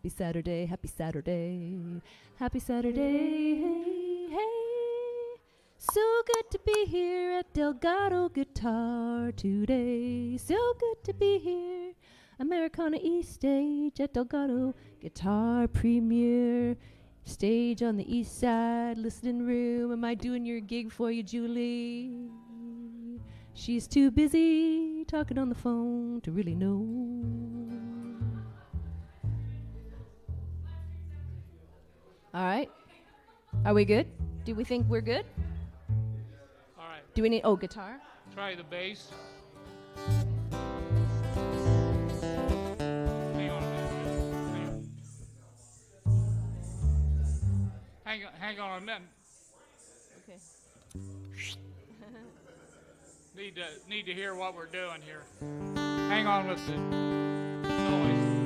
Happy Saturday, happy Saturday, happy Saturday, hey, hey. So good to be here at Delgado Guitar today. So good to be here. Americana East stage at Delgado Guitar Premiere. Stage on the east side, listening room. Am I doing your gig for you, Julie? She's too busy talking on the phone to really know. All right. Are we good? Do we think we're good? All right. Do we need, guitar? Try the bass. Hang on a minute. Okay. Need to hear what we're doing here. Hang on with the noise.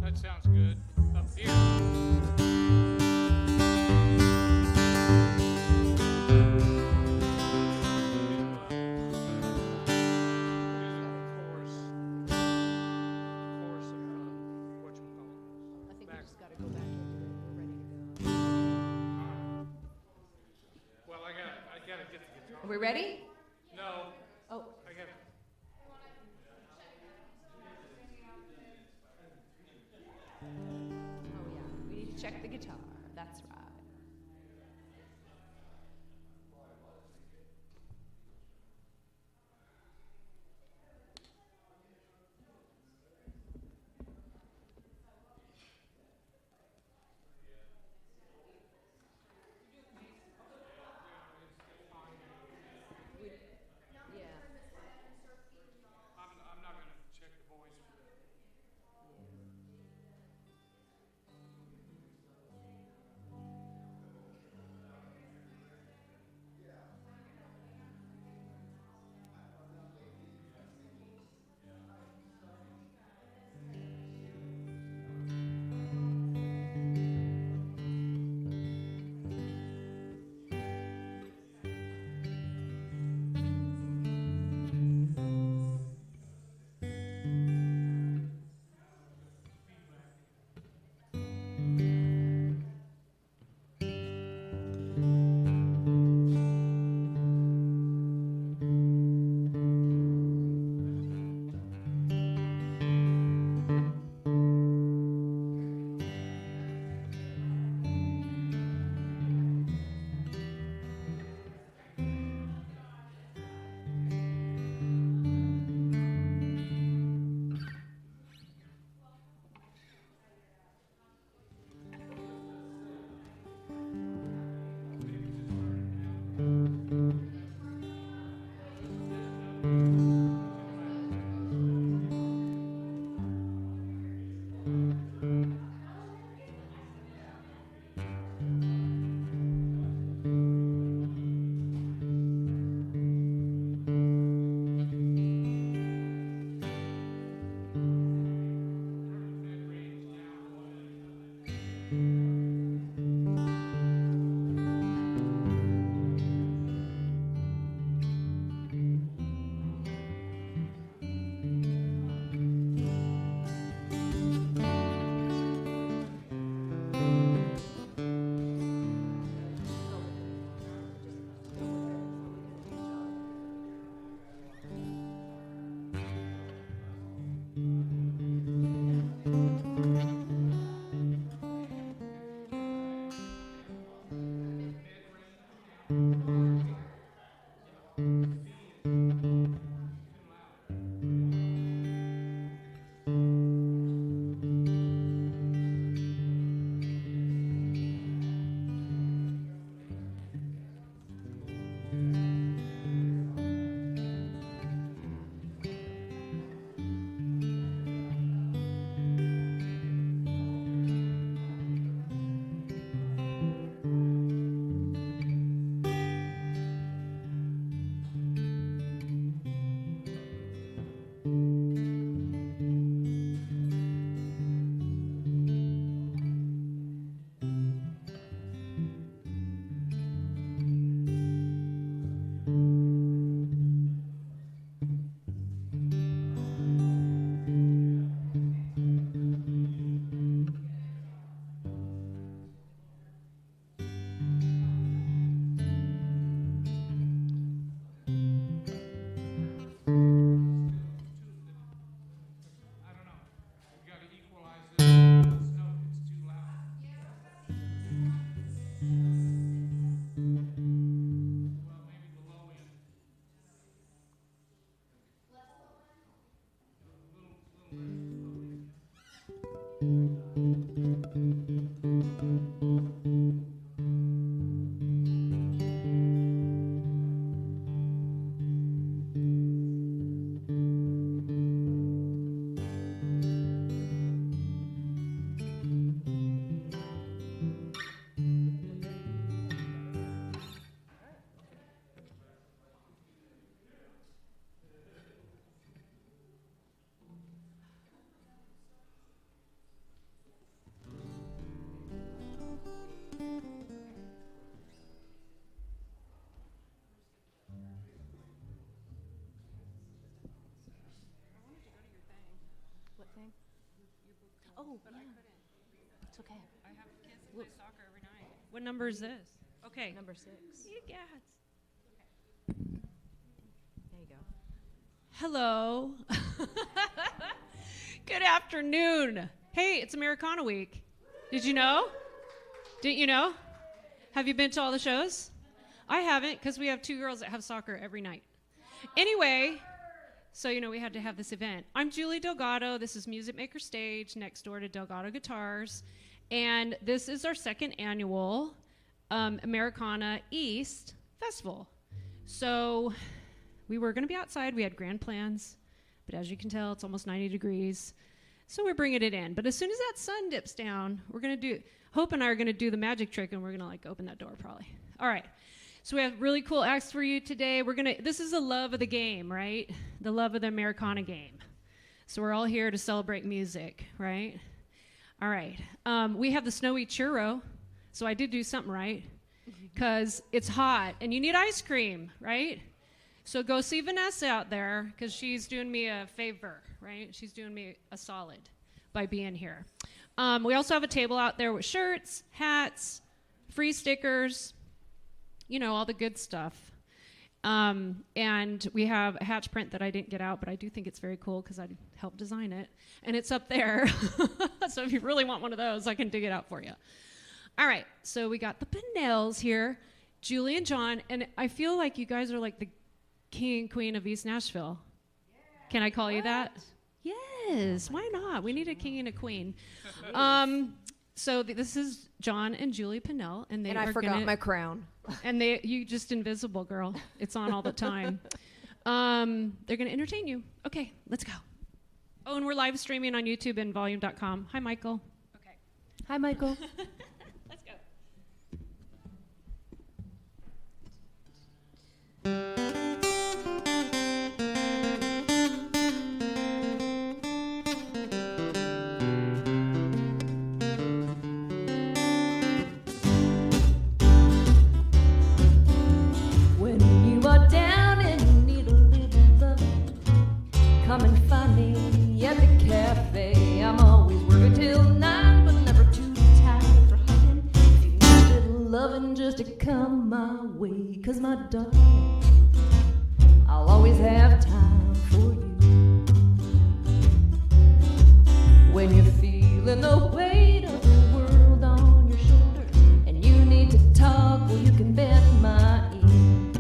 That sounds good. Up here. Are we ready? No. Oh. I got. Oh, yeah. We need to check the guitar. That's right. I'm not going to check the voice. anything? Oh, yeah. It's okay. I have kids who play soccer every night. What number is this? Okay. Number 6. You guys. There you go. Hello. Good afternoon. Hey, it's Americana week. Did you know? Didn't you know? Have you been to all the shows? I haven't, because we have 2 girls that have soccer every night. Anyway, so we had to have this event. I'm Julie Delgado. This is Music Maker Stage next door to Delgado Guitars. And this is our 2nd annual AmericanaEast Festival. So we were going to be outside. We had grand plans. But as you can tell, it's almost 90 degrees. So we're bringing it in. But as soon as that sun dips down, we're going to do, Hope and I are going to do the magic trick, and we're going to open that door probably. All right. So we have really cool acts for you today. This is the love of the game, right? The love of the Americana game. So we're all here to celebrate music, right? All right. We have the snowy churro. So I did do something right, because it's hot, and you need ice cream, right? So go see Vanessa out there, because she's doing me a favor, right? She's doing me a solid by being here. We also have a table out there with shirts, hats, free stickers, all the good stuff. And we have a hatch print that I didn't get out, but I do think it's very cool because I helped design it. And it's up there. So if you really want one of those, I can dig it out for you. All right, so we got the Pinnells here, Julie and John, and I feel like you guys are like the king and queen of East Nashville. Yeah. Can I call you that? Yes, why not? We need a king and a queen. So this is John and Julie Pinnell, and I forgot my crown. And you just invisible, girl. It's on all the time. They're going to entertain you. Okay, let's go. Oh, and we're live streaming on YouTube and volume.com. Hi, Michael. Okay. Hi, Michael. Let's go. Come and find me at the cafe. I'm always working till 9, but never too tired for hugging. If you need a little loving, just to come my way. 'Cause my darling, I'll always have time for you. When you're feeling the weight of the world on your shoulders and you need to talk, well, you can bet my ear.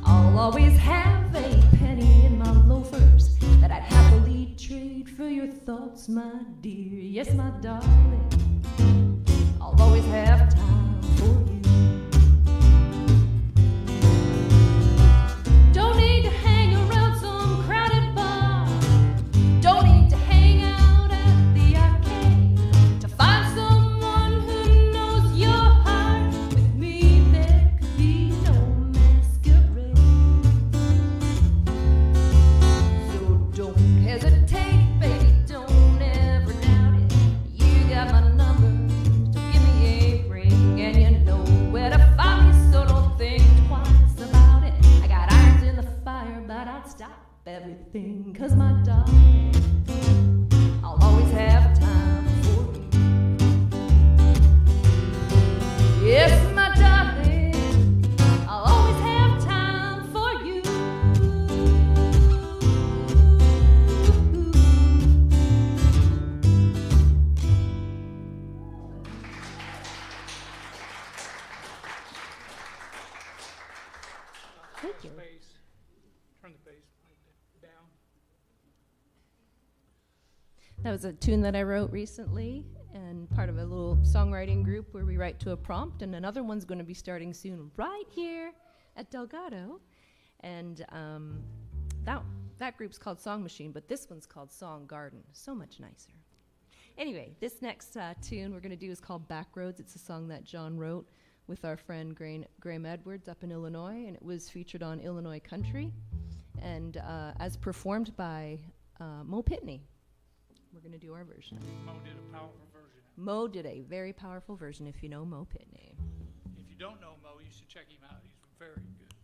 I'll always have a penny in my loafers that I'd happily trade for your thoughts, my dear. Yes, my darling, I'll always have time for you. Don't need to hang around some crowded bar. Don't need to hang out at the arcade to find someone who knows your heart. With me there could be no masquerade. Don't hesitate, baby, don't ever doubt it. You got my number, so give me a ring. And you know where to find me, so don't think twice about it. I got irons in the fire, but I'd stop everything. 'Cause my darling, I'll always have time for you. Yes, my darling, I'll always have time for you. Thank you. Bass. Turn the bass down. That was a tune that I wrote recently and part of a little songwriting group where we write to a prompt, and another one's going to be starting soon right here at Delgado. And that group's called Song Machine, but this one's called Song Garden. So much nicer. Anyway, this next tune we're going to do is called Backroads. It's a song that John wrote with our friend Graham Edwards up in Illinois, and it was featured on Illinois Country and as performed by Mo Pitney. We're going to do our version. Mo did a powerful version. Mo did a very powerful version, if you know Mo Pitney. If you don't know Mo, you should check him out. He's very good.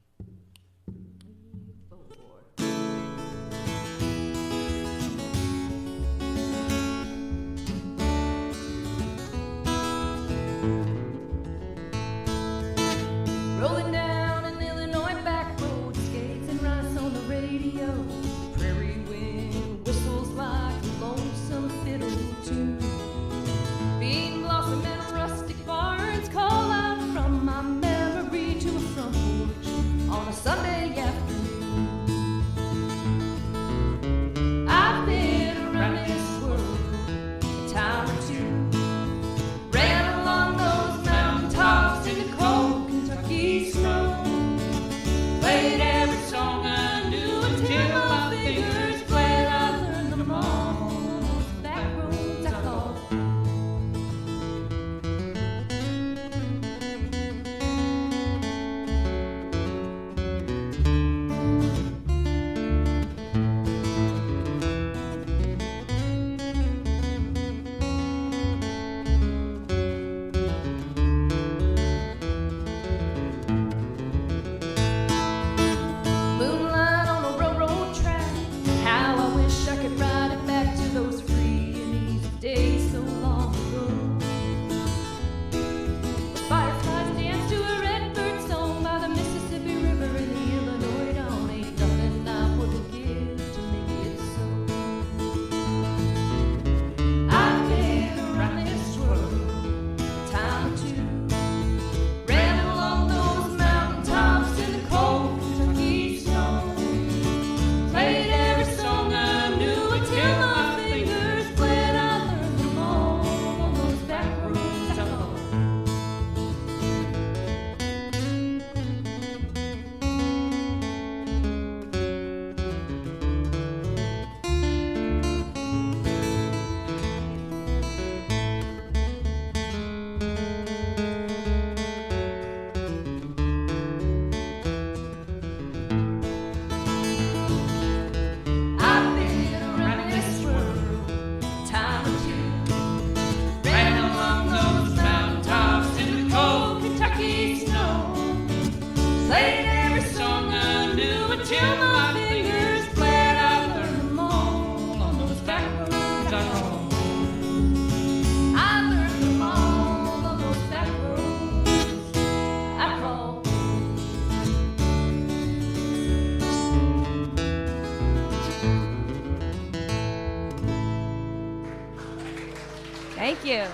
Thank you.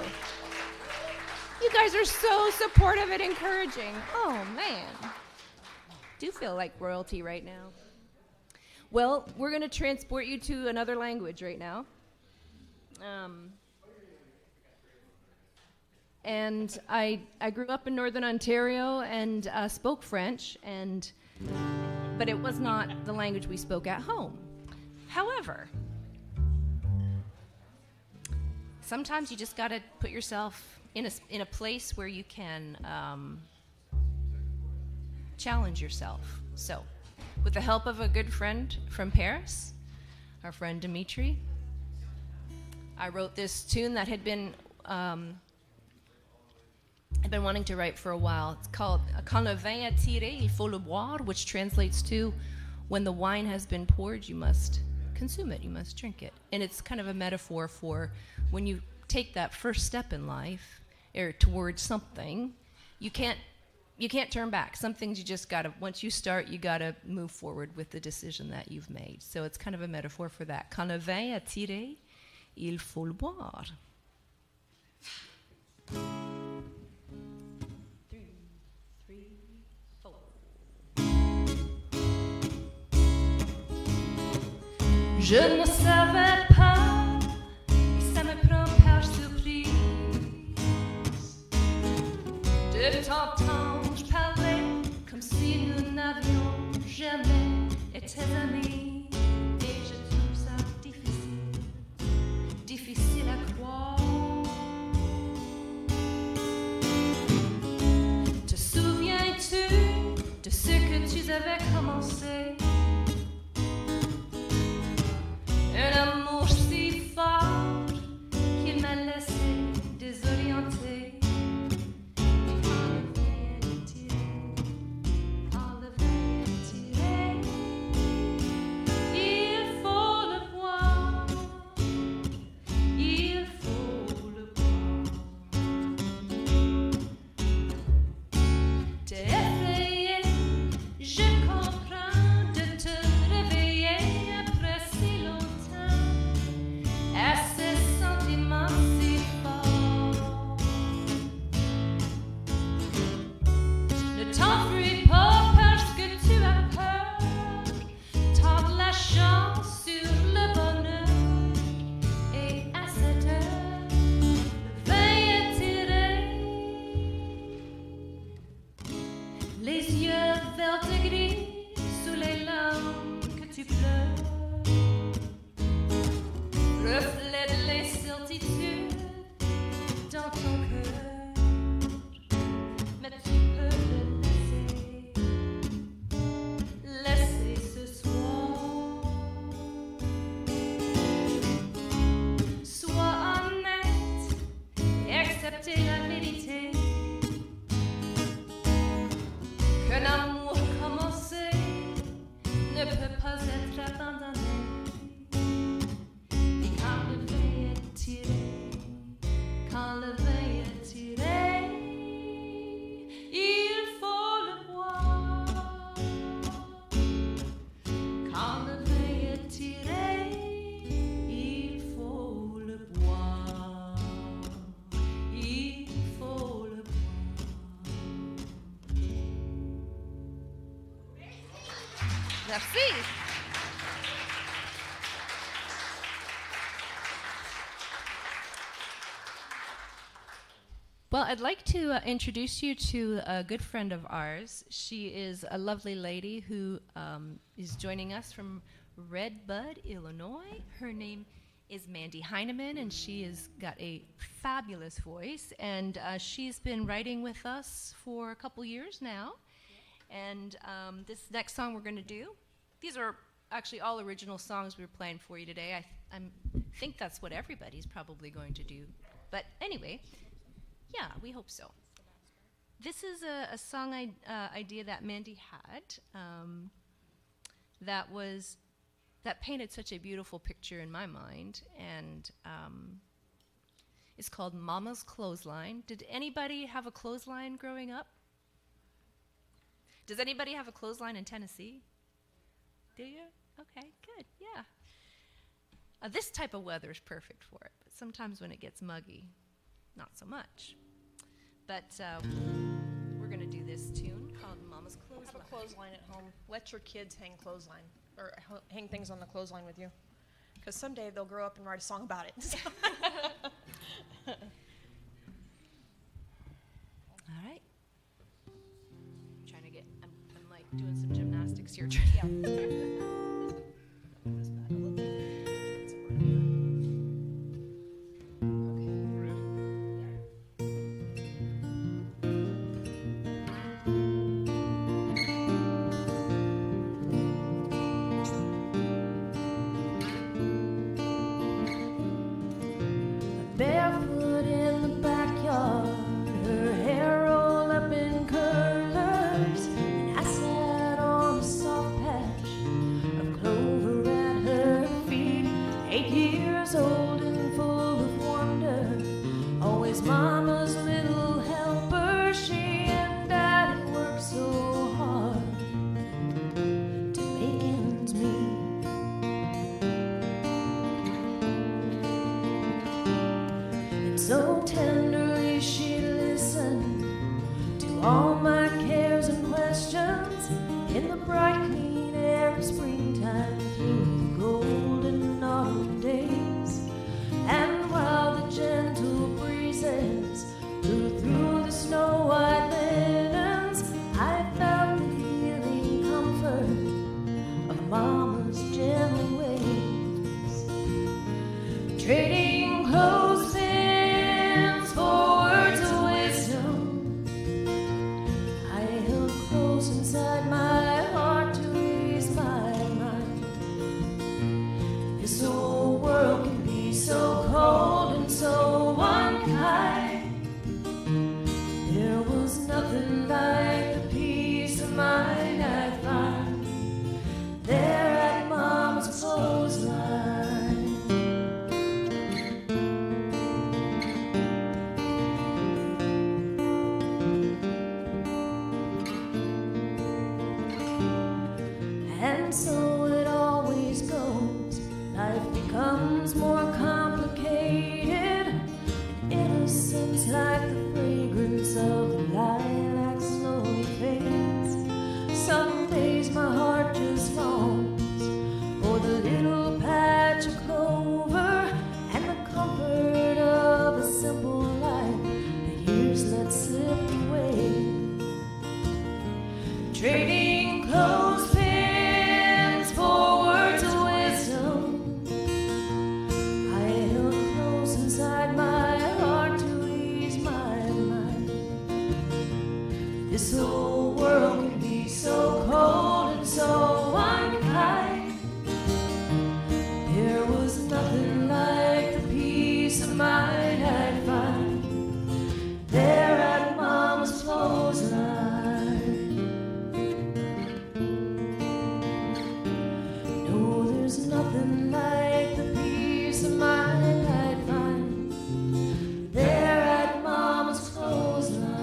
You guys are so supportive and encouraging. Oh, man. Do feel like royalty right now. Well, we're going to transport you to another language right now. And I grew up in Northern Ontario and spoke French, but it was not the language we spoke at home. However, sometimes you just got to put yourself in a place where you can challenge yourself. So, with the help of a good friend from Paris, our friend Dimitri, I wrote this tune that I've been wanting to write for a while. It's called Quand le vin est tiré, il faut le boire, which translates to when the wine has been poured, you must consume it, you must drink it. And it's kind of a metaphor for when you take that first step in life or towards something, you can't turn back. Some things you just gotta, once you start, you gotta move forward with the decision that you've made. So it's kind of a metaphor for that. Quand le vin est tiré, il faut le boire. Je ne savais pas, et ça me prend par surprise, de t'entendre parler comme si nous n'avions jamais été amis. Et je trouve ça difficile à croire. Te souviens-tu de ce que tu avais commencé? Un amour si fort qu'il m'a laissé désorienté. Quand le vin est tiré, il faut le boire, il faut le boire. T'es effrayé, je comprends de te réveiller après si longtemps. À ce sentiment si fort. Ne t'enfuis pas parce que tu as peur. Tente la chance sur le bonheur. Et à cette heure, le vin est tiré. Les yeux verts et gris sous les larmes que tu pleures. Reflète l'incertitude dans ton cœur, mais tu peux le laisser ce soir. Sois honnête et accepter la vérité, qu'un amour commencé ne peut pas être abandonné. Quand le vin est tiré, il faut le boire. Quand le vin est tiré, il faut le boire. Il faut le boire. Merci. Well, I'd like to introduce you to a good friend of ours. She is a lovely lady who is joining us from Red Bud, Illinois. Her name is Mandy Heineman, and she has got a fabulous voice. And she's been writing with us for a couple years now. And this next song we're going to do, these are actually all original songs we were playing for you today. I think that's what everybody's probably going to do. But anyway, yeah, we hope so. This is a song idea that Mandy had that painted such a beautiful picture in my mind, and it's called Mama's Clothesline. Did anybody have a clothesline growing up? Does anybody have a clothesline in Tennessee? Do you? Okay, good, yeah. This type of weather is perfect for it. sometimes when it gets muggy, not so much. But we're going to do this tune called Mama's Have a Clothesline. clothesline at home. Let your kids hang clothesline or hang things on the clothesline with you, because someday they'll grow up and write a song about it. All right. I'm like doing some gymnastics here. Trying to Barefoot in the backyard, her hair rolled up in curlers, and I sat on a soft patch of clover at her feet. 8 years old and full of wonder, always mama's little helper. She and daddy worked so hard to make ends meet. So tenderly she listened to all my cares and questions in the bright clean air of springtime through the golden autumn days. And while the gentle breezes blew through the snow white linens, I felt the healing comfort of mama's gentle ways. Trading clothes for words of wisdom, I held close inside my heart to ease my mind. This old world can be so cold and so unkind. There was nothing like the peace of mind I find there at Mama's clothesline. And so it always goes. Life becomes more complicated, and innocence, like the fragrance of the lilac, slowly fades. Some days my heart just longs for the little patch of clover and the comfort of a simple life that years let slip away. Trading clothespins for words of wisdom, I held close inside my heart to ease my mind. This whole world can be so cold and so unkind. There was nothing like the peace of mind I'd find there at Mama's clothesline. There's nothing like the peace of mind I'd find there at Mama's clothesline.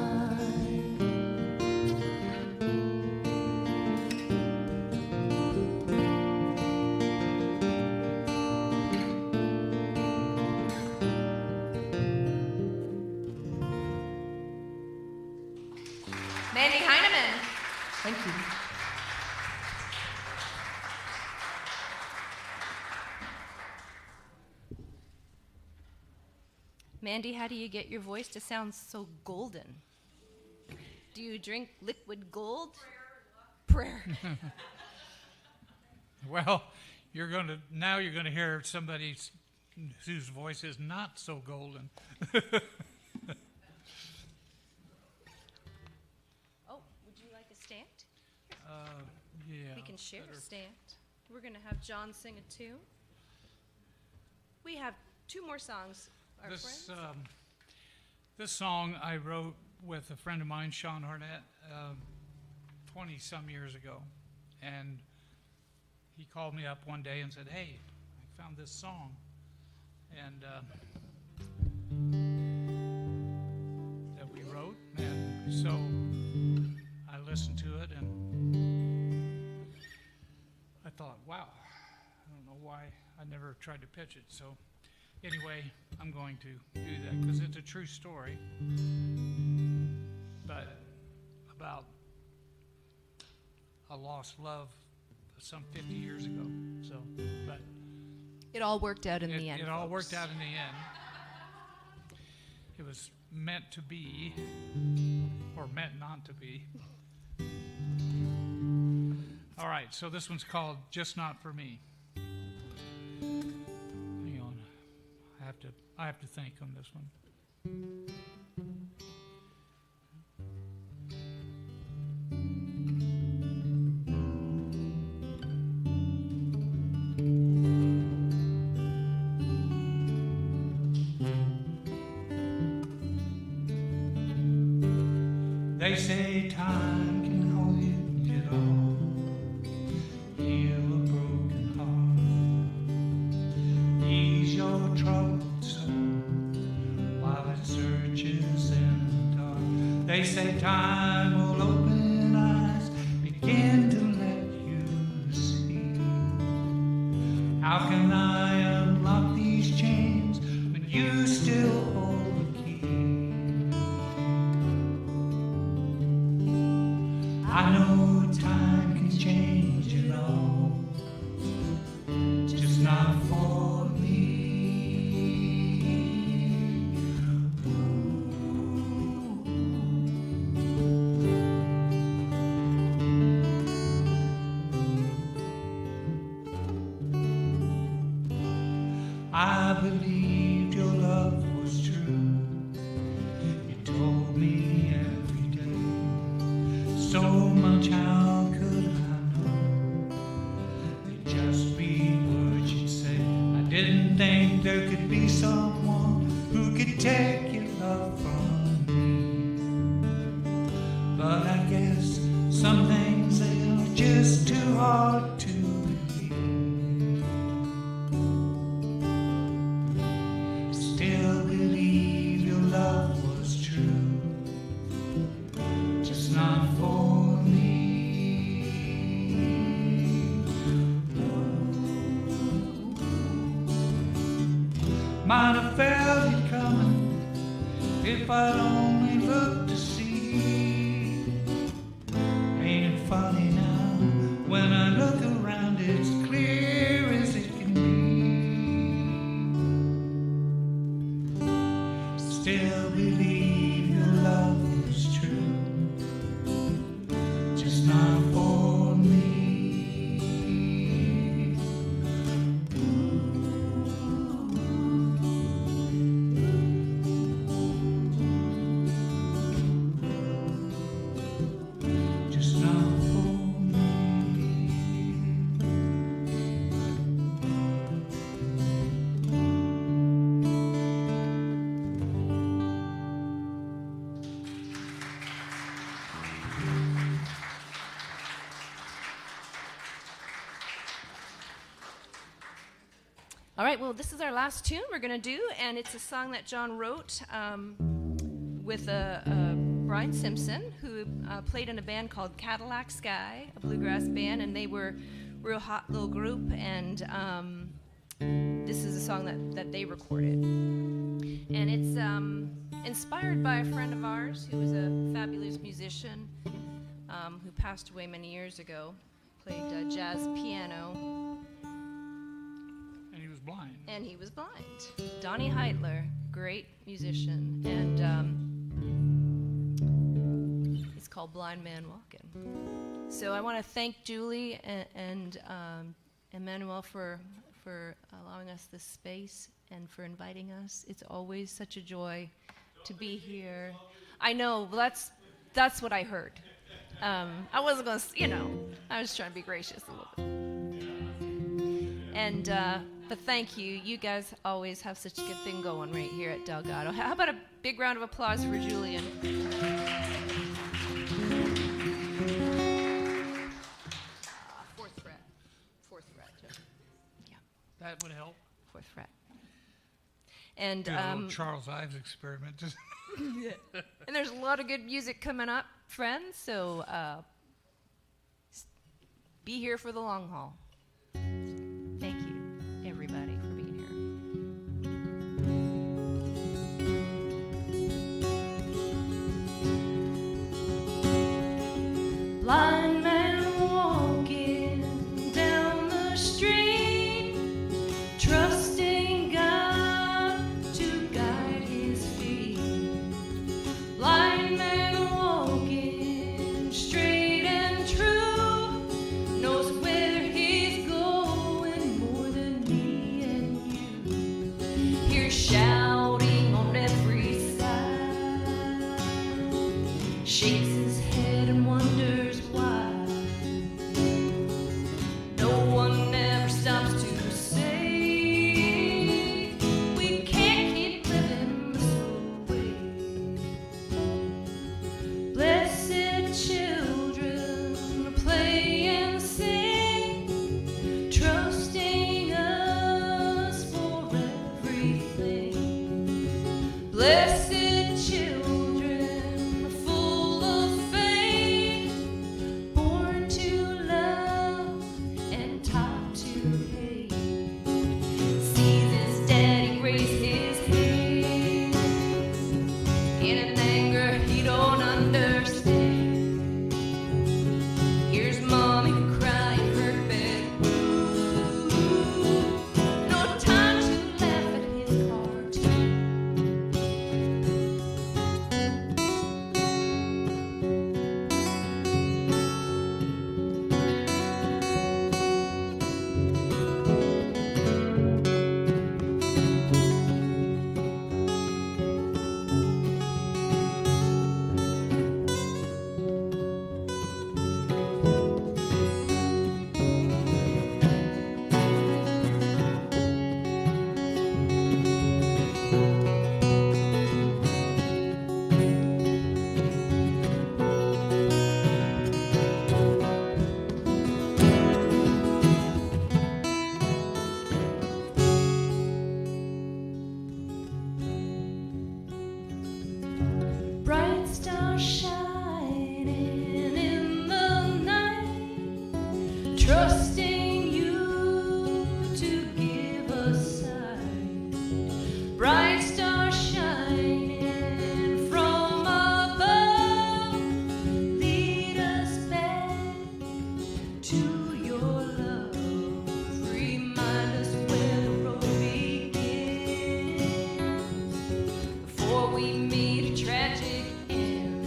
Mandy Heineman. Thank you. Mandy, how do you get your voice to sound so golden? Do you drink liquid gold? Prayer. Well, you're gonna hear somebody whose voice is not so golden. Oh, would you like a stand? Yeah. We can share better. a stand. We're going to have John sing a tune. We have 2 more songs. Our friends. This song I wrote with a friend of mine, Sean Harnett, 20-some years ago. And he called me up one day and said, "Hey, I found this song." And that we wrote. And so I listened to it and I thought, wow, I don't know why I never tried to pitch it. So Anyway, I'm going to do that because it's a true story, but about a lost love some 50 years ago. So, but It all worked out in the end. it all folks. worked out in the end. It was meant to be, or meant not to be. All right, so this one's called "Just Not for Me." Hang on, I have to think on this one. They say time can hold it all, heal a broken heart, ease your troubled soul while it searches in the dark. They say time will open eyes, begin to let you see. How can I unlock these chains when you still hold the key? I know time can change it all, just not for me. I believed your love was true. You told me every day. So much, how could I know? They'd just be words you'd say. I didn't think there could be someone who could take your love from me. But I guess some things they are just too hard to believe. Still believe your love was true, just not for me. Might have felt it coming if I'd only looked to see. Ain't it funny now when I look around, it's clear as it can be. Still believe your love is true, just not for me. Just not for me. All right, well, this is our last tune we're going to do, and it's a song that John wrote with Brian Simpson, who played in a band called Cadillac Sky, a bluegrass band, and they were a real hot little group, and this is a song that they recorded. And it's inspired by a friend of ours who was a fabulous musician who passed away many years ago, played jazz piano. And he was blind. And he was blind. Donnie Heitler, great musician, and it's called Blind Man Walking. So I want to thank Julie and Emmanuel for allowing us this space and for inviting us. It's always such a joy to be here. I know, well, that's what I heard. I wasn't going to, I was trying to be gracious a little bit. And but thank you. You guys always have such a good thing going right here at Delgado. How about a big round of applause for Julian? Fourth fret. Yeah. That would help. Fourth fret. And Do a little Charles Ives experiment. and there's a lot of good music coming up, friends. So be here for the long haul. Thank you, everybody, for being here. hear shouting on every side. Shakes his head and wonders why. No one ever stops to say we can't keep living this way. Blessed children play and sing, trusting us for everything. Blessed children, full of faith, born to love and taught to hate. Sees his daddy raise his hand in an anger he don't understand. Here's mommy crying her bed. No time to laugh at his cartoon. Bright star shining in the night, trusting you to give us sight. Bright star shining from above, lead us back to your love. Remind us where the road begins before we meet a tragic end.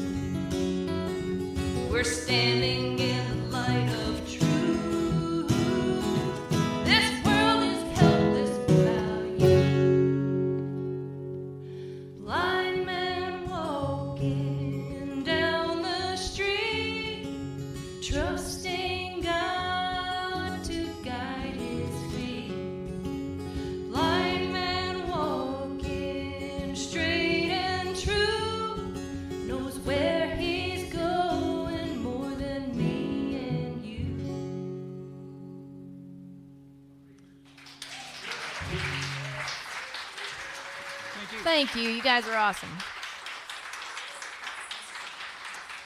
We're standing in the light of truth. This world is helpless without you. Blind man walking down the street, trusting God to guide his feet. Blind man walking straight and true, knows where he's going more than me and you. Thank you. You guys are awesome.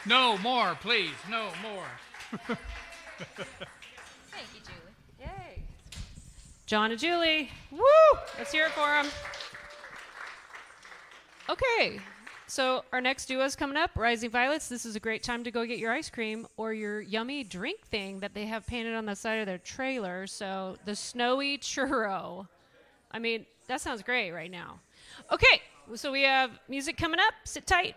No more, please. No more. Thank you, Julie. Yay. John and Julie. Woo! Let's hear it for them. Okay, so our next duo is coming up, Rising Violets. This is a great time to go get your ice cream or your yummy drink thing that they have painted on the side of their trailer. So the snowy churro. I mean, that sounds great right now. Okay, so we have music coming up. Sit tight.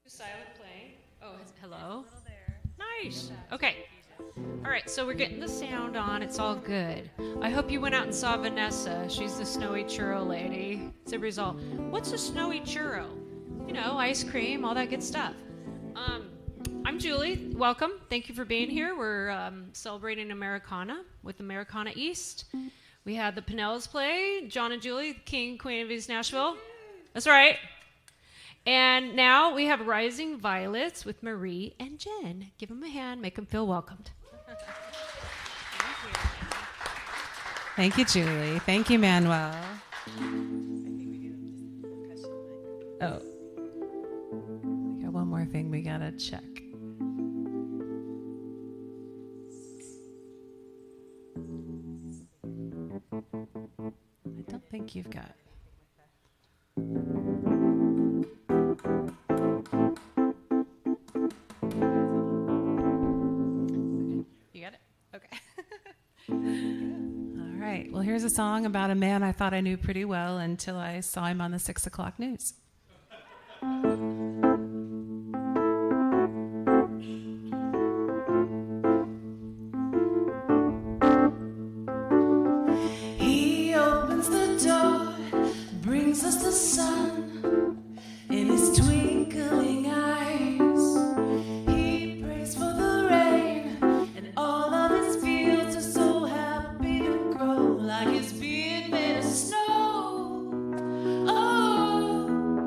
Silent playing. Oh, hello. Nice. Okay. All right, so we're getting the sound on. It's all good. I hope you went out and saw Vanessa. She's the snowy churro lady. So everybody's all, what's a snowy churro? You know, ice cream, all that good stuff. I'm Julie. Welcome. Thank you for being here. We're celebrating Americana with AmericanaEast. We had the Pinnells play, John and Julie, King, Queen of East Nashville. That's right. And now we have Rising Violets with Marie and Jen. Give them a hand, make them feel welcomed. Thank you, Julie. Thank you, Manuel. Oh, we got one more thing we gotta check. I don't think you've got. You got it? Okay. All right. Well, here's a song about a man I thought I knew pretty well until I saw him on the 6 o'clock news. He opens the door, brings us the sun in his twinkling eyes. He prays for the rain, and all of his fields are so happy to grow like it's being made of snow. Oh,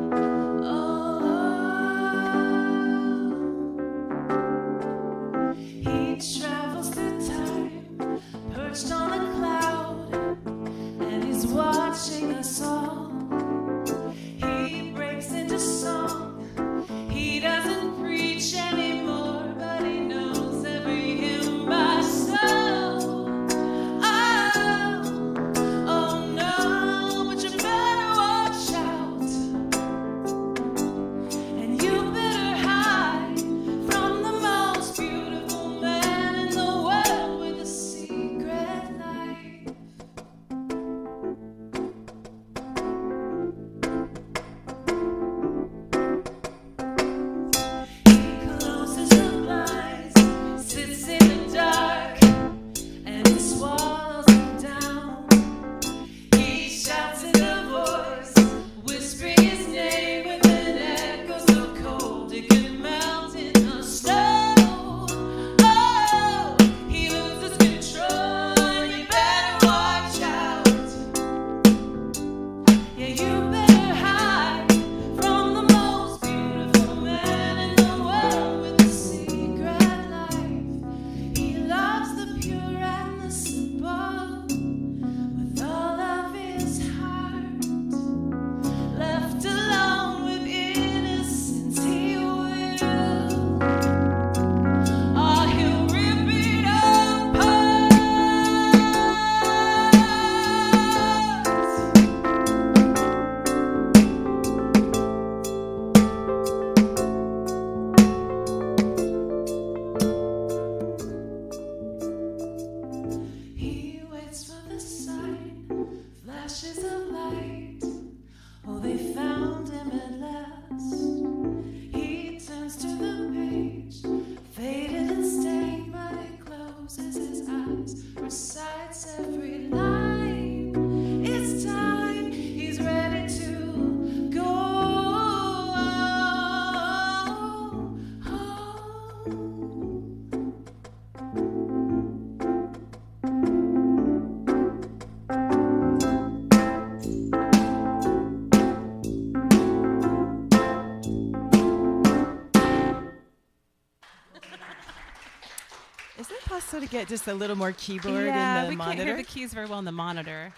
possible to get just a little more keyboard Yeah, in the we monitor? can't hear the keys very well in the monitor.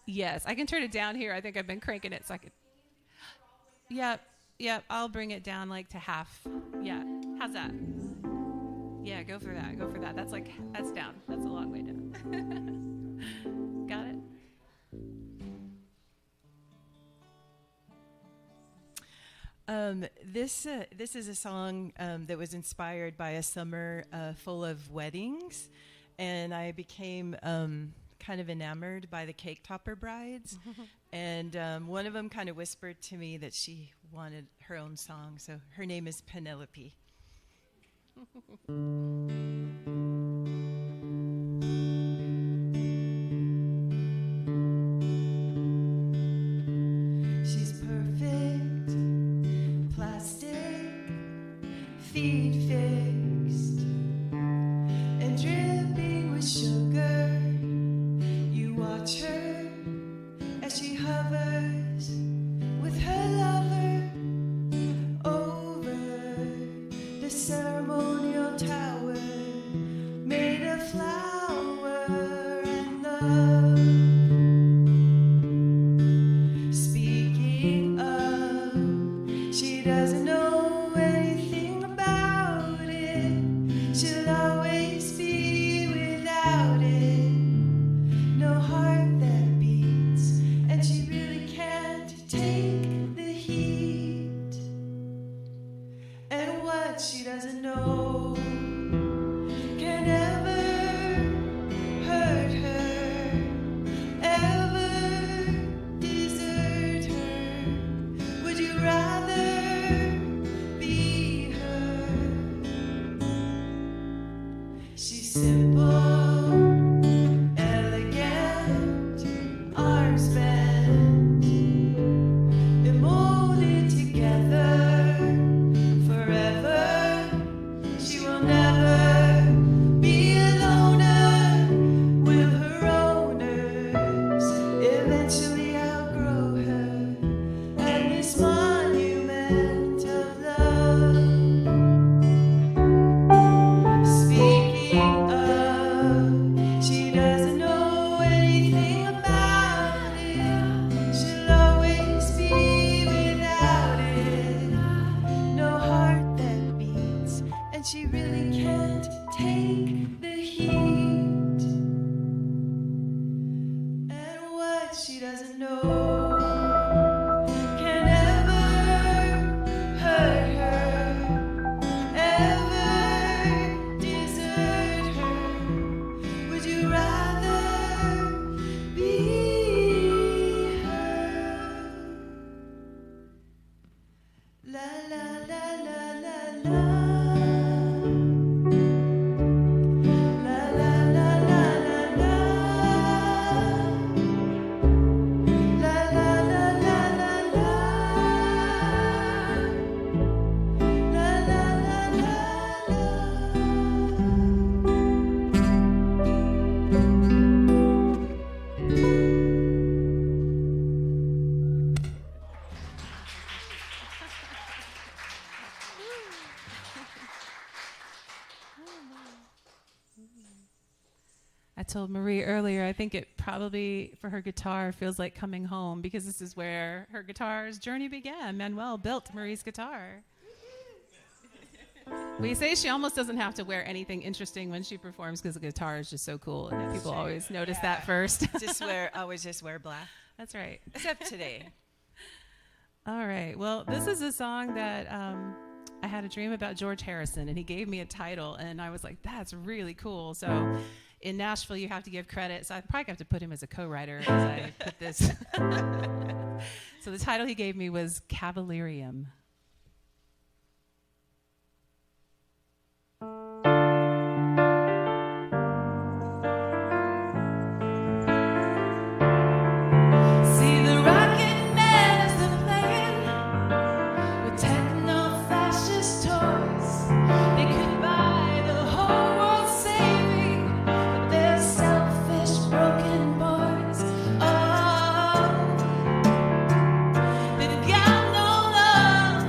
Yes, I can turn it down here. I think I've been cranking it so I could. Yep, I'll bring it down like to half. Yeah, how's that? Yeah, go for that. That's down. That's a long way down. Got it? This is a song that was inspired by a summer full of weddings, and I became kind of enamored by the cake topper brides, and one of them kind of whispered to me that she wanted her own song, so her name is Penelope. She's perfect, plastic, feet fixed, and dripping with sugar. You watch her as she hovers with her lover over the ceremonial tower made of flour and love. Speaking of, she doesn't know anything about it. She'll always be without it. No heart that beats, and she really can't take the heat. And what she doesn't know can ever hurt her, ever desert her. Would you rather be her? She's simple, elegant, arms bent, molded together forever. She will never be a loner. Will her owners eventually outgrow her and this monument of love? Speaking of, she doesn't know anything about it. She'll always be without it. No heart that beats, and she really can't take the heat. And what she doesn't know can ever hurt her, ever desert her. Would you rather be her? La la la la la la. La la la la la la. La la la la la la. La la la la la. I told Marie earlier, I think it probably, for her guitar, feels like coming home because this is where her guitar's journey began. Manuel built Marie's guitar. We say she almost doesn't have to wear anything interesting when she performs because the guitar is just so cool, and people always notice that first. Always just wear black. That's right. Except today. All right. Well, this is a song that I had a dream about George Harrison, and he gave me a title, and I was like, that's really cool. So in Nashville, you have to give credit. So I probably have to put him as a co-writer as I put this. So the title he gave me was Cavalarium. See the rocket man as they're playing with techno-fascist toys. They could buy the whole world saving, but they're selfish, broken boys. Oh, they've got no love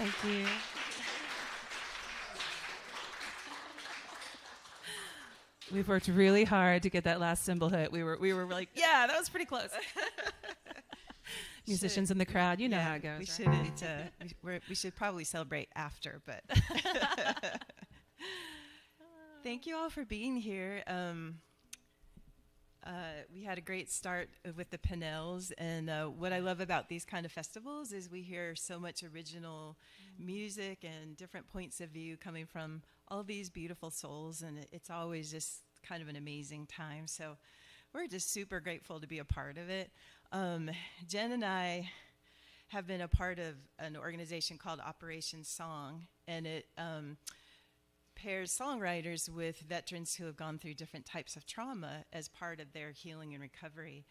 Thank you. We've worked really hard to get that last cymbal hit. We were like, yeah, that was pretty close. Musicians in the crowd, you know how it goes. We right? shouldn't. We should probably celebrate after, but thank you all for being here. We had a great start with the Pinnells, and what I love about these kind of festivals is we hear so much original music and different points of view coming from all these beautiful souls, and it's always just kind of an amazing time. So we're just super grateful to be a part of it. Jen and I have been a part of an organization called Operation Song, and it pairs songwriters with veterans who have gone through different types of trauma as part of their healing and recovery.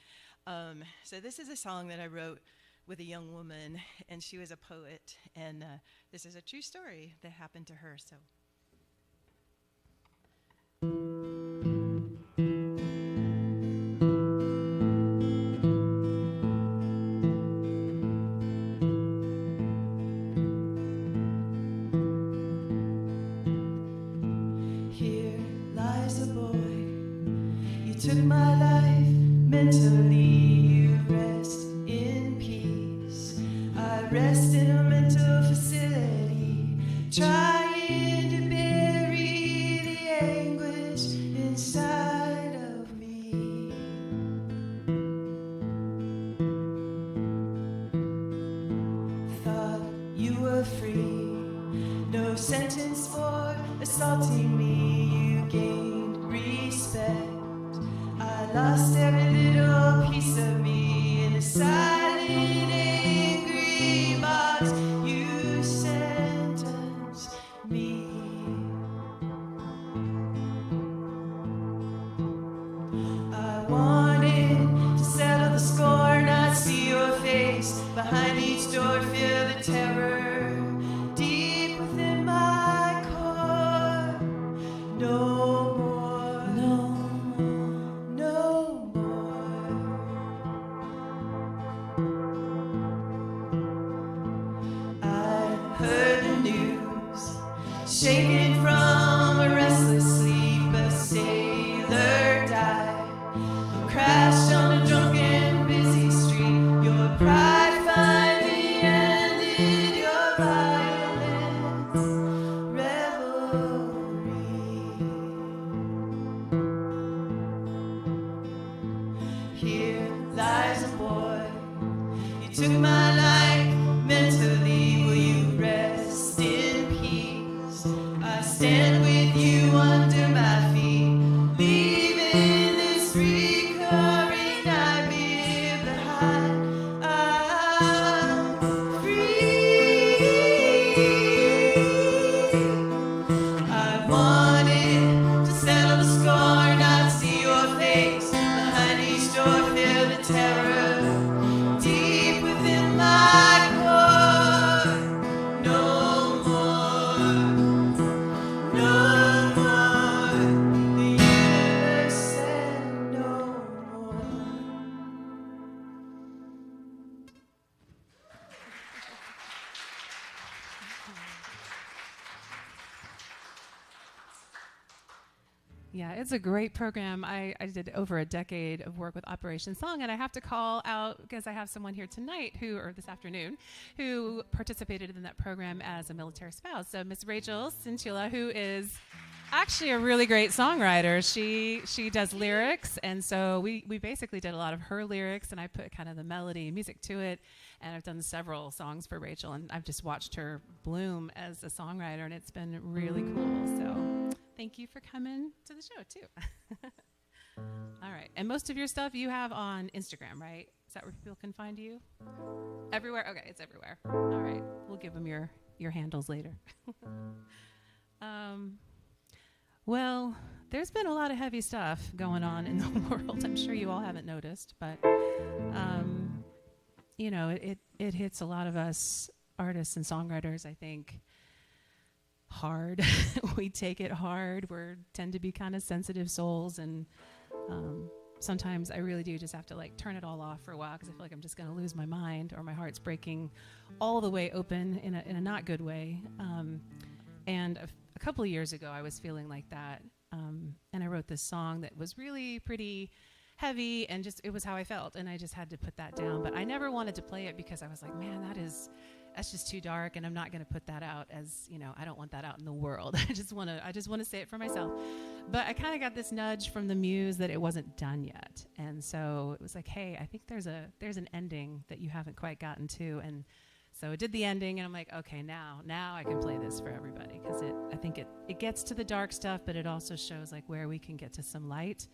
So this is a song that I wrote with a young woman, and she was a poet, and this is a true story that happened to her. So. Here lies a boy. You took my life mentally. You rest in peace. I rest in a mental facility, trying to bury the anguish inside of me. Thought you were free, no sentence for assaulting me. You gained respect. I lost every little piece of me in a silent, angry box. You sentenced me. I wanted to settle the score, not see your face behind each door, feel the terror deep within my core. No more, no more, no more. I heard the news, shaken from a restless sleep. A sailor died, crashed on a drunken busy street. Your pride finally ended your violent revelry. Here lies a boy. You took my life mentally. Will you rest in peace? I stand with you under my feet, leaving this recurring nightmare behind. I'm free. I wanted to settle the score, not see your face behind each door, feel the terror deep within my core. No more, no more. The universe said no more. Yeah, it's a great program. I did over a decade of work with Operation Song, and I have to call out because I have someone here tonight or this afternoon, who participated in that program as a military spouse. So Miss Rachel Cinchilla, who is actually a really great songwriter. She does lyrics, and so we basically did a lot of her lyrics, and I put kind of the melody and music to it, and I've done several songs for Rachel, and I've just watched her bloom as a songwriter, and it's been really cool. So thank you for coming to the show, too. All right. And most of your stuff you have on Instagram, right? Is that where people can find you? Everywhere? Okay, it's everywhere. All right. We'll give them your handles later. Well, there's been a lot of heavy stuff going on in the world. I'm sure you all haven't noticed, but, you know, it hits a lot of us artists and songwriters, I think, hard. We take it hard. We tend to be kind of sensitive souls, and sometimes I really do just have to like turn it all off for a while because I feel like I'm just going to lose my mind or my heart's breaking all the way open in a not good way. And a couple of years ago, I was feeling like that. And I wrote this song that was really pretty heavy, and just it was how I felt, and I just had to put that down. But I never wanted to play it because I was like, man, that's just too dark, and I'm not going to put that out as, you know, I don't want that out in the world. I just want to say it for myself. But I kind of got this nudge from the muse that it wasn't done yet, and so it was like, hey, I think there's an ending that you haven't quite gotten to, and so it did the ending, and I'm like, okay, now I can play this for everybody, because I think it gets to the dark stuff, but it also shows like where we can get to some light.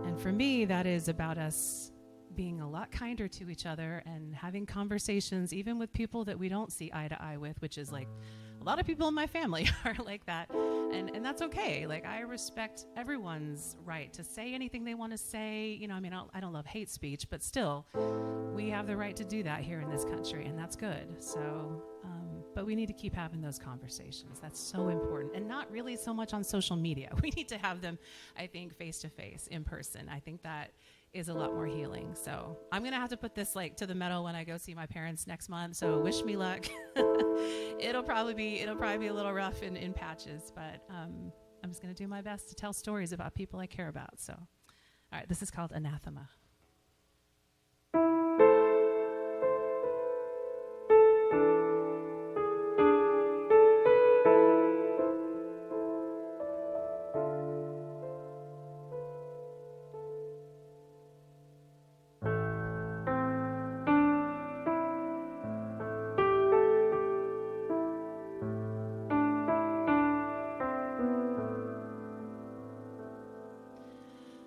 And for me, that is about us being a lot kinder to each other and having conversations, even with people that we don't see eye to eye with, which is like a lot of people in my family are like that. And that's okay. Like, I respect everyone's right to say anything they want to say. You know, I mean, I don't love hate speech, but still, we have the right to do that here in this country, and that's good. So, but we need to keep having those conversations. That's so important, and not really so much on social media. We need to have them, I think, face to face, in person. I think that is a lot more healing. So I'm gonna have to put this like to the metal when I go see my parents next month. So wish me luck. It'll probably be a little rough in patches, but I'm just gonna do my best to tell stories about people I care about. So, all right, this is called Anathema.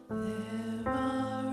There are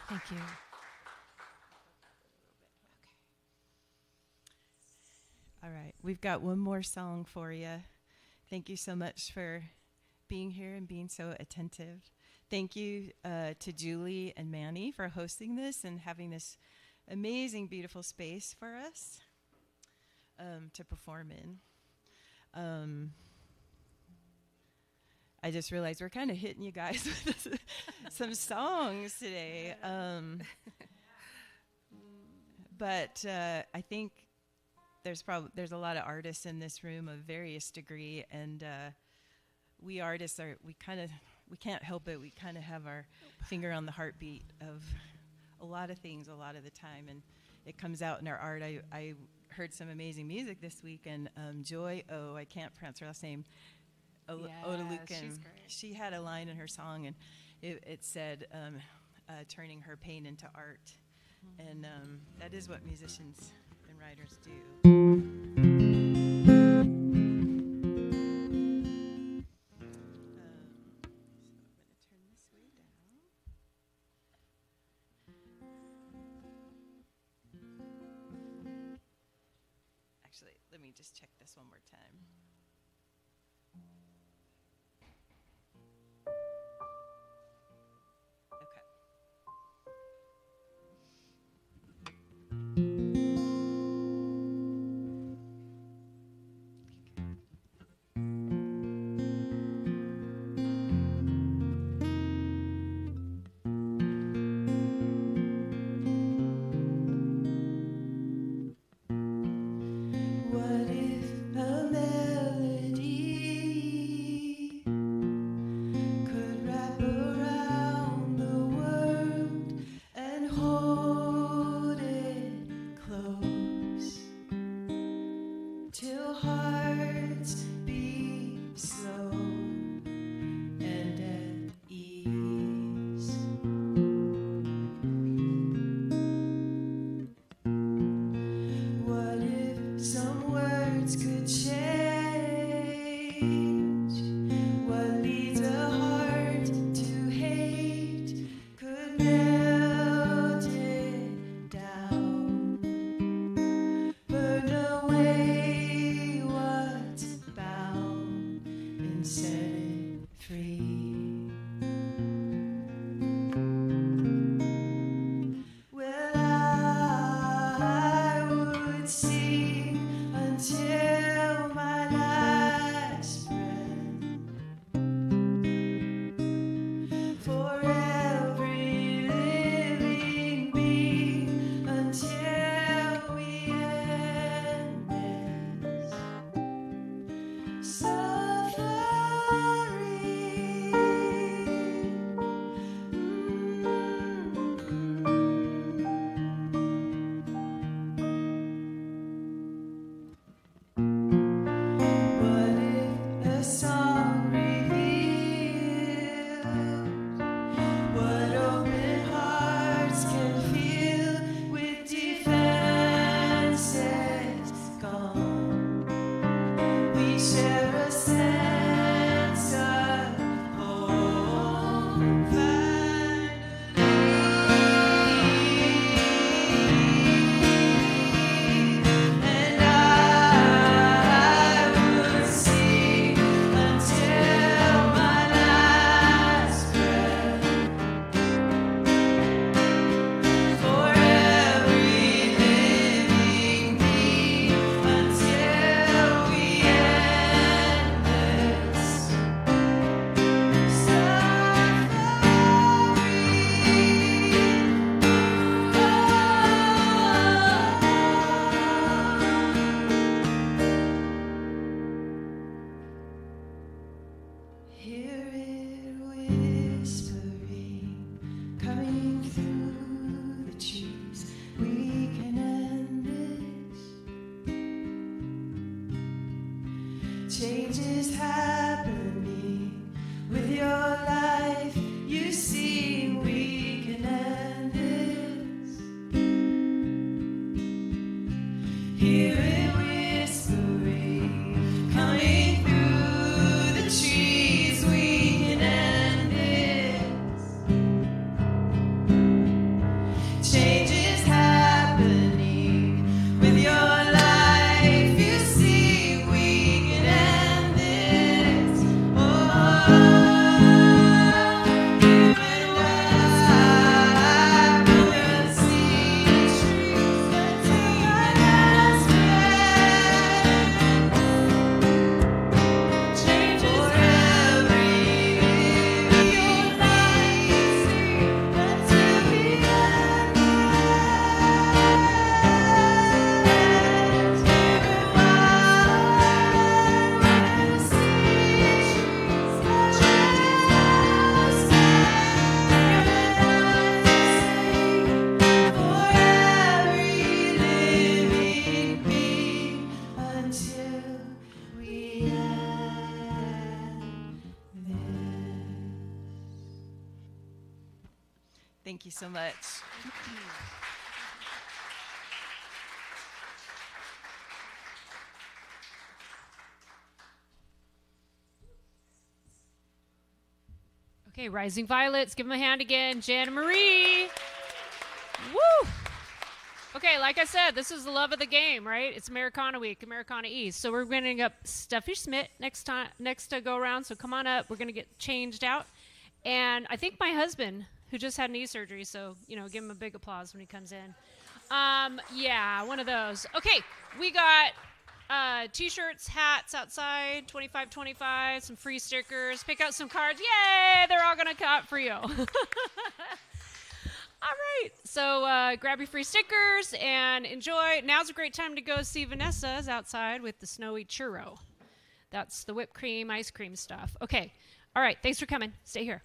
Thank you. All right, we've got one more song for you. Thank you so much for being here and being so attentive. Thank you to Julie and Manny for hosting this and having this amazing, beautiful space for us to perform in. I just realized we're kind of hitting you guys with some songs today. But I think there's a lot of artists in this room of various degree, and we artists we can't help it. We kind of have our finger on the heartbeat of a lot of things a lot of the time, and it comes out in our art. I heard some amazing music this week, and Joy I can't pronounce her last name. Odalukan. She's great. She had a line in her song, and it said, turning her pain into art. And that is what musicians and writers do. So I'm going to turn this way down. Actually, let me just check this one more time. What if America Thank you so much. Okay, Rising Violets, give them a hand again. Jana Marie. Woo! Okay, like I said, this is the love of the game, right? It's Americana Week, Americana East. So we're bringing up Steffi Schmidt next to go around. So come on up. We're going to get changed out. And I think my husband, who just had knee surgery, so, give him a big applause when he comes in. Yeah, one of those. Okay, we got T-shirts, hats outside, $25.25, some free stickers. Pick out some cards. Yay! They're all going to cut for you. All right. So grab your free stickers and enjoy. Now's a great time to go see Vanessa's outside with the snowy churro. That's the whipped cream, ice cream stuff. Okay. All right. Thanks for coming. Stay here.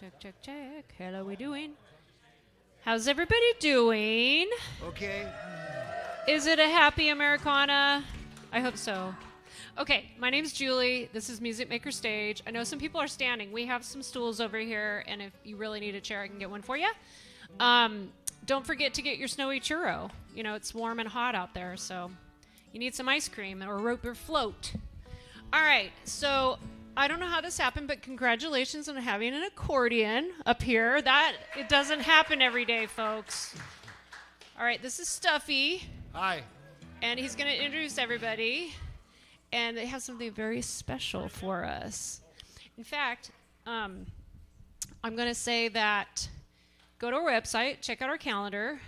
Check, check, check. Hello, we doing? How's everybody doing? Okay. Is it a happy Americana? I hope so. Okay, my name's Julie. This is Music Maker Stage. I know some people are standing. We have some stools over here, and if you really need a chair, I can get one for you. Don't forget to get your snowy churro. You know, it's warm and hot out there, so you need some ice cream or rope or float. All right, so I don't know how this happened, but congratulations on having an accordion up here. It doesn't happen every day, folks. All right, this is Stuffy. Hi. And he's going to introduce everybody. And they have something very special for us. In fact, I'm going to say that go to our website, check out our calendar.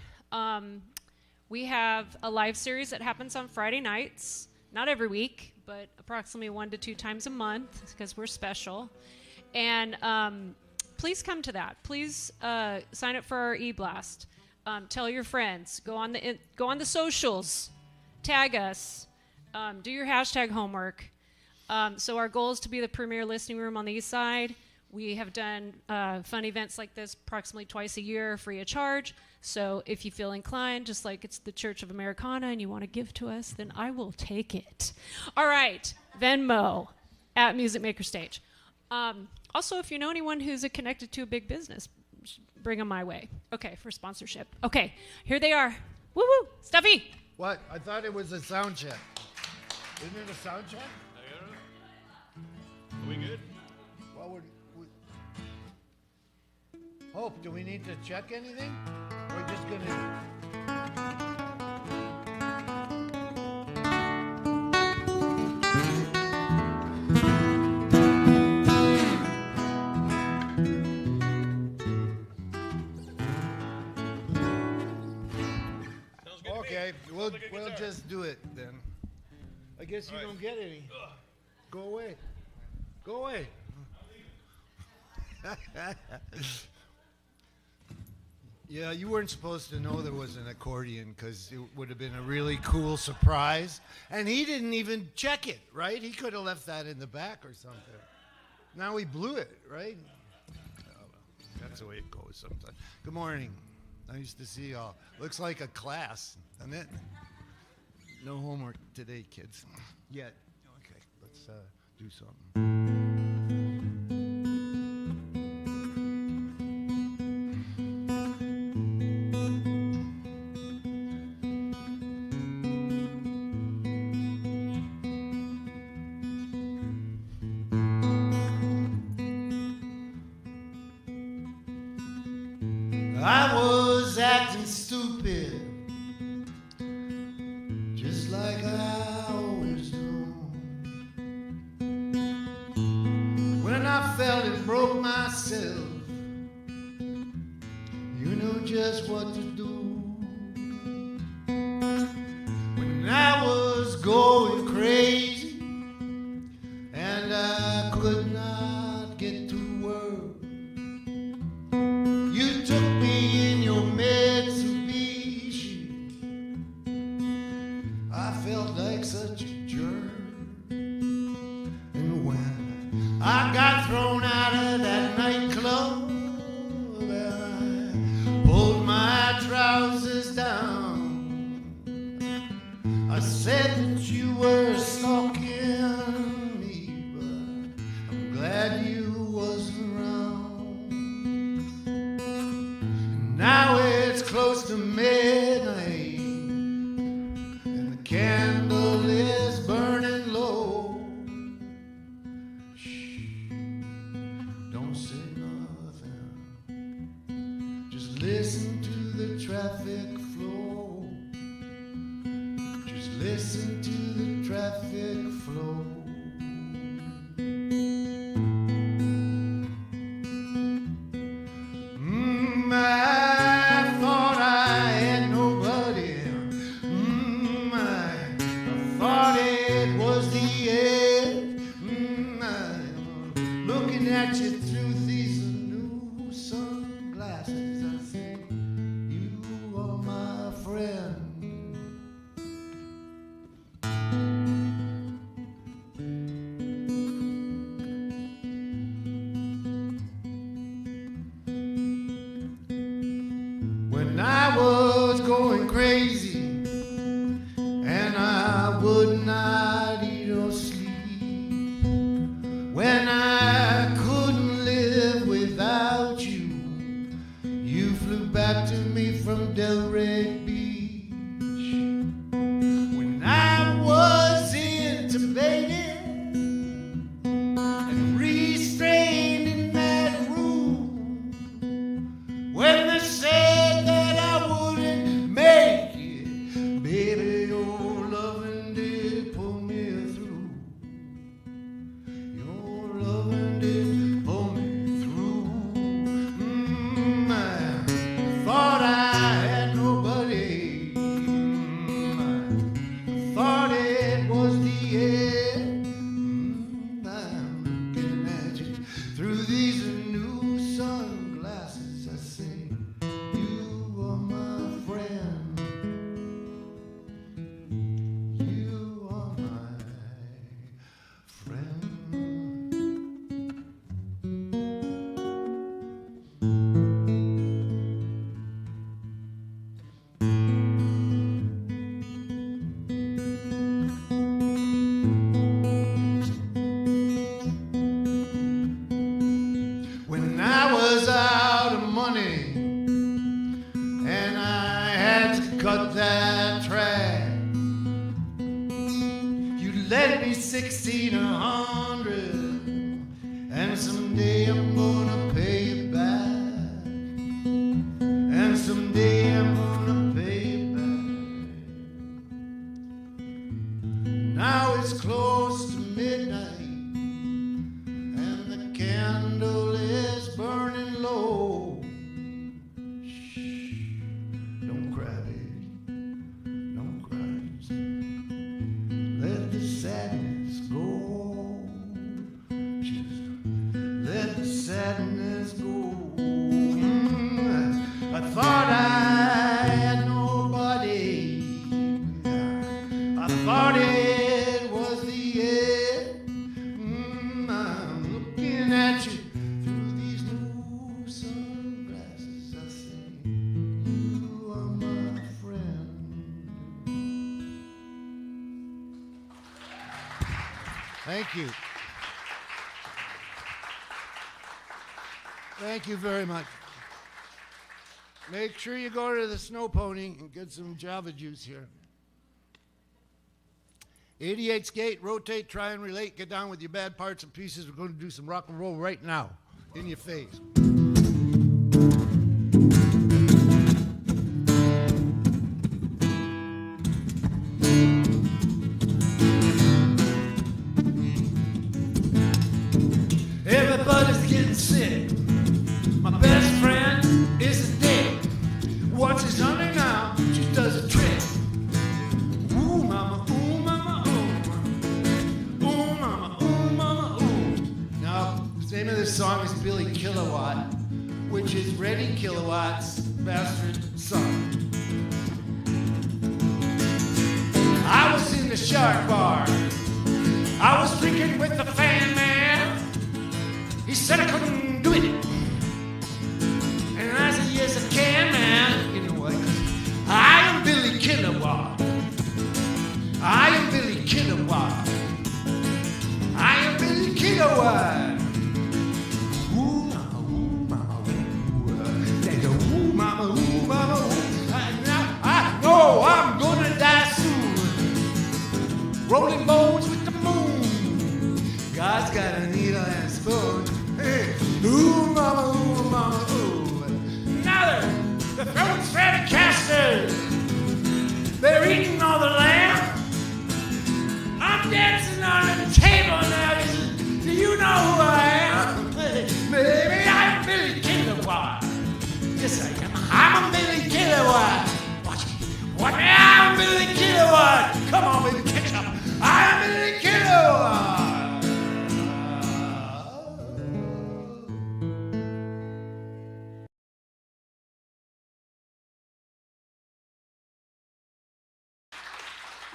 We have a live series that happens on Friday nights, not every week, but approximately 1 to 2 times a month because we're special. And please come to that. Please sign up for our e-blast. Tell your friends. Go on the socials. Tag us. Do your hashtag homework. So our goal is to be the premier listening room on the east side. We have done fun events like this approximately twice a year, free of charge. So if you feel inclined, just like it's the Church of Americana and you want to give to us, then I will take it. All right, Venmo at Music Maker Stage. Also, if you know anyone who's connected to a big business, bring them my way. Okay, for sponsorship. Okay, here they are. Woo-woo, Stuffy. What? I thought it was a sound check. Isn't it a sound check? Are we good? Well, Hope, do we need to check anything? We're just gonna... Okay, we'll just do it then. I guess you don't get any. Go away. Go away. Yeah, you weren't supposed to know there was an accordion because it would have been a really cool surprise. And he didn't even check it, right? He could have left that in the back or something. Now he blew it, right? Oh, that's the way it goes sometimes. Good morning. Nice to see y'all. Looks like a class, doesn't it? No homework today, kids. Yet. Okay, let's do something. I was acting stupid, just like I always do. When I fell and broke myself, you knew just what to do. When I was going crazy and I could not get to work, you took me in your Mitsubishi. I felt like such a jerk. And when I got thrown out of that nightclub and I pulled my trousers down, I said that you were stalking me, but I'm glad you wasn't around. Now it's close to midnight and the candle is burning low. Shh, don't say nothing. Just listen to the traffic flow. Just listen to the traffic flow. I thought I had nobody. I thought it was the end. I'm looking at you through these new sunglasses. I say, you are my friend. when I was going crazy and I would not eat or sleep, when I couldn't live without you, you flew back to me from Delray Beach. When I was intubated and restrained in that room, when they said that I wouldn't make it, baby, your loving did pull me through. Your loving did pull me through. I thought I had nobody. I thought it was the end. I'm looking at you through these new sunglasses. I say, you are my friend. You are my friend. When I was out of money and I had to cut that track, you lent me 1,600, and someday I'm gonna pay it back, and someday I'm gonna pay it back. Now it's close to midnight and the candle is burning low. Shh, don't cry, baby, don't cry. Let the sadness go. Just let the sadness go. I thought I had nobody. I thought it was the end. I'm looking at you through these new sunglasses. I say, you are my friend. Thank you. Thank you very much. Make sure you go to the Snow Pony and get some Java juice here. 88 skate, rotate, try and relate, get down with your bad parts and pieces. We're going to do some rock and roll right now, in your face. Everybody's getting sick. My best friend is dead. What's his honey now? She does a trick. Ooh, mama, ooh, mama, ooh. Ooh, mama, ooh, mama, ooh. Now, the name of this song is Billy Kilowatt, which is Reddy Kilowatt's bastard son. I was in the Shark Bar. I was drinking with the fan man. He said I couldn't do it. And I said, yes, I can, man. You know what? I am Billy Kilowatt. I am Billy Kilowatt. I am Billy Kilowatt. Ooh, mama, ooh. They go, ooh, mama, ooh, mama, ooh. I know I'm gonna die soon. Rolling bones with the moon. God's got a needle and a spoon. Hey, ooh, mama, ooh, mama, ooh. Now they're throwing Stratocasters. They're eating all the lamb. I'm dancing under the table now. Do you know who I am? Maybe I'm Billy Kilowatt. Yes, I am. I'm a Billy Kilowatt. Watch me. Watch me. I'm Billy Kilowatt. Come on, baby, catch up. I'm Billy Kilowatt.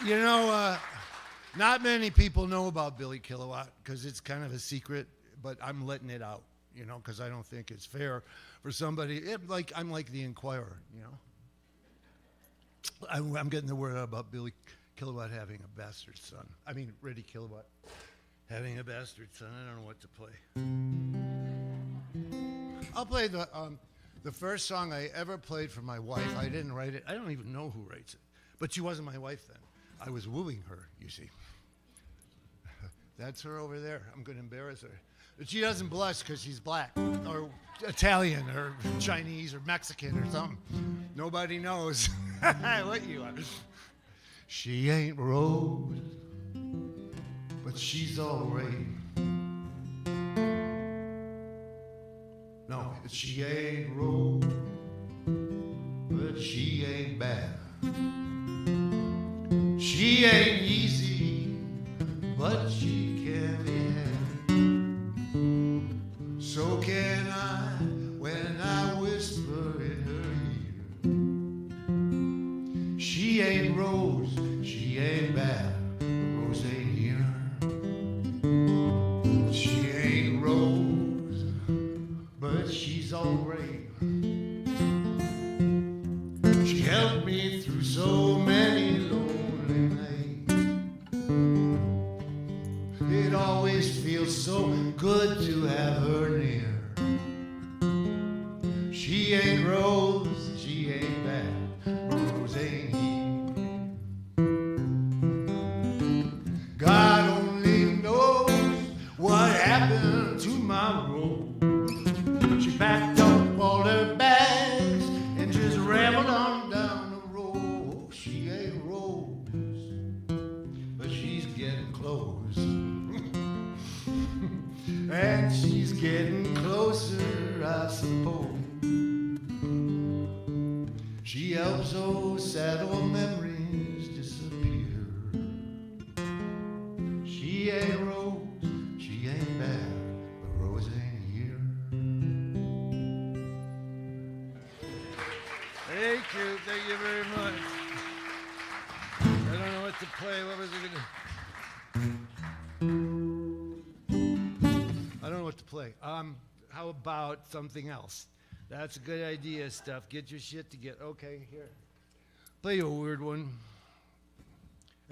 You know, not many people know about Billy Kilowatt because it's kind of a secret, but I'm letting it out, you know, because I don't think it's fair. for somebody. I'm like the Inquirer, you know. I'm getting the word out about Billy Kilowatt having a bastard son. I mean, Reddy Kilowatt having a bastard son. I don't know what to play. I'll play the first song I ever played for my wife. I didn't write it. I don't even know who writes it. But she wasn't my wife then. I was wooing her, you see. That's her over there. I'm going to embarrass her. But she doesn't blush because she's black or Italian or Chinese or Mexican or something. Nobody knows what you are. She ain't rose, but she's all right. No, she ain't rose, but she ain't bad. She ain't easy, but she can be had. So can I when I whisper in her ear. She ain't rose, she ain't bad, Rose ain't here. She ain't rose, but she's alright. She helped me through so many lonely nights. It always feels so good to have her near. She ain't rose, she ain't bad, Rose ain't here. God only knows what happened to my road. She packed up all her bags and just rambled on down the road. She ain't rose, but she's getting close. And she's getting closer, I suppose. She helps those sad old memories disappear. She ain't rose, she ain't bad, but Rose ain't here. Thank you very much. I don't know what to play. What was I gonna? I don't know what to play. How about something else? That's a good idea, stuff. Get your shit together. Okay, here. Play you a weird one.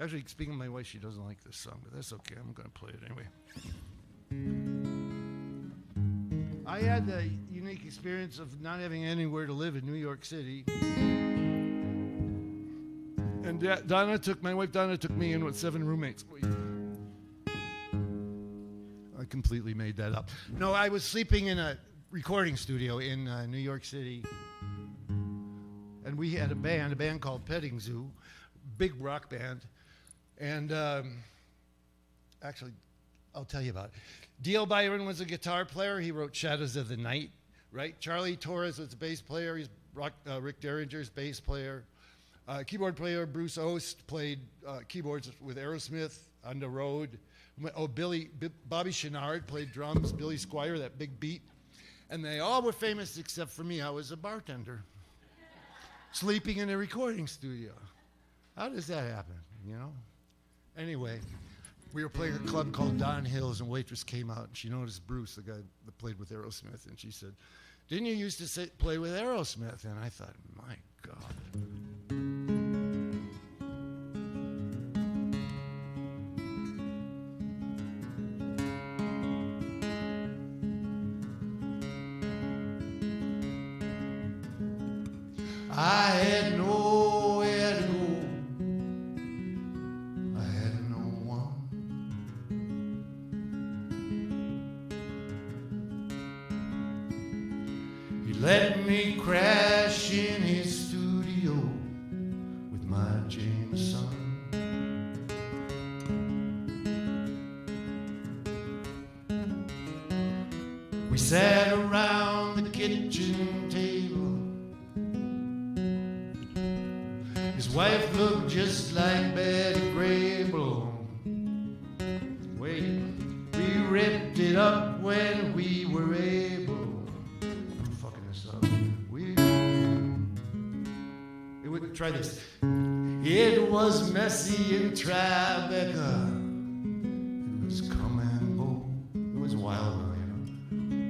Actually, speaking of my wife, she doesn't like this song, but that's okay. I'm going to play it anyway. I had the unique experience of not having anywhere to live in New York City. And my wife Donna took me in with 7 roommates. I completely made that up. No, I was sleeping in a recording studio in New York City. And we had a band called Petting Zoo, big rock band. And actually, I'll tell you about it. D.L. Byron was a guitar player. He wrote Shadows of the Night, right? Charlie Torres was a bass player. He's Rick Derringer's bass player. Keyboard player Bruce Ost played keyboards with Aerosmith on the road. Bobby Chenard played drums. Billy Squier, that big beat. And they all were famous except for me. I was a bartender, sleeping in a recording studio. How does that happen, you know? Anyway, we were playing a club called Don Hills, and waitress came out, and she noticed Bruce, the guy that played with Aerosmith, and she said, "Didn't you used to play with Aerosmith?" And I thought, my God. I had nowhere to go. I had no one. He let me crash in his studio with my Jameson. We sat around the kitchen table. His wife looked just like Betty Grable. Wait, we ripped it up when we were able. I'm fucking this up. Try this. It was messy in Tribeca. It was come and go. It was wild, you know.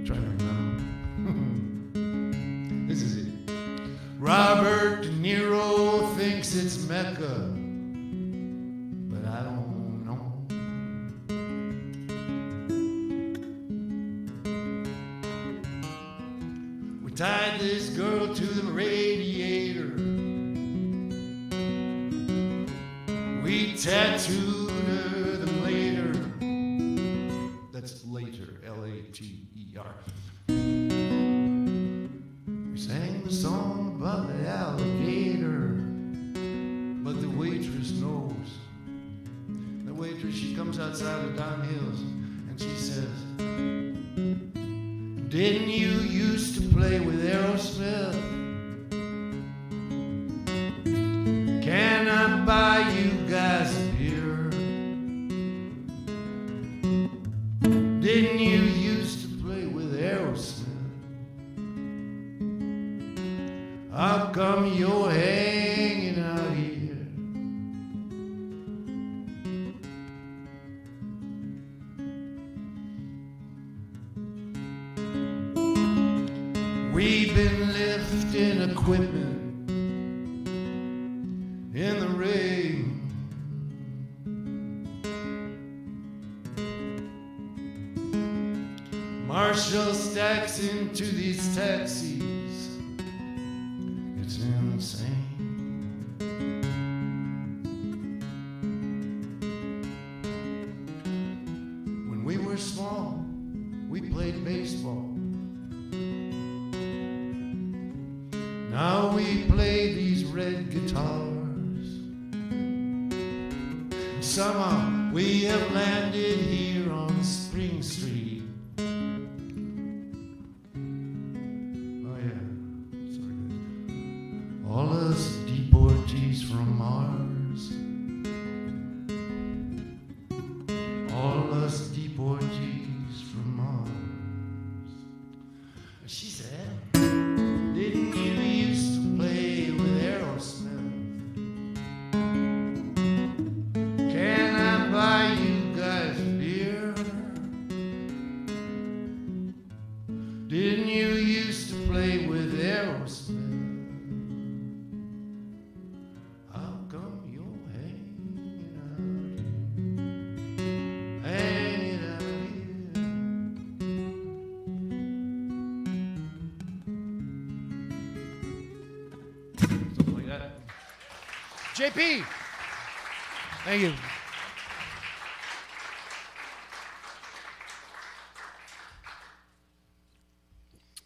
Try to remember. Robert De Niro thinks it's Mecca, but I don't know. We tied this girl to the radiator. We tattooed her, then later. That's later, L-A-T-E-R. We sang the song about the alligator, but the waitress knows. The waitress, she comes outside of Don Hills and she says, didn't you used to play with Aerosmith? Can I buy you guys a beer? Didn't you used to play with Aerosmith? How come you're hanging out here? We've been lifting equipment in the rain. Marshall stacks into these taxis. It's insane. When we were small, we played baseball. Now we play these red guitars. Somehow we have landed here on Spring Street. Oh yeah, sorry guys. All us deportees from Mars. All us deportees from Mars. She said, didn't you used to play with Aerosmith? Can I buy you guys a beer? Didn't you used to play with Aerosmith? How come you're hanging out here? Hanging out here. Something like that. JP! Thank you.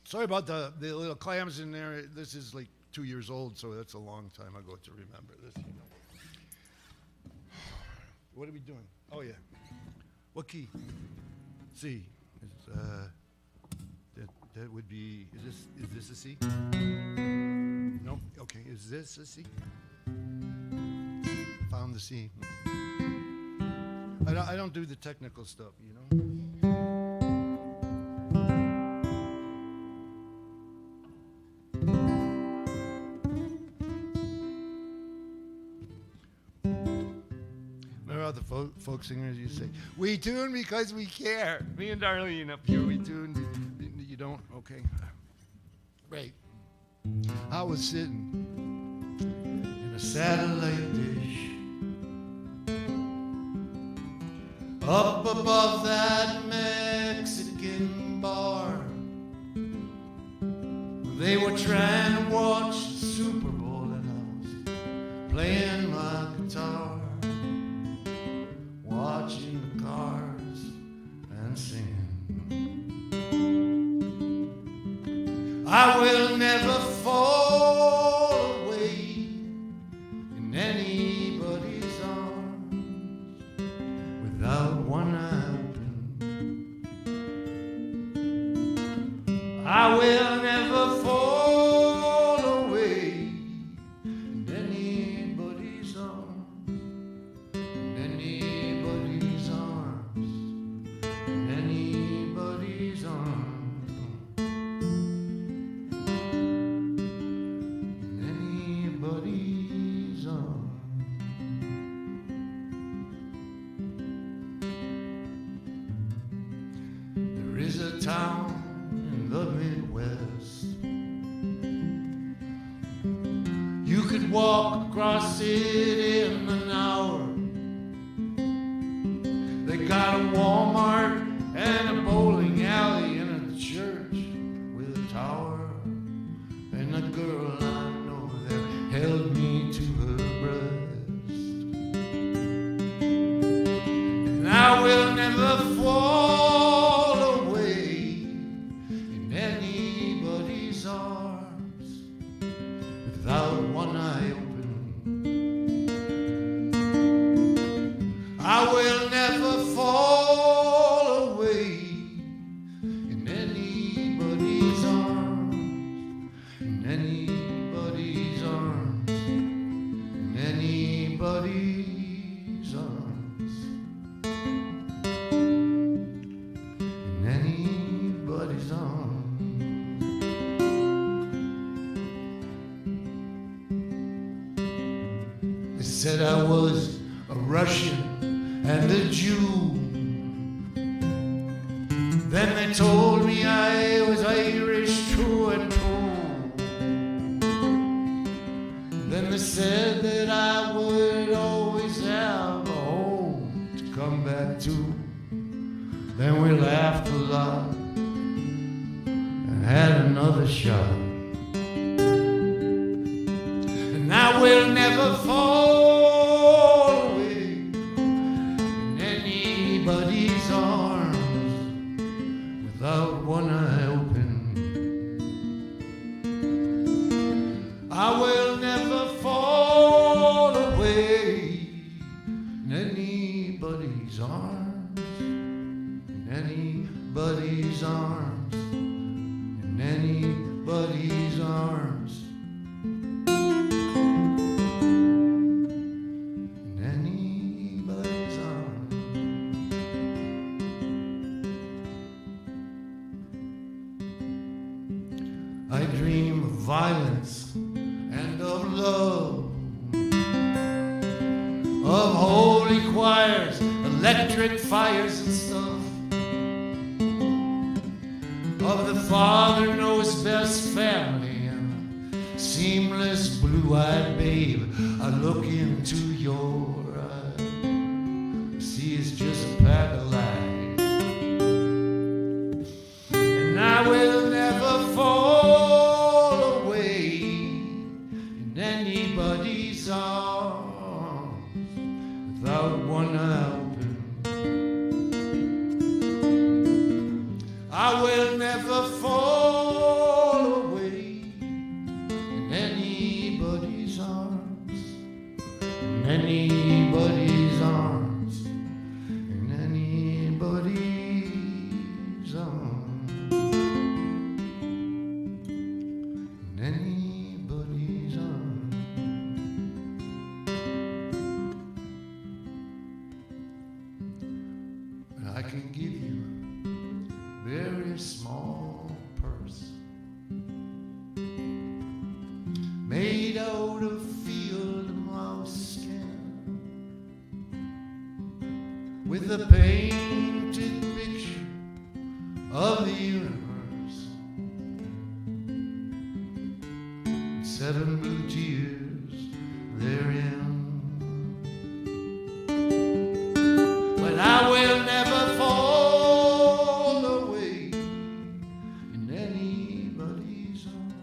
Sorry about the little clams in there. This is like 2 years old, so that's a long time ago to remember this. You know. What are we doing? Oh yeah. What key? C. It's, that would be. Is this a C? No. Okay. Is this a C? Found the C. I don't do the technical stuff, you know. Remember how the folk singers used to say, "We tune because we care." Me and Darlene up here, we tune. You don't? Okay. Right. I was sitting in a satellite dish up above that Mexican bar. They were trying to watch the Super Bowl and I was playing my guitar, watching the cars and singing. I will never fall away in anybody's arms without one eye open. I will never fall away could walk across it in an hour. They got a Walmart and a bowling alley and a church with a tower. And a girl I know that held me to her breast. And I will never fall away in anybody's arms without one eye open. I will never fall away in anybody's arms, in anybody's arms, in anybody's arms, in anybody's arms. They said I was a Russian and a Jew. Then they told me I was Irish true and true. Then they said that I would always have a home to come back to. Then we laughed a lot and had another shot. And I will never fall away in anybody's arms without one eye open. I will never fall away in anybody's arms, in anybody's arms, in anybody's arms, in anybody's arms. I dream of violence and of love, of holy choirs, electric fires and stuff, of the Father knows best family and a seamless blue-eyed babe. I look into your eyes, see it's just a pack of lies, and I will never fall away in anybody's arms without one eye open. I will never fall away in anybody's arms, in anybody's arms, in anybody's arms, in anybody's arms. And I can give you a very small purse made out of field mouse skin with a painted picture of the universe and 7 blue tears therein. But I will never fall away in anybody's arms.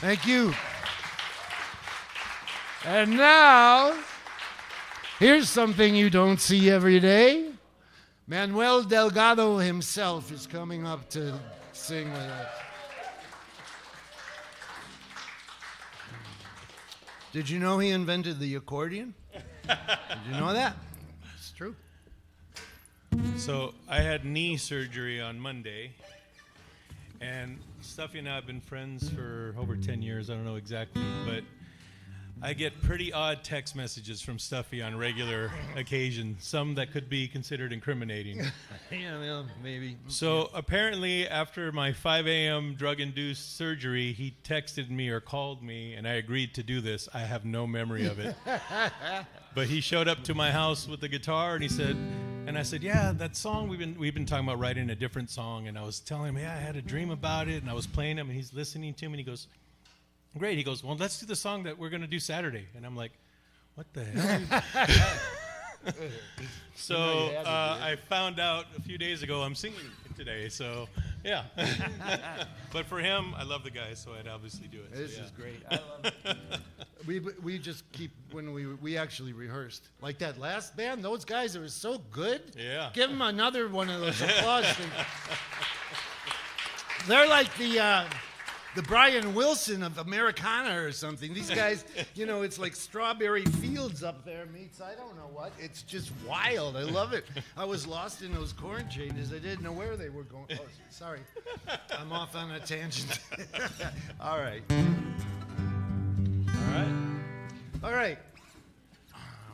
Thank you. And now, here's something you don't see every day. Manuel Delgado himself is coming up to sing with us. Did you know he invented the accordion? Did you know that? It's true. So I had knee surgery on Monday, and Stuffy and I have been friends for over 10 years. I don't know exactly, but I get pretty odd text messages from Stuffy on regular occasion, some that could be considered incriminating. Yeah, well, maybe. So apparently after my 5 a.m. drug-induced surgery, he texted me or called me, and I agreed to do this. I have no memory of it. But he showed up to my house with the guitar, and he said, and I said, yeah, that song, we've been talking about writing a different song, and I was telling him, yeah, I had a dream about it, and I was playing him, and he's listening to me, and he goes, great. He goes, well, let's do the song that we're going to do Saturday. And I'm like, what the hell? So I found out a few days ago I'm singing today. So, yeah. But for him, I love the guy, so I'd obviously do it. This is great. I love it. We just keep, when we actually rehearsed. Like that last band, those guys are so good. Yeah. Give them another one of those applause things. They're like the Brian Wilson of Americana or something. These guys, it's like strawberry fields up there meets I don't know what. It's just wild. I love it. I was lost in those corn changes. I didn't know where they were going. Oh, sorry. I'm off on a tangent. All right. All right.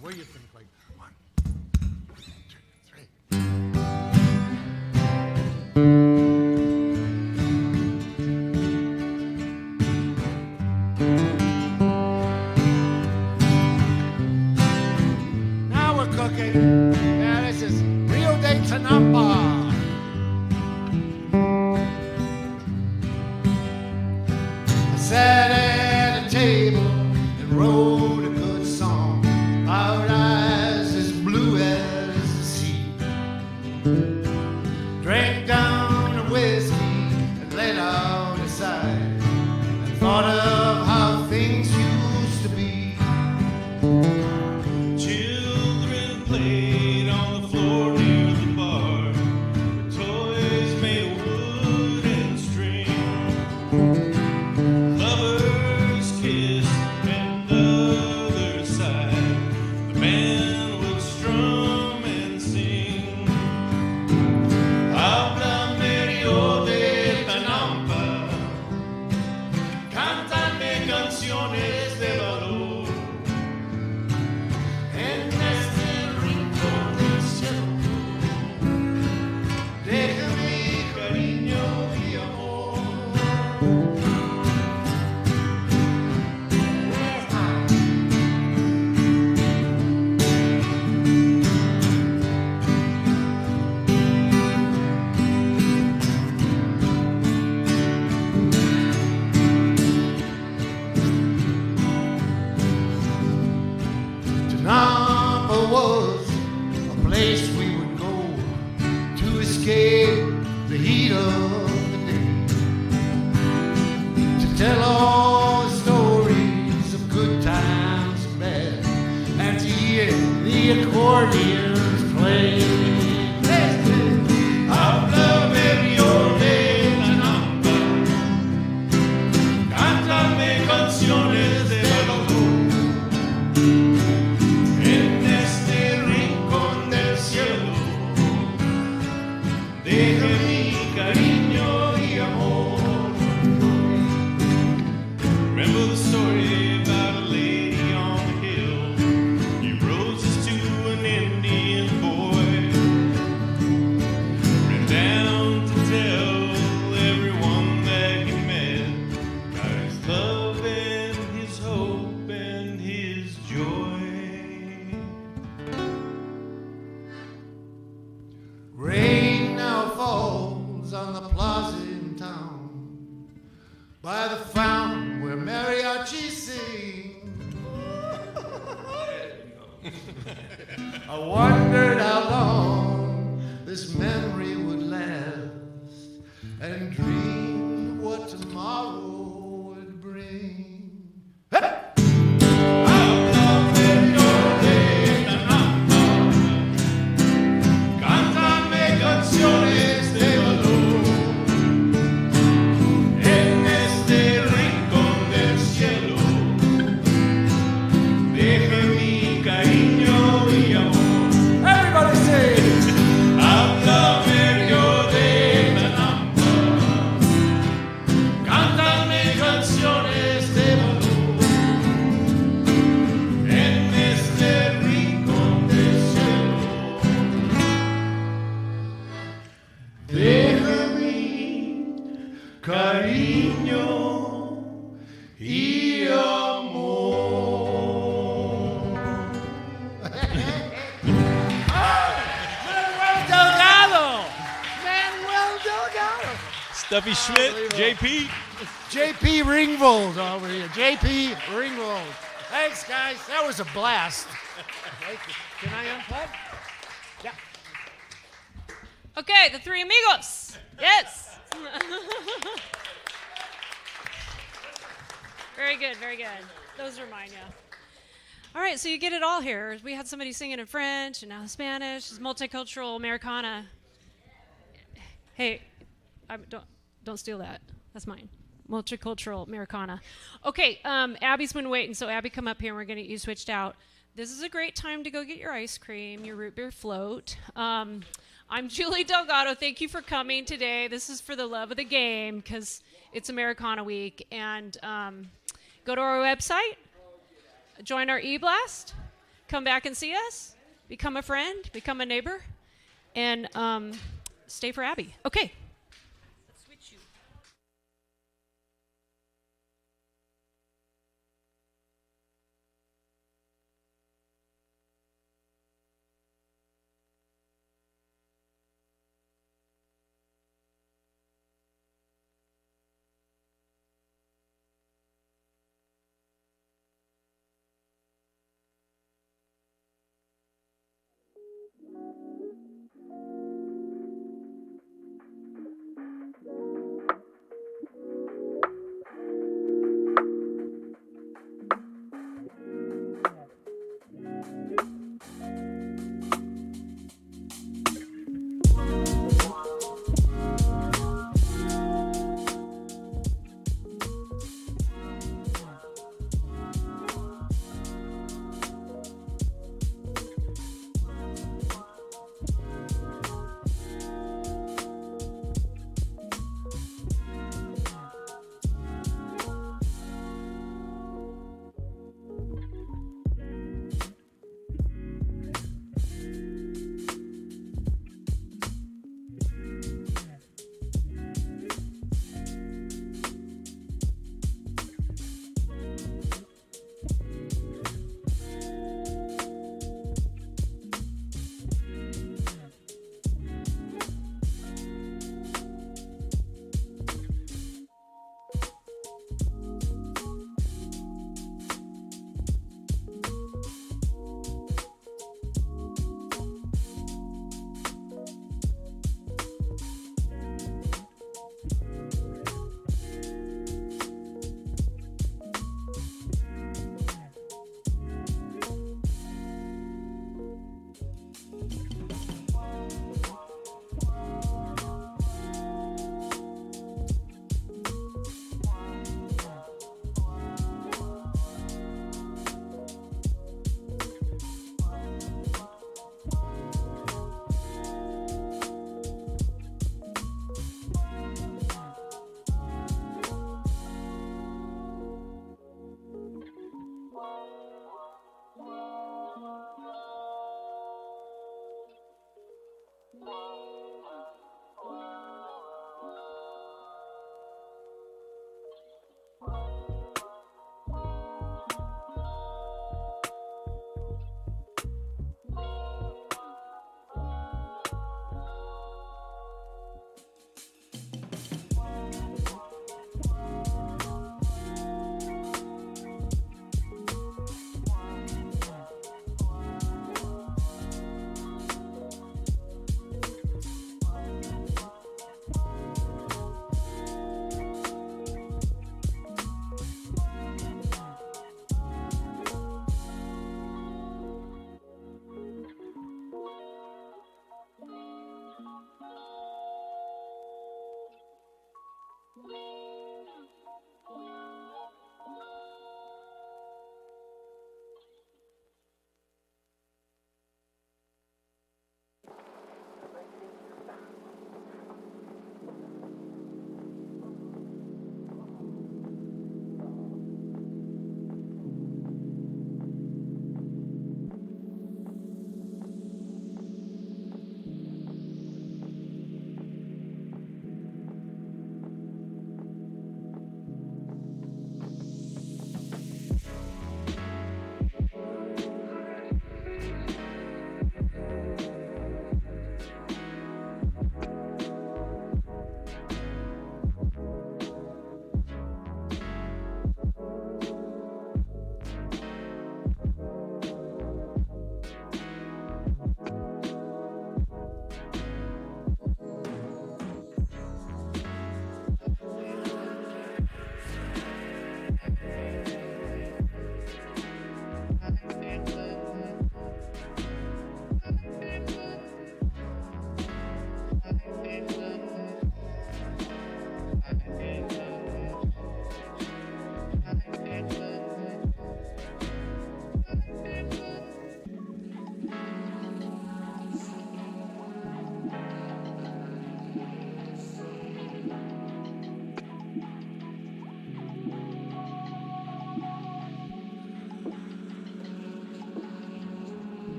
What do you think? Like 1, 2, 3. Now we're cooking. Yeah, this is Rio de Tanampa. I sat at a table and wrote a good song. Our eyes as blue as the sea. Drank down a whiskey and let out a sigh. And thought of how things used to be. Children played on the floor near the bar with toys made of wood and string. Lovers kissed and others sighed. The band would strum and sing. Háblame Río de Tanampa, cántame canciones de valor. En este rincón del cielo, déjame cariño y amor. Tanampa was a place we would go to escape the heat of the day, to tell all the stories of good times and bad, and to hear the accordions play. Háblame Río de Tanampa, cántame canciones de valor. En este rincón del cielo, deja mi cariño y amor. Remember the story about a lady on the hill? He roses to an Indian boy, ran down to tell everyone that he met about his love and his hope and his joy. Rain now falls on the plaza in town, by the fountain where mariachi sing. I wondered how long this memory would last, and dreamed what tomorrow would bring. Hey! Cántame canciones de valor. En este rincón del cielo, deja mi cariño y amor. Everybody say, háblame Río de Tanampa, Duffy Schmidt, Unbelievable. JP. JP Ringvold over here. JP Ringvold. Thanks, guys. That was a blast. Thank you. Can I unplug? Yeah. Okay, the three amigos. Yes. Very good, very good. Those are mine, yeah. All right, so you get it all here. We had somebody singing in French and now Spanish. It's multicultural Americana. Hey, don't steal that. That's mine. Multicultural Americana. Okay, Abby's been waiting, so Abby, come up here and we're going to get you switched out. This is a great time to go get your ice cream, your root beer float. I'm Julie Delgado. Thank you for coming today. This is for the love of the game because it's Americana Week. And go to our website, join our e-blast, come back and see us, become a friend, become a neighbor, and stay for Abby. Okay. Let's switch you.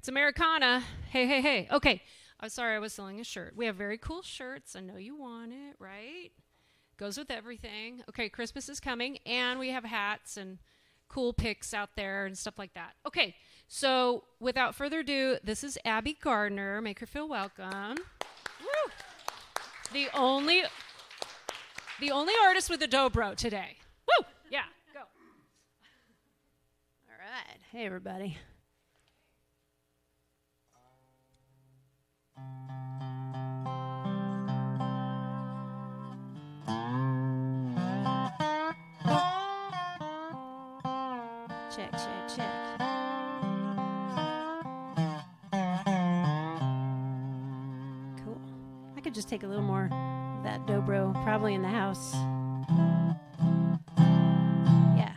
It's Americana. Hey, hey, hey. Okay. I'm sorry, I was selling a shirt. We have very cool shirts. I know you want it, right? Goes with everything. Okay, Christmas is coming, and we have hats and cool pics out there and stuff like that. Okay, so without further ado, this is Abby Gardner. Make her feel welcome. Woo! The only artist with a dobro today. Woo! Yeah, go. All right. Hey, everybody. Check, check, check. Cool. I could just take a little more of that dobro, probably in the house. Yeah,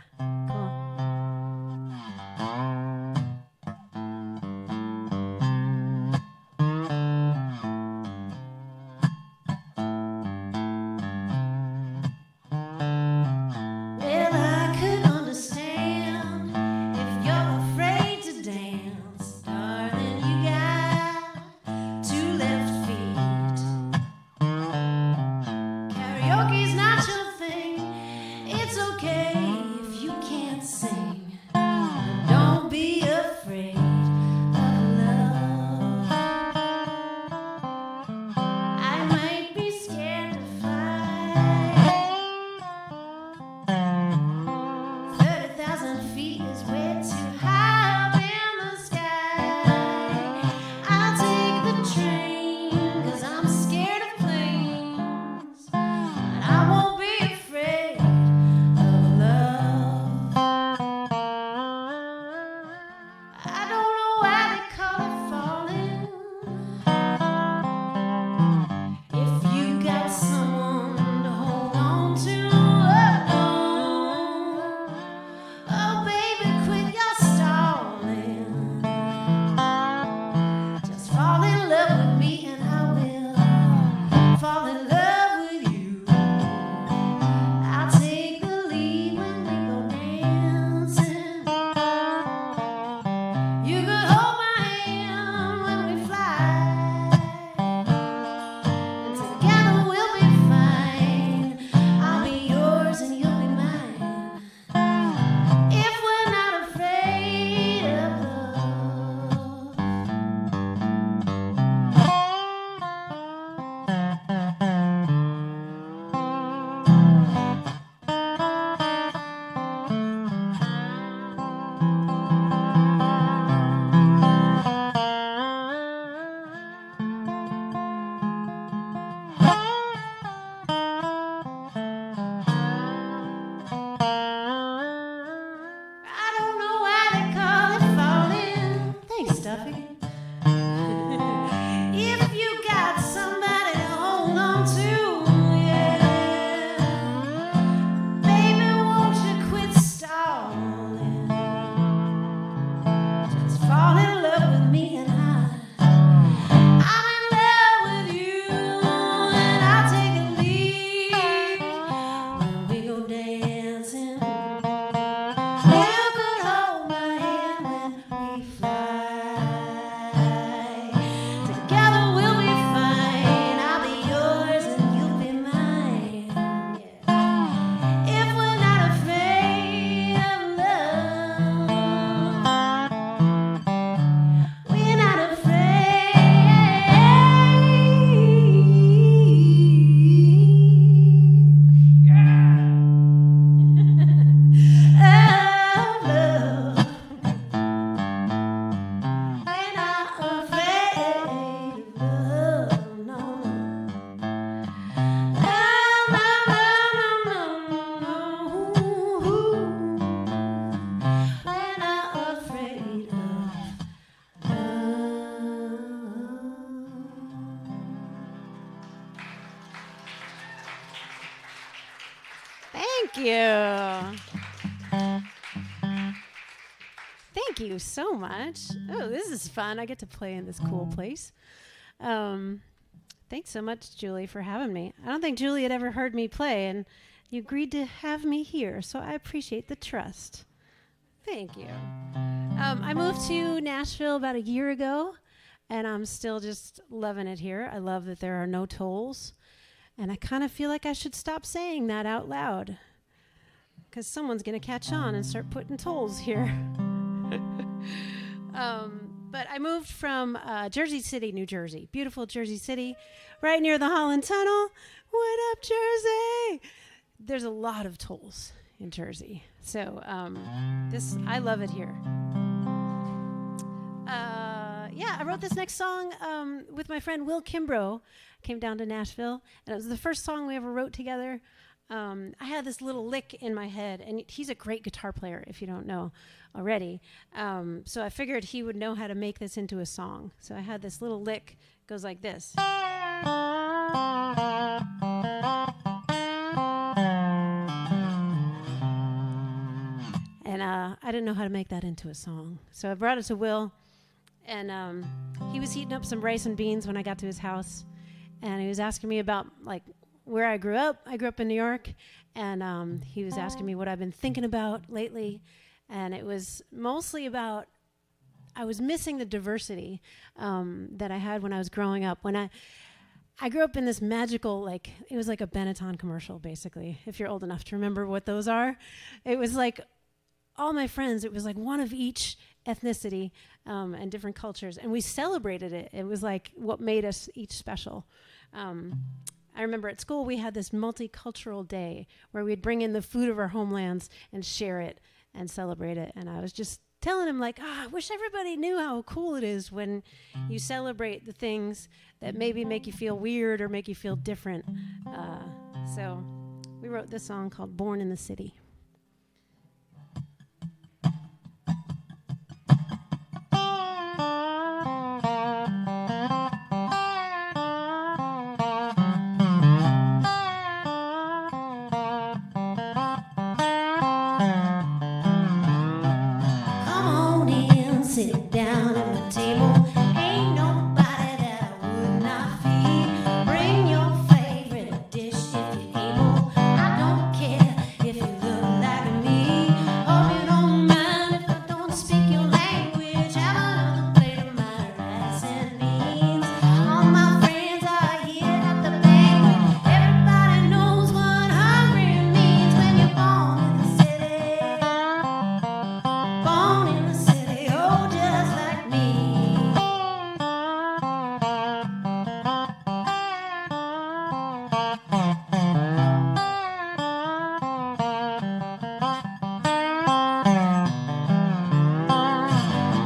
cool. Well, I could understand if you're afraid to dance, darling. You got 2 left feet. Karaoke's not your thing. It's okay if you can't sing. But don't be afraid of love. I might be scared to fly. 30,000 feet is way too high up in the sky. I'll take the train, 'cause I'm scared of planes. But I won't be afraid of love. I don't know why they call it falling. If you got someone to hold on to, oh baby, quit your stalling. Just fall in love with me and I will fall in love with you. I'll take the lead when we go dancing. You could hold my hand when we fly. And together we'll be fine. I'll be yours and you'll be mine. If we're not afraid of love. I don't know why they call it falling. Thanks, Stuffy. If you got somebody to hold on to, yeah. Baby, won't you quit stalling? Just fall in love with me and I'm in love with you, and I'll take a lead when we go dancing. You could hold my hand when we fly. Together we'll be fine. I'll be yours and you'll be mine. Yeah. If we're not afraid of love, we're not afraid. Of love. We're not afraid of love, no. No, no, no, no, no. We're not afraid of love. Thank you. Thank you so much. Oh, this is fun. I get to play in this cool place. Thanks so much, Julie, for having me. I don't think Julie had ever heard me play, and you agreed to have me here, so I appreciate the trust. Thank you. I moved to Nashville about a year ago, and I'm still just loving it here. I love that there are no tolls, and I kind of feel like I should stop saying that out loud, because someone's going to catch on and start putting tolls here. But I moved from Jersey City, New Jersey. Beautiful Jersey City, right near the Holland Tunnel. What up, Jersey? There's a lot of tolls in Jersey. So I love it here. Yeah, I wrote this next song with my friend Will Kimbrough. Came down to Nashville, and it was the first song we ever wrote together. I had this little lick in my head, and he's a great guitar player, if you don't know already. So I figured he would know how to make this into a song. So I had this little lick, goes like this. And I didn't know how to make that into a song. So I brought it to Will, and he was heating up some rice and beans when I got to his house. And he was asking me about, like, where I grew up. I grew up in New York, and he was asking me what I've been thinking about lately. And it was mostly about, I was missing the diversity that I had when I was growing up. When I grew up in this magical, like, it was like a Benetton commercial, basically, if you're old enough to remember what those are. It was like all my friends, it was like one of each ethnicity and different cultures, and we celebrated it. It was like what made us each special. I remember at school we had this multicultural day where we'd bring in the food of our homelands and share it and celebrate it. And I was just telling him, like, I wish everybody knew how cool it is when you celebrate the things that maybe make you feel weird or make you feel different. So we wrote this song called Born in the City. Sit down at my table. Ain't nobody that I would not feed. Bring your favorite dish if you're able. I don't care if you look like me. Hope you don't mind if I don't speak your language. Have another plate of my rice and beans. All my friends are here at the banquet. Everybody knows what hungry means when you're born in the city. Born in the city, oh, just like me.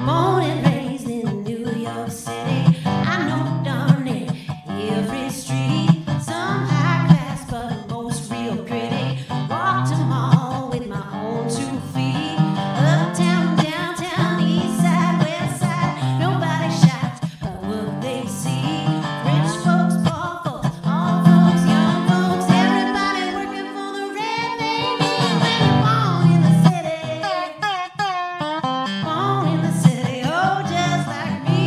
Born and raised in New York City, I know darn near every street. Some high class, but most real pretty. Walked them all with my own 2 feet. Uptown, downtown, east side, west side. Nobody shouts about what they see. Rich folks, poor folks, all folks, young folks. Everybody working for the red baby. When you're born in the city, born in the city, oh, just like me.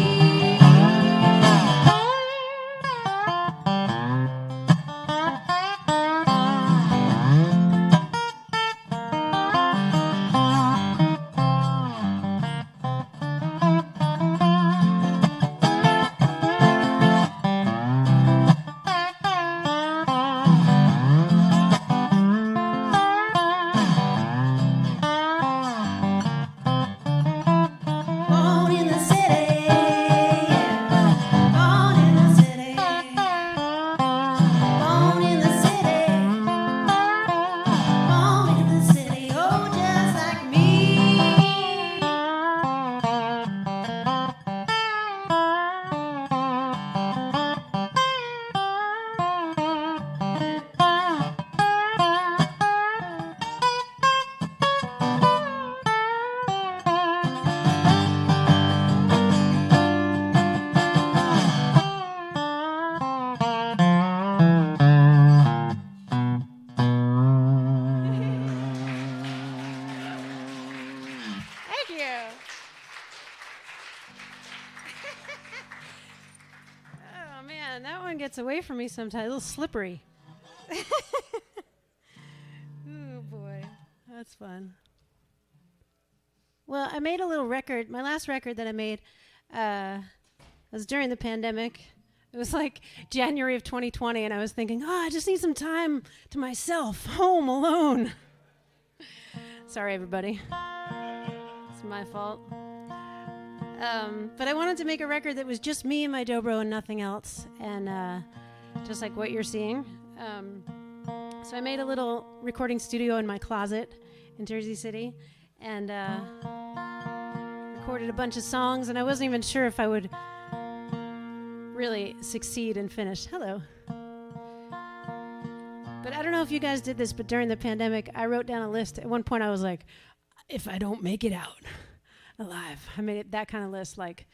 Born in the city, born in the city, born in the city, born in the city, oh, just like me. Thank you. Oh, man, that one gets away from me sometimes. A little slippery. Oh, boy. That's fun. Well, I made a little record. My last record that I made was during the pandemic. It was like January of 2020, and I was thinking, I just need some time to myself, home, alone. Sorry, everybody. It's my fault. But I wanted to make a record that was just me and my dobro and nothing else, and just like what you're seeing. So I made a little recording studio in my closet in Jersey City, and recorded a bunch of songs, and I wasn't even sure if I would really succeed and finish. Hello. But I don't know if you guys did this, but during the pandemic, I wrote down a list. At one point, I was like, if I don't make it out alive, I made it that kind of list, like,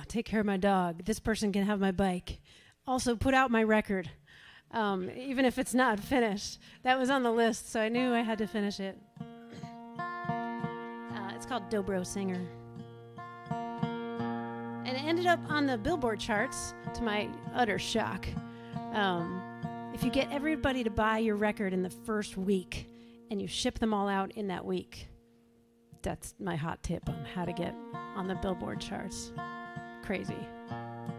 take care of my dog. This person can have my bike. Also, put out my record, even if it's not finished. That was on the list, so I knew I had to finish it. It's called Dobro Singer. And it ended up on the Billboard charts, to my utter shock. If you get everybody to buy your record in the first week and you ship them all out in that week, that's my hot tip on how to get on the Billboard charts. Crazy.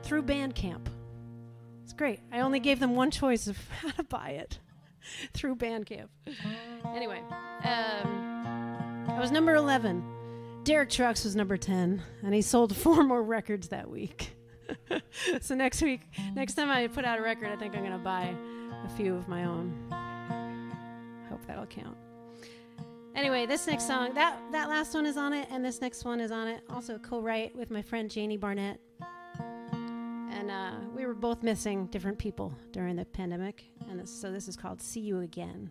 Through Bandcamp. It's great. I only gave them one choice of how to buy it. Through Bandcamp. Anyway, I was number 11. Derek Trucks was number 10, and he sold 4 more records that week. So next time I put out a record, I think I'm going to buy a few of my own. Hope that'll count. Anyway, this next song, that last one is on it, and this next one is on it. Also co-write with my friend Janie Barnett. And we were both missing different people during the pandemic, and so this is called See You Again.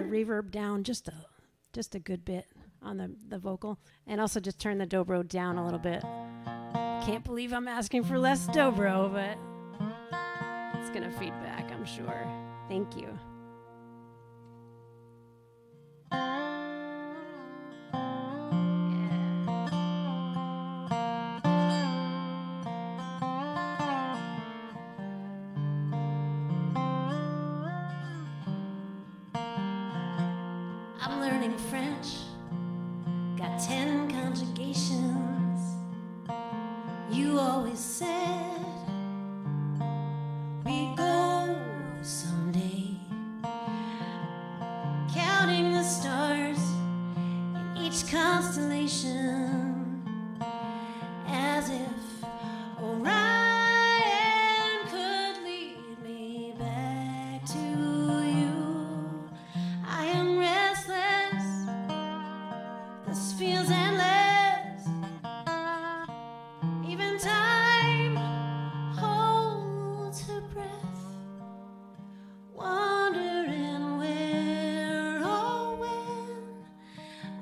Reverb down just a good bit on the vocal, and also just turn the dobro down a little bit. Can't believe I'm asking for less dobro, but it's gonna feed back, I'm sure. Thank you. I'm learning French, got 10 conjugations. You always said we go someday, counting the stars in each constellation, as if Orion could lead me back to you. I am restless, this feels endless. Even time holds her breath, wondering where or when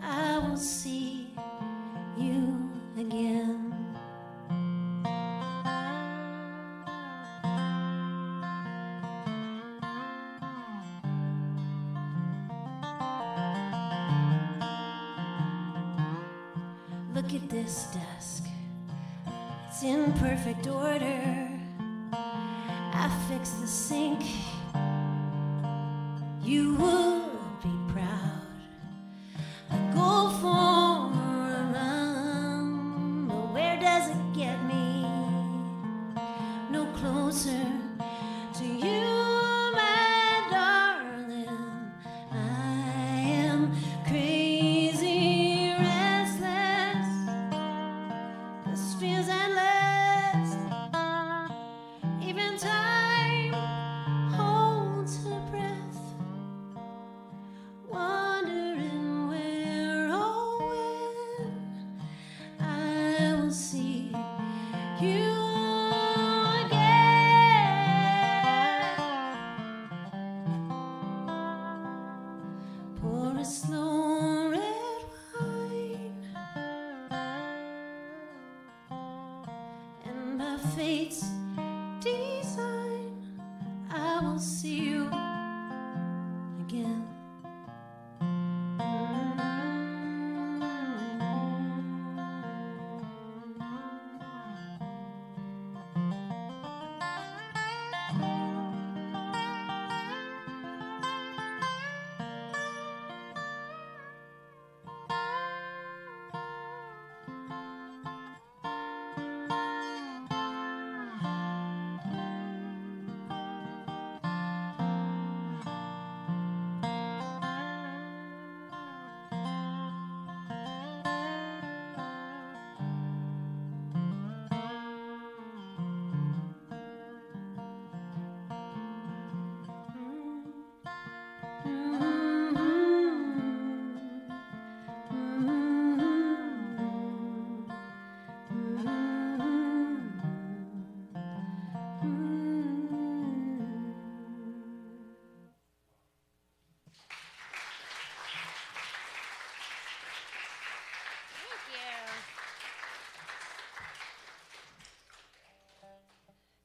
I will see you again. Look at this desk, it's in perfect order. I fixed the sink, you would be proud. I go for a run, but where does it get me? No closer to you, my darling. I am crazy, restless. This feels endless. Even time holds her breath, wondering where or when I will see you again. Pour a slow red wine, and my fate's design I'll see you again.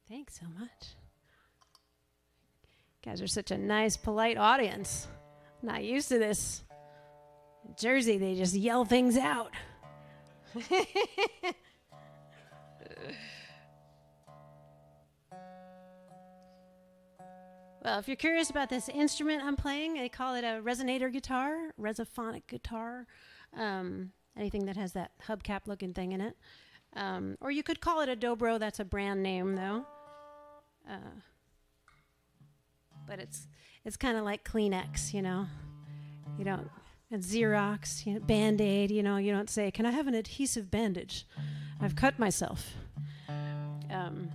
Thanks so much. You guys are such a nice, polite audience. Not used to this. In Jersey, they just yell things out. Well, if you're curious about this instrument I'm playing, they call it a resonator guitar, resophonic guitar, anything that has that hubcap looking thing in it. Or you could call it a dobro. That's a brand name, though. But it's kind of like Kleenex, you know. You don't, and Xerox, you know, Band-Aid, you know. You don't say, "Can I have an adhesive bandage? I've cut myself." And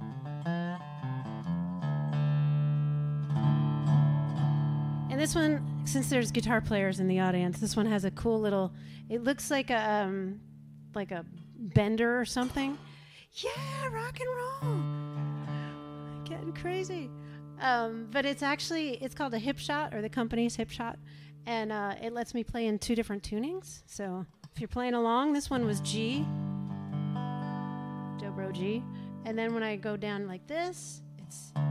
this one, since there's guitar players in the audience, this one has a cool little. It looks like a bender or something. Yeah, rock and roll. Getting crazy. But it's called a hip shot, or the company's hip shot. And it lets me play in 2 different tunings. So if you're playing along, this one was G, dobro G. And then when I go down like this,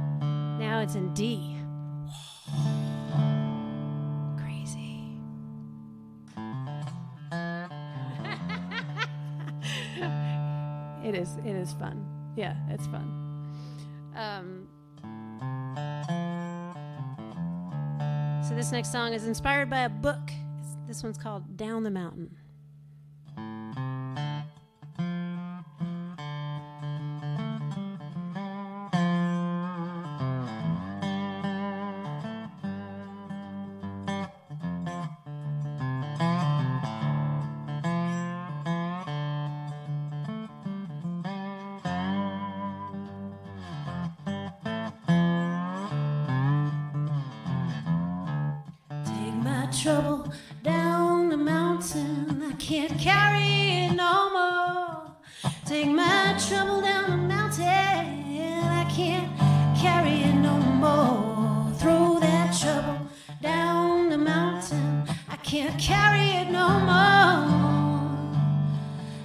now it's in D. Crazy. It is fun. Yeah, it's fun. So this next song is inspired by a book. This one's called Down the Mountain. Trouble down the mountain, I can't carry it no more. Take my trouble down the mountain, I can't carry it no more. Throw that trouble down the mountain, I can't carry it no more.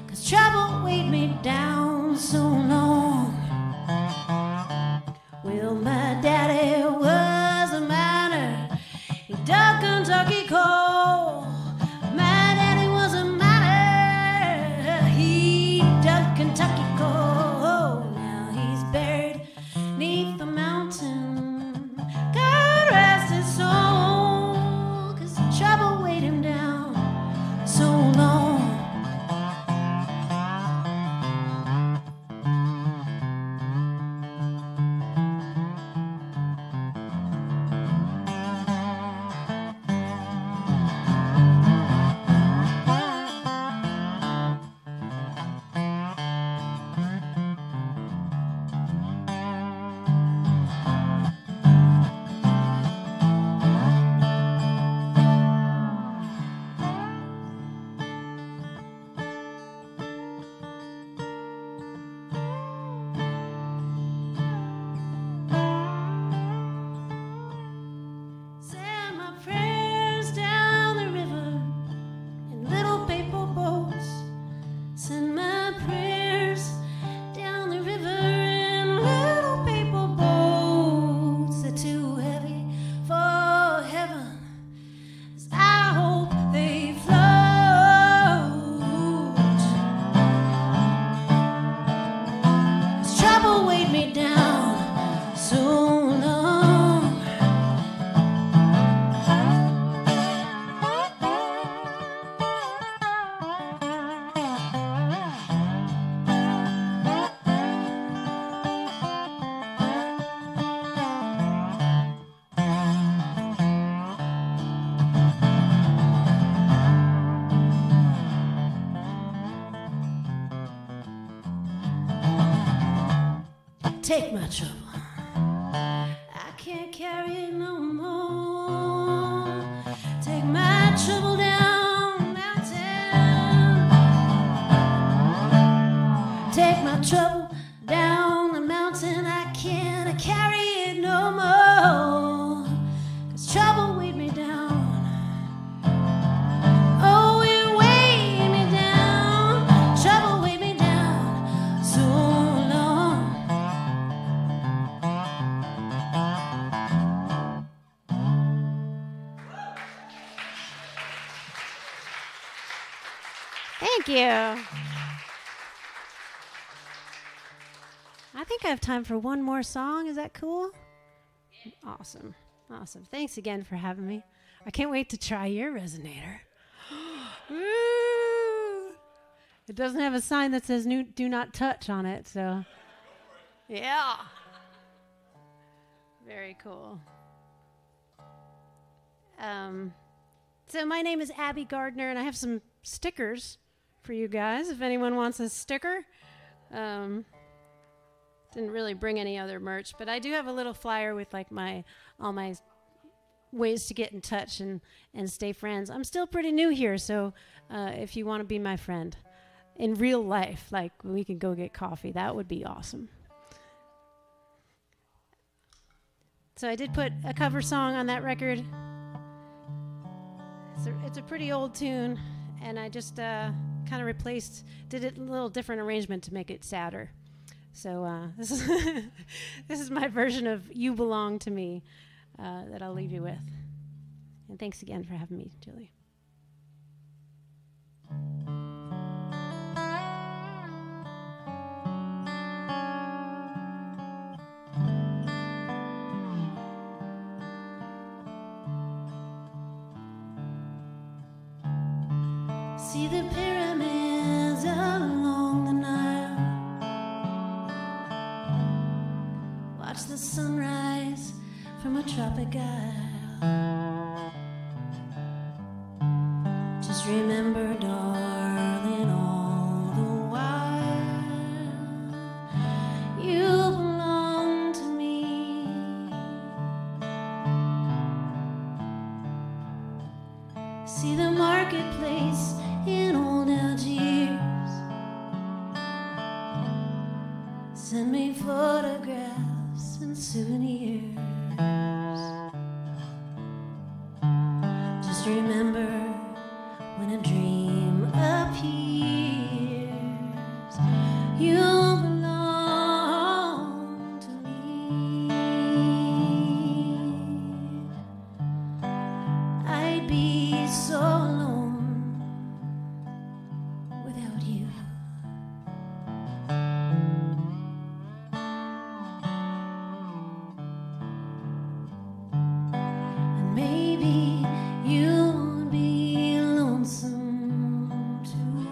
'Cause trouble weighed me down so long. Well, my daddy was a miner, he dug Kentucky coal. My daddy was a miner, he dug Kentucky coal. Now he's buried 'neath the mountain. God rest his soul, 'cause the trouble weighed him down so long. take my trouble. I can't carry it no more. Take my trouble down the mountain. Take my trouble down the mountain. I can't carry it no more. 'Cause trouble weighed me down. Oh, it weighed me down. Trouble weighed me down so long. Thank you. I think I have time for one more song. Is that cool? Awesome. Awesome. Thanks again for having me. I can't wait to try your resonator. Woo! It doesn't have a sign that says do not touch on it, so yeah. Very cool. So my name is Abby Gardner, and I have some stickers for you guys if anyone wants a sticker. Didn't really bring any other merch, but I do have a little flyer with like all my ways to get in touch and stay friends. I'm still pretty new here, so if you want to be my friend in real life, like we can go get coffee, that would be awesome. So I did put a cover song on that record. It's a pretty old tune, and I just kind of did it a little different arrangement to make it sadder. So this is my version of "You Belong to Me" that I'll leave you with. And thanks again for having me, Julie. See the pyramids along the Nile. Watch the sunrise from a tropic isle. Just remember, darling, all the while you belong to me. See the marketplace in old Algiers. Send me photographs and souvenirs. Just remember when a dream appears, you belong to me. I'd be so alone without you. And maybe you'll be lonesome too.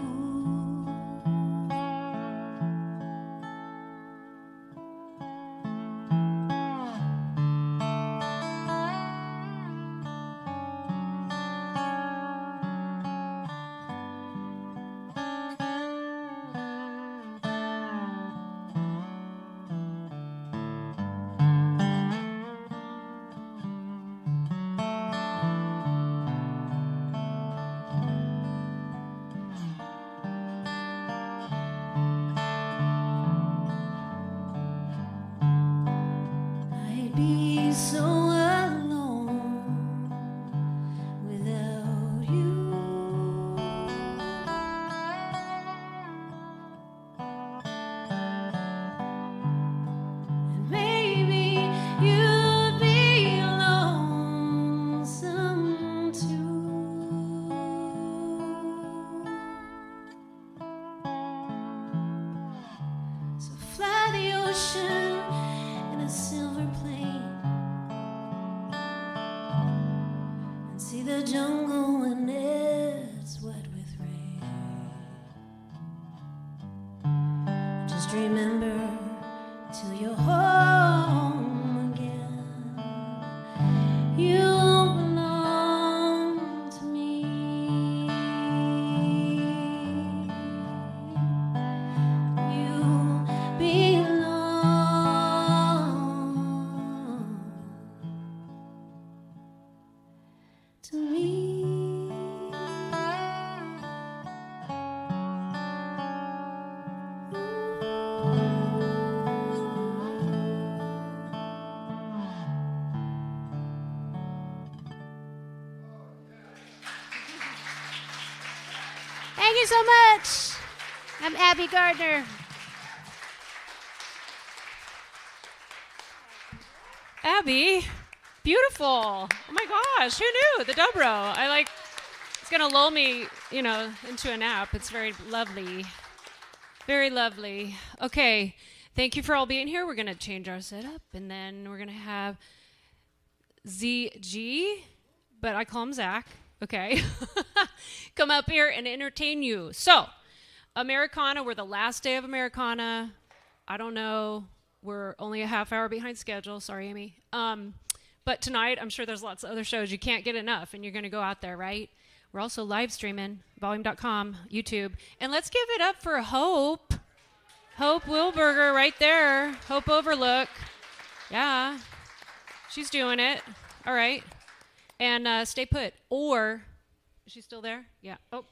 I'd be so alone without you. And maybe you'd be lonesome too. So fly the ocean in a silver plane and see the jungle when it's wet with rain. Just remember till you're home again, you belong to me. You belong so much. I'm Abby Gardner. Abby, beautiful. Oh my gosh, who knew? The dobro. It's going to lull me, into a nap. It's very lovely. Very lovely. Okay, thank you for all being here. We're going to change our setup, and then we're going to have ZG, but I call him Zach, okay, come up here and entertain you. So, Americana, we're the last day of Americana. I don't know. We're only a half hour behind schedule. Sorry, Amy. But tonight, I'm sure there's lots of other shows. You can't get enough, and you're going to go out there, right? We're also live streaming, volume.com, YouTube. And let's give it up for Hope. Hope Wilberger right there. Hope Overlook. Yeah. She's doing it. All right. And stay put. Or, is she still there? Yeah. Oh,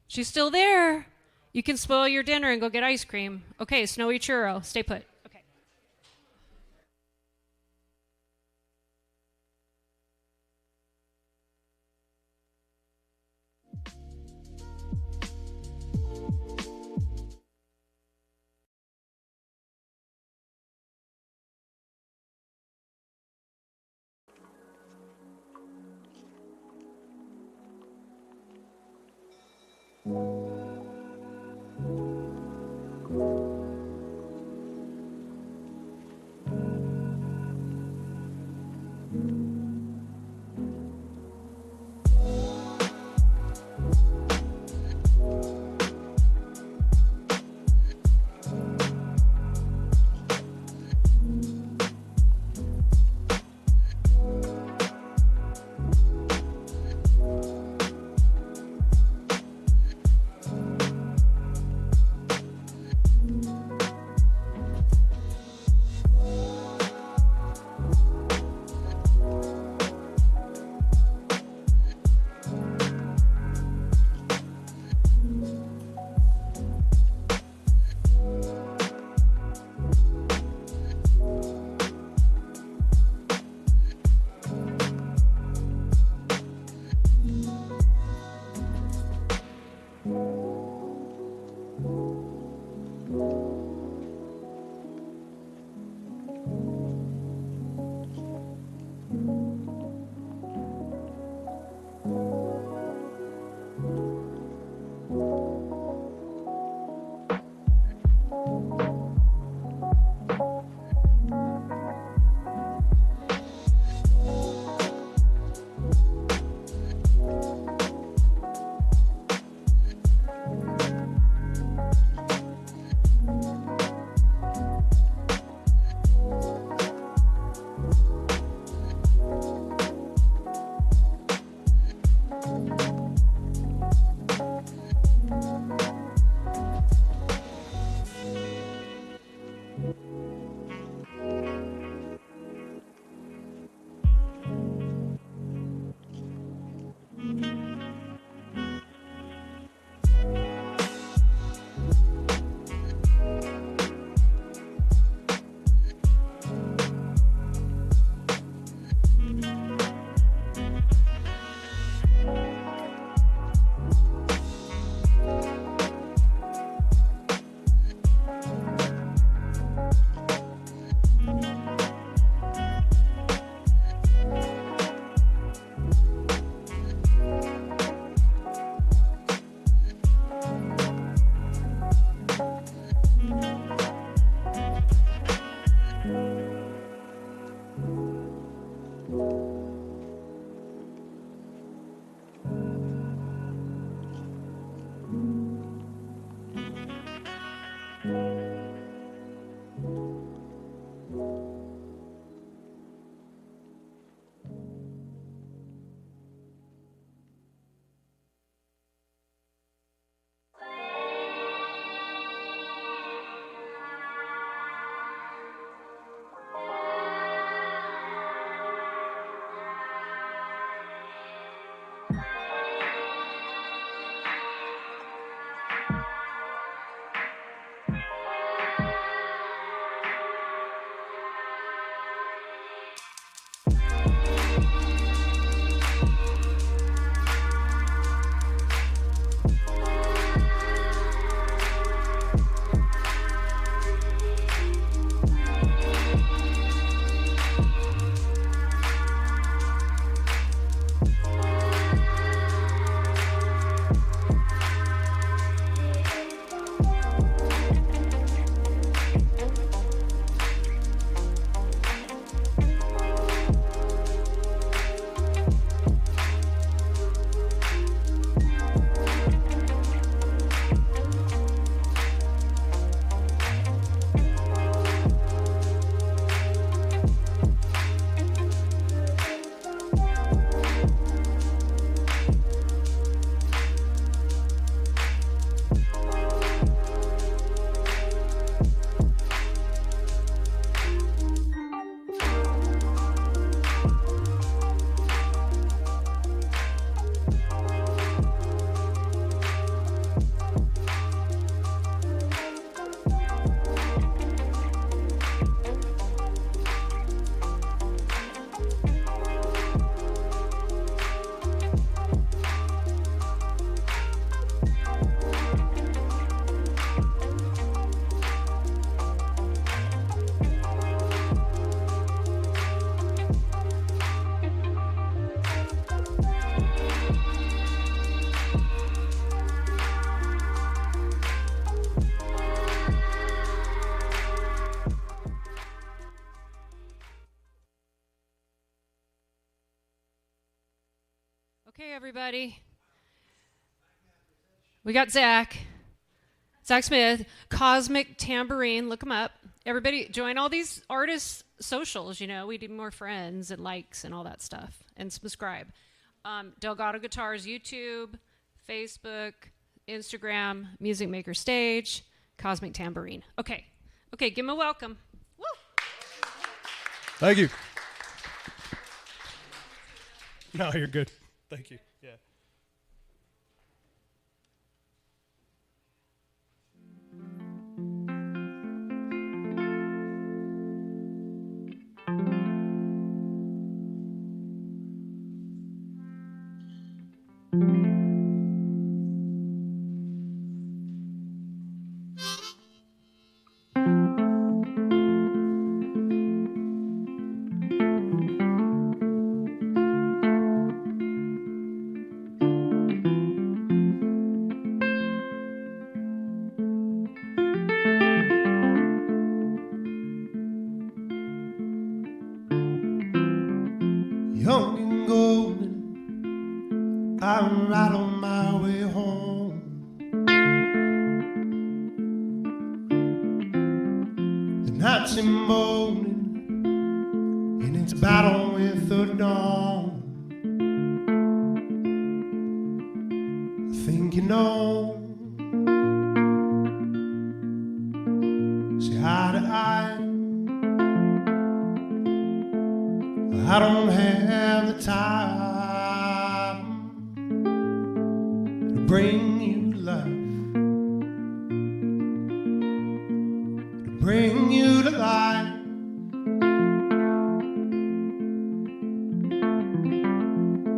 she's still there. You can spoil your dinner and go get ice cream. Okay, Snowy Churro. Stay put. Okay. Okay, everybody. We got Zach Smith, Cosmic Tambourine. Look him up. Everybody, join all these artists' socials. You know, we need more friends and likes and all that stuff. And subscribe. Delgado Guitars, YouTube, Facebook, Instagram, Music Maker Stage, Cosmic Tambourine. Okay, give him a welcome. Woo! Thank you. No, you're good. Thank you. Yeah. Young and golden, I'm right on my way home. The night's emboldened, and it's battle with the dawn. I think you know, see eye to eye. I don't have the time to bring you life, to bring you to life.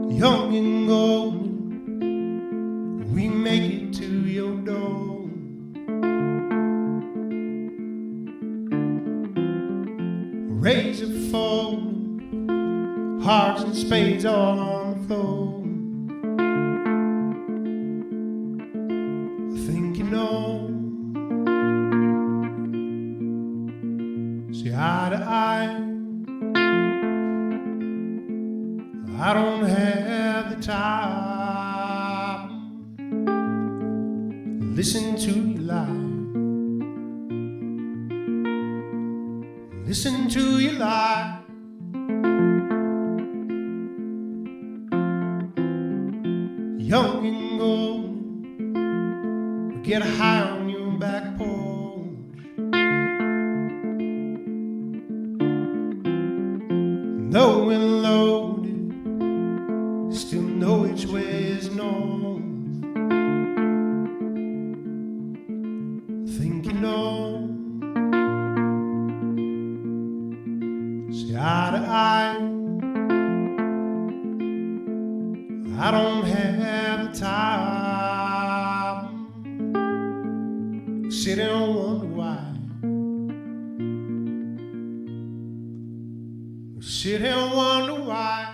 Young and golden, we make it to your door. Razor fold, hearts and spades all on the floor. I think you know, see eye to eye. I don't have the time. Listen to you lie. Listen to you lie. Young and golden, we get high on your back porch. Though we're loaded, still know which way is north. Think you know, see eye to eye. I don't have the time. Sit and wonder why. Sit and wonder why.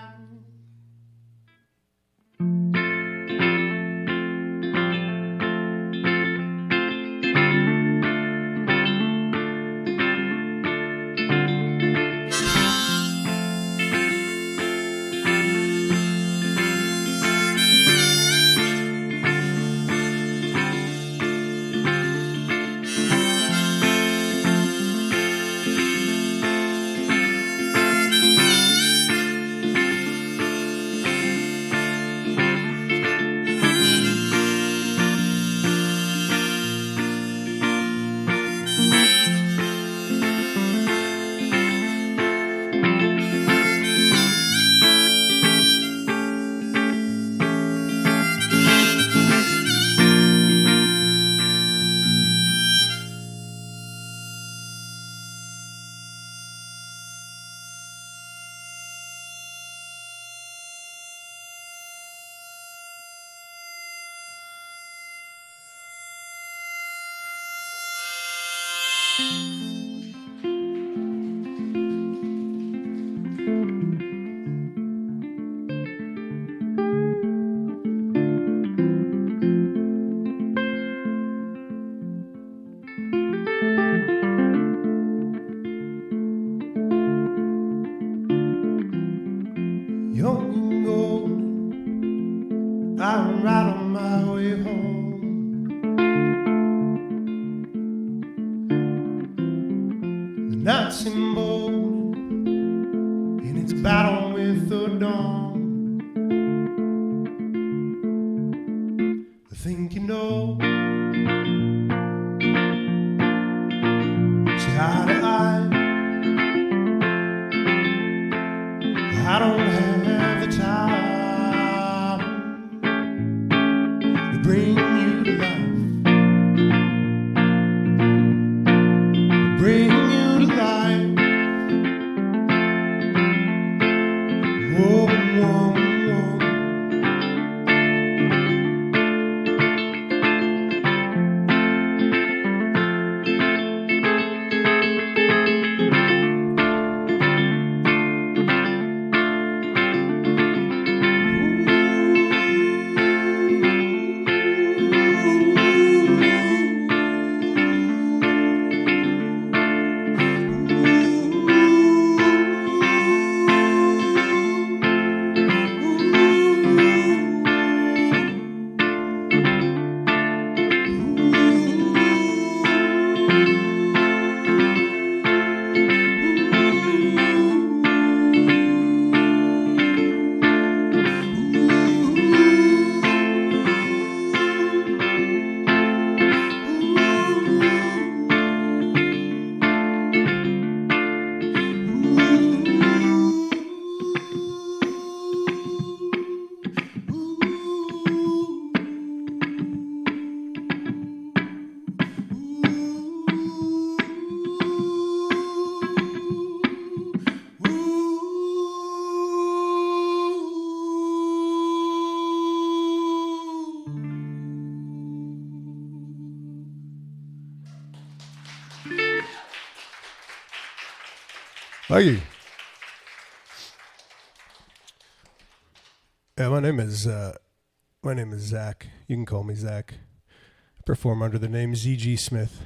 night symbol in its battle with the dawn. I think you know, see eye to eye. I don't have the time to bring you to life, bring you to life. Whoa, whoa, whoa. Thank you. Yeah, my name is Zach. You can call me Zach. I perform under the name Z.G. Smith.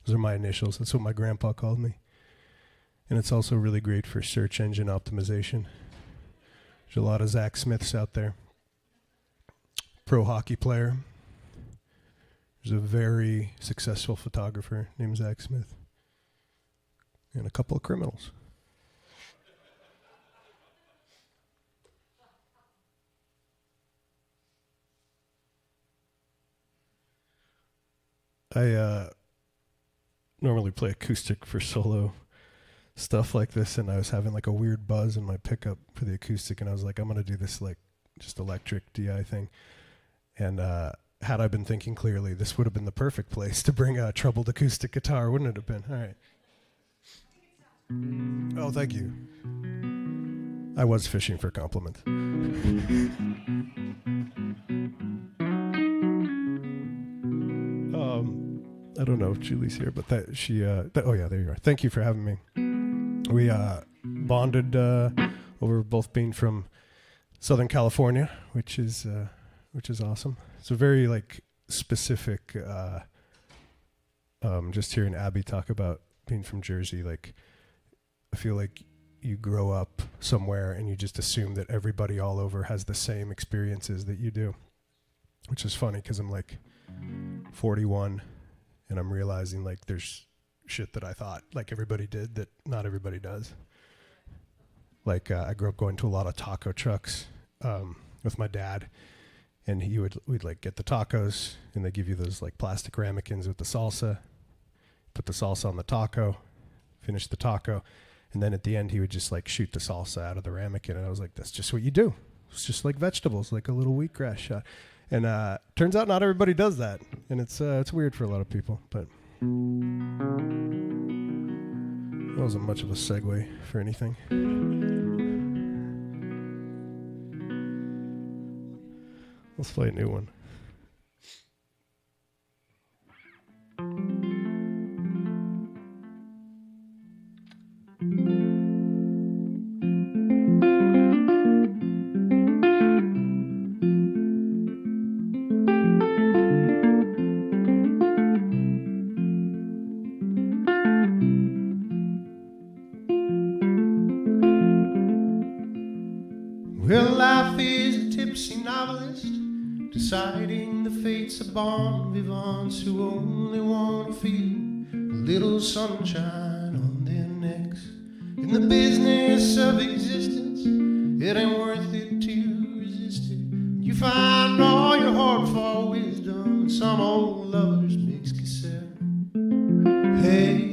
Those are my initials. That's what my grandpa called me. And it's also really great for search engine optimization. There's a lot of Zach Smiths out there. Pro hockey player. There's a very successful photographer named Zach Smith. And a couple of criminals. I normally play acoustic for solo stuff like this, and I was having like a weird buzz in my pickup for the acoustic, and I was like, I'm going to do this like just electric DI thing. And had I been thinking clearly, this would have been the perfect place to bring a troubled acoustic guitar, wouldn't it have been? All right. Oh, thank you. I was fishing for compliments. I don't know if Julie's here, but oh yeah, there you are. Thank you for having me. We bonded over both being from Southern California, which is awesome. It's a very like specific. Just hearing Abby talk about being from Jersey, like I feel like you grow up somewhere and you just assume that everybody all over has the same experiences that you do, which is funny because I'm like 41 and I'm realizing like there's shit that I thought like everybody did that not everybody does. Like I grew up going to a lot of taco trucks with my dad, and we'd like get the tacos and they give you those like plastic ramekins with the salsa, put the salsa on the taco, finish the taco, and then at the end he would just like shoot the salsa out of the ramekin, and I was like, that's just what you do. It's just like vegetables, like a little wheatgrass shot. And turns out not everybody does that, and it's weird for a lot of people. But that wasn't much of a segue for anything. Let's play a new one. Well, life is a tipsy novelist, deciding the fates of bon vivants who only want to feel a little sunshine. In the business of existence, it ain't worth it to resist it. You find all your hard-fought wisdom in some old lover's mixed cassette. Hey,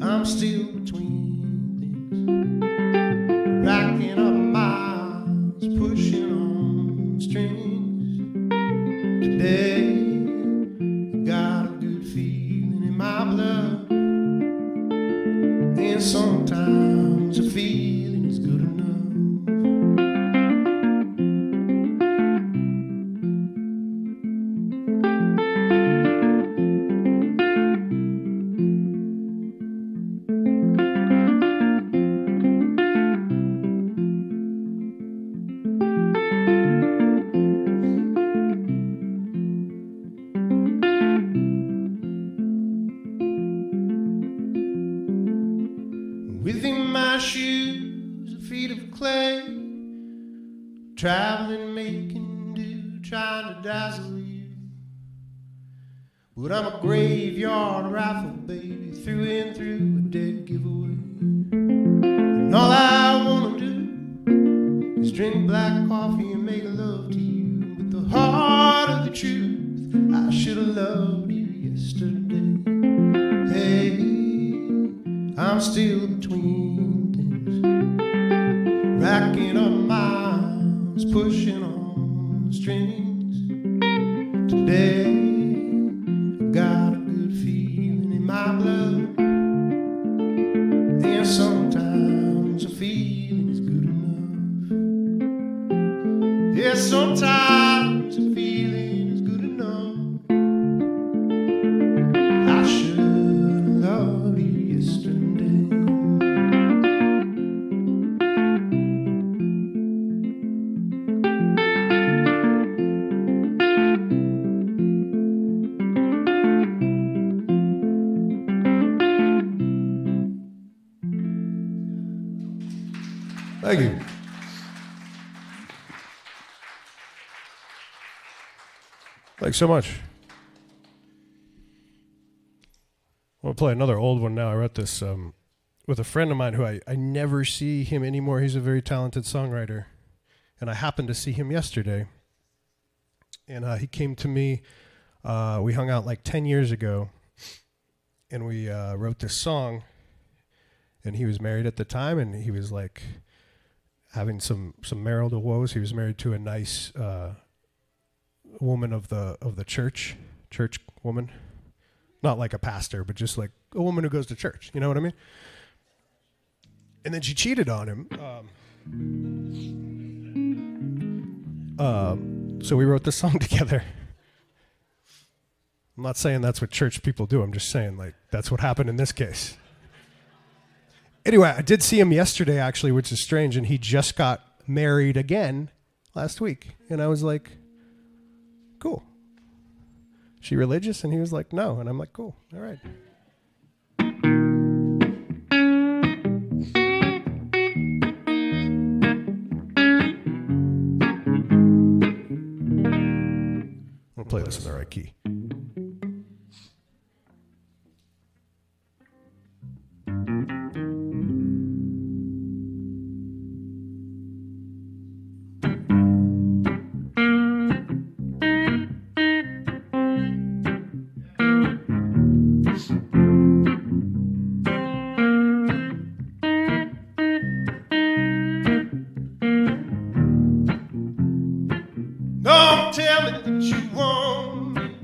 I'm still between things, racking up miles, pushing on strings. Today, I got a good feeling in my blood, and sometimes a feeling is good enough. Within my shoes, feet of clay, traveling, making do, trying to dazzle you. But I'm a graveyard rifle, baby, through and through, a dead giveaway. And all I wanna do is drink black coffee and make love to you. But the heart of the truth, I should have loved you yesterday. Hey, I'm still between things, racking up miles, pushing on strings. Today, I got a good feeling in my blood, and sometimes a feeling is good enough. Yeah, sometimes a feeling is good enough. I should have loved you yesterday. Thank you. Thanks so much. I'm going to play another old one now. I wrote this with a friend of mine who I never see him anymore. He's a very talented songwriter. And I happened to see him yesterday. And he came to me. We hung out like 10 years ago. And we wrote this song. And he was married at the time. And he was like having some marital woes. He was married to a nice woman of the church woman. Not like a pastor, but just like a woman who goes to church. You know what I mean? And then she cheated on him. So we wrote this song together. I'm not saying that's what church people do. I'm just saying, like, that's what happened in this case. Anyway, I did see him yesterday, actually, which is strange, and he just got married again last week. And I was like, cool. She religious? And he was like, no. And I'm like, cool. All right. I'll play this in the right key. Don't tell me that you want me.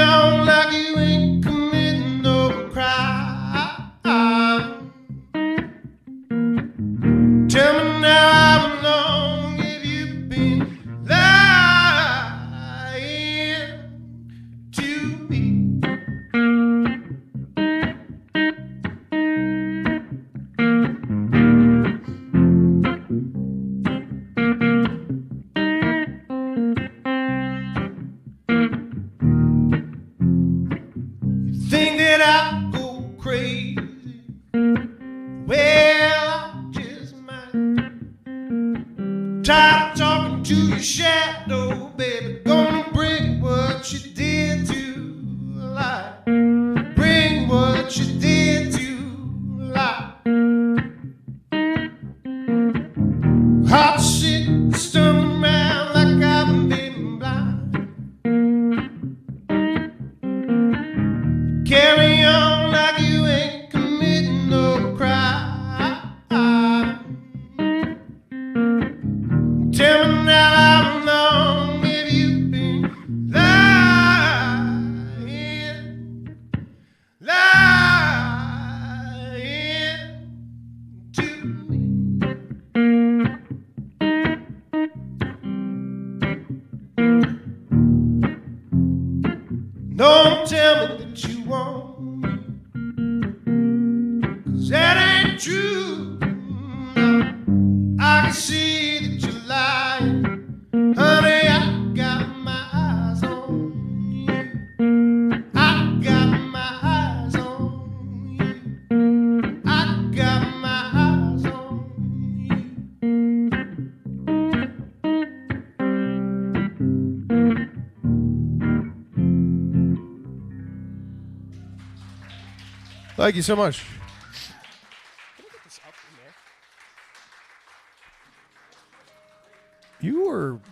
on like you ain't committing no crime. Tell me now, how long have you been lying to me? Think that I go crazy? Well, I just might. Tired of talking to your shadow, baby. Gonna bring what you did to life. Bring what you did to life. Hot shit, stumbling around like I've been blind. Carry on like you ain't committing no crime. Tell me now, how long have you been lying to me? Don't tell me that you want me, 'cause that ain't true. No, I can see that you're lying. Honey, I got my eyes on you. I got my eyes on you. I got my eyes on you. Thank you so much.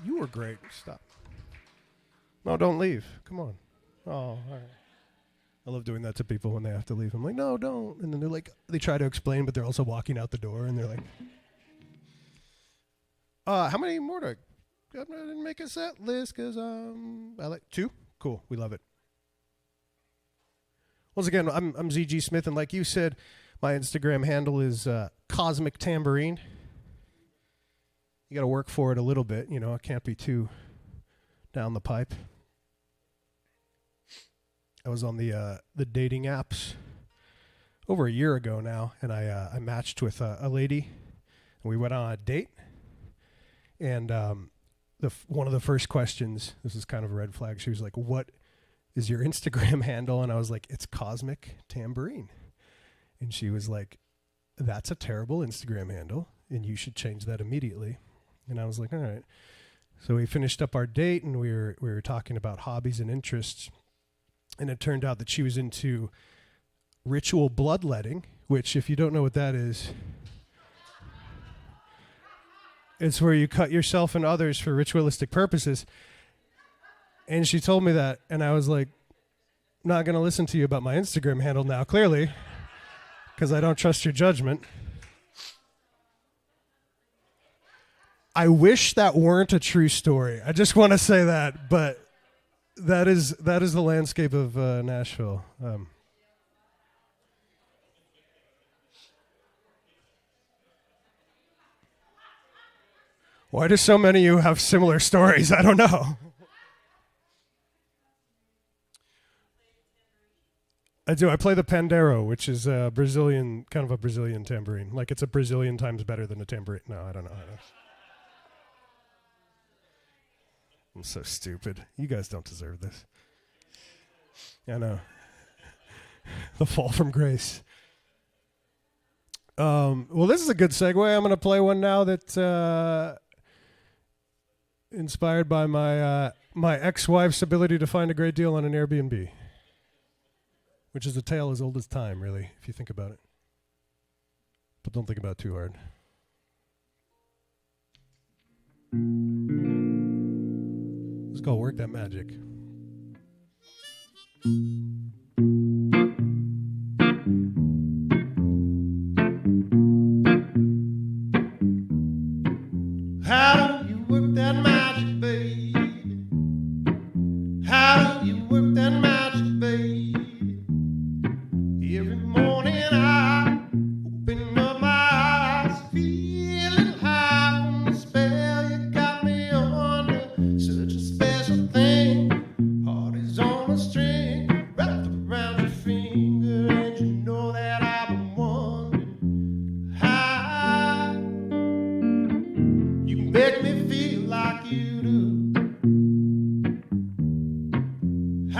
You were great. Stop. No, don't leave. Come on. Oh, all right. I love doing that to people when they have to leave. I'm like, no, don't. And then they're like, they try to explain, but they're also walking out the door, and they're like, how many more I didn't make a set list because I like 2. Cool. We love it. Once again, I'm ZG Smith, and like you said, my Instagram handle is Cosmic Tambourine. You got to work for it a little bit, you know. It can't be too down the pipe. I was on the dating apps over a year ago now, and I matched with a lady, and we went on a date. And one of the first questions, this is kind of a red flag. She was like, "What is your Instagram handle?" And I was like, "It's Cosmic Tambourine." And she was like, "That's a terrible Instagram handle, and you should change that immediately." And I was like, "All right." So we finished up our date, and we were talking about hobbies and interests. And it turned out that she was into ritual bloodletting, which, if you don't know what that is, it's where you cut yourself and others for ritualistic purposes. And she told me that, and I was like, not going to listen to you about my Instagram handle now, clearly, because I don't trust your judgment. I wish that weren't a true story. I just want to say that, but that is the landscape of Nashville. Why do so many of you have similar stories? I don't know. I do. I play the pandero, which is a Brazilian, kind of a Brazilian tambourine. Like it's a Brazilian times better than a tambourine. No, I don't know. I'm so stupid. You guys don't deserve this. I know. The fall from grace. Well, this is a good segue. I'm going to play one now that's inspired by my ex-wife's ability to find a great deal on an Airbnb, which is a tale as old as time, really, if you think about it. But don't think about it too hard. Let's go work that magic. How do you work that magic, baby? How do you work that magic?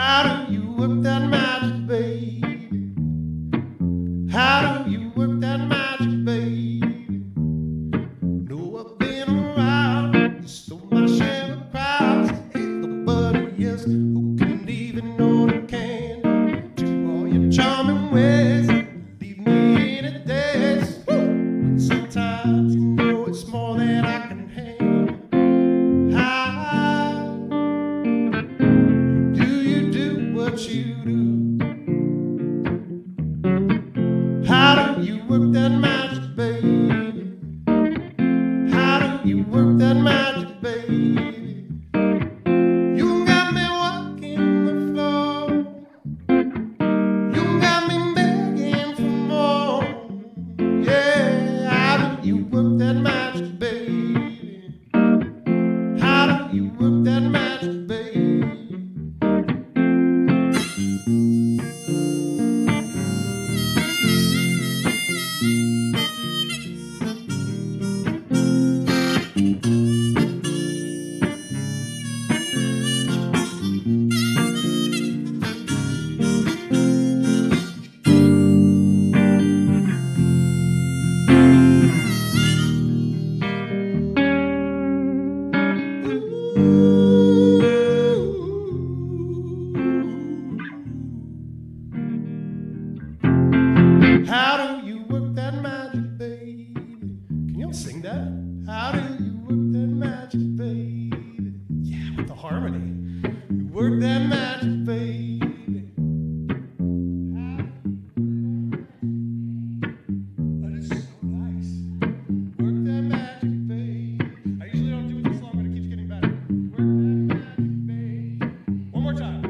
How do you work that magic, baby? How do you work that magic, baby? No, I've been around, stole my share of crowds. Ain't nobody else who can even know the candle to all your charming ways. Leave me in a daze. But sometimes you know it's more than I can handle. How do you do what you do? How do you work that magic, baby? How do you work that magic, baby? You got me walking the floor. You got me begging for more. Yeah, how do you work that magic, baby? How do you work that magic, baby? How do you work that magic, baby? Can y'all sing that? How do you work that magic, baby? Yeah, with the harmony. You work that magic, baby. That is so nice. Work that magic, baby. I usually don't do it this long, but it keeps getting better. Work that magic, baby. One more time.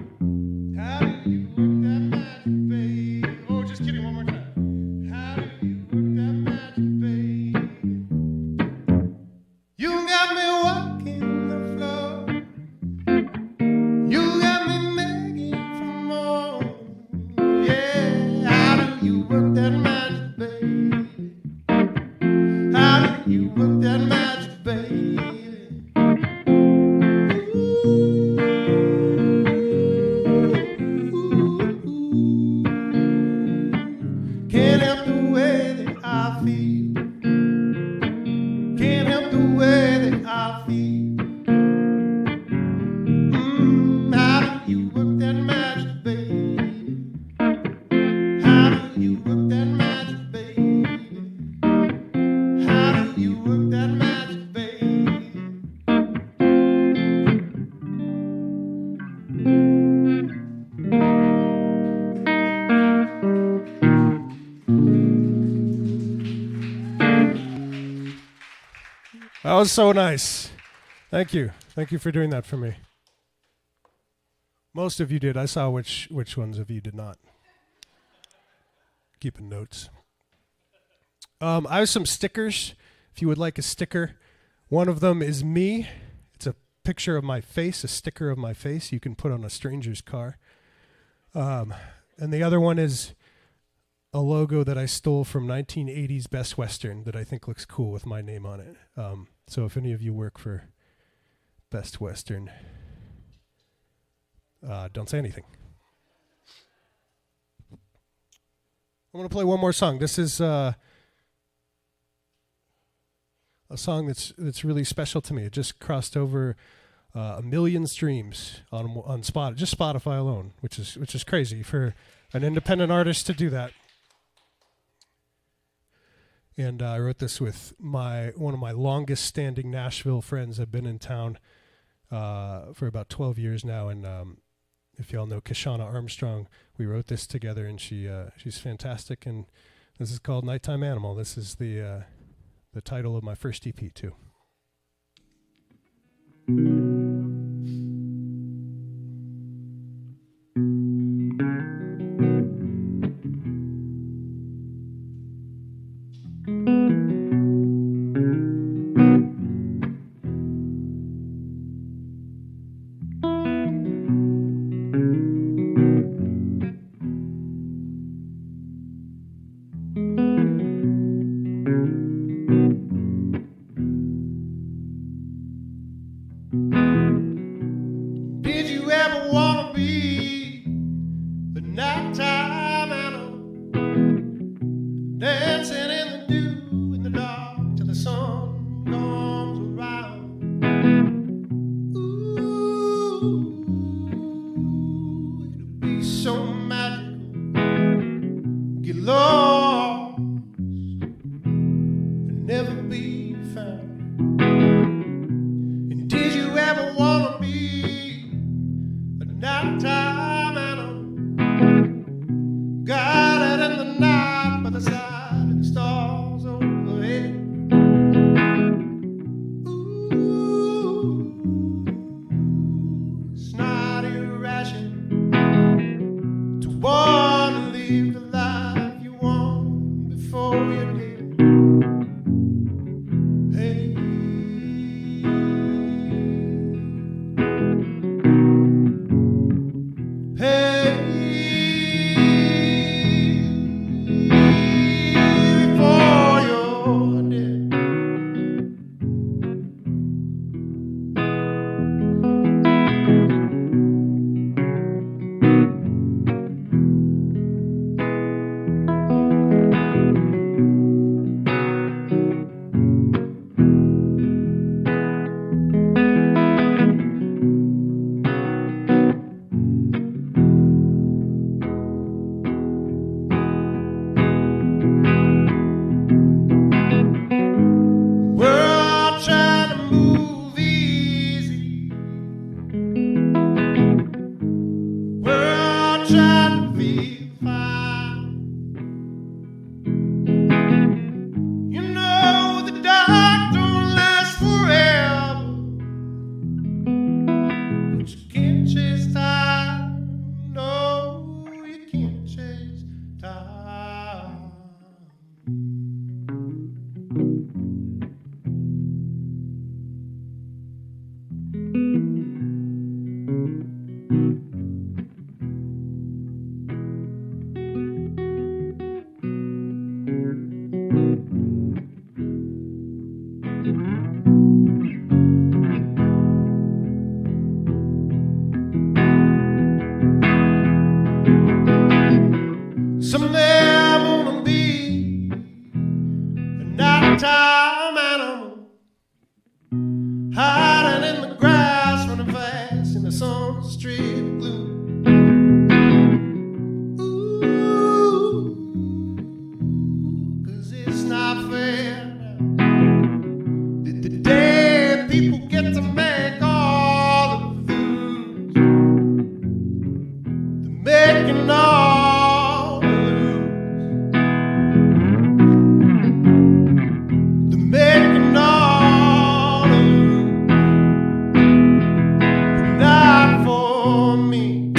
How do you work that magic, baby? Oh, just kidding. One more time. How do you work that magic, baby? You got me walking the floor. You got me begging for more. Yeah, how do you work that magic, baby? How do you work that magic, baby? Can't help the way that I feel. Can't help the way that I feel. How do you work that magic, baby? How do you work that magic, baby? How do you work that magic, baby? That was so nice. Thank you. Thank you for doing that for me. Most of you did. I saw which ones of you did not. Keeping notes. I have some stickers. If you would like a sticker, one of them is me. It's a picture of my face, a sticker of my face you can put on a stranger's car. And the other one is a logo that I stole from 1980s Best Western that I think looks cool with my name on it. So if any of you work for Best Western, don't say anything. I'm going to play one more song. This is a song that's really special to me. It just crossed over 1 million streams on just Spotify alone, which is crazy for an independent artist to do that. And I wrote this with one of my longest standing Nashville friends. I've been in town for about 12 years now, and if y'all know Kishana Armstrong, we wrote this together, and she's fantastic. And this is called Nighttime Animal. This is the title of my first EP too. nighttime animal. Got it in the night by the side of the stars overhead. Ooh, it's not irrational to want to live the life you want before you're dead. Hey. Hey, before you're dead. We're all trying to move easy. We're all trying to feel fine. You know the dark don't last forever, but you can't chase time. No, you can't chase time. Someday I'm gonna be a nighttime animal, hiding in the grass, running fast in the sun's strip blue. Ooh, 'cause it's not fair that the dead people get to make all of the rules. They're making all the rules. They're making all the rules, but not for me.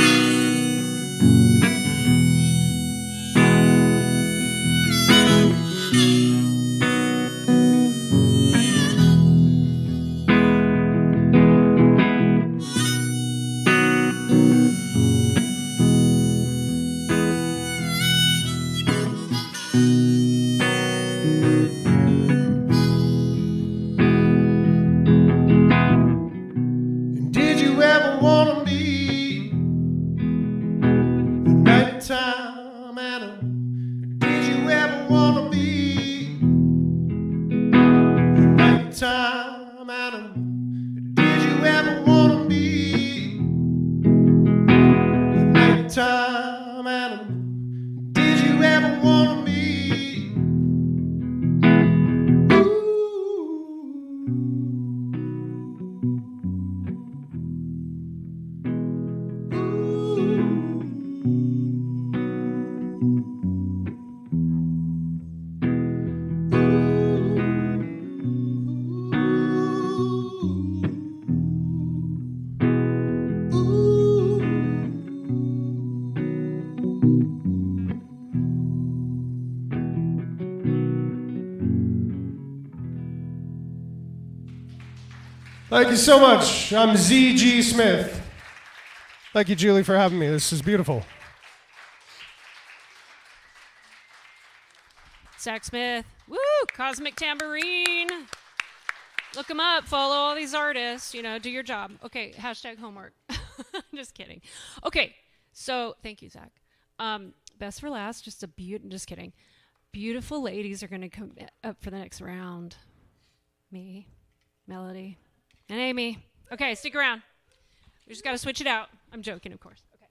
And did you ever want to be a nighttime animal? Did you ever want to be a nighttime animal? Did you ever want to be a nighttime animal? Did you ever want to be? Thank you so much. I'm Z.G. Smith. Thank you, Julie, for having me. This is beautiful. Zach Smith. Woo! Cosmic Tambourine. Look them up. Follow all these artists. You know, do your job. Okay, hashtag homework. Just kidding. Okay, so thank you, Zach. Best for last. Just kidding. Beautiful ladies are going to come up for the next round. Me, Melody, and Amy. Okay, stick around. We just got to switch it out. I'm joking, of course. Okay.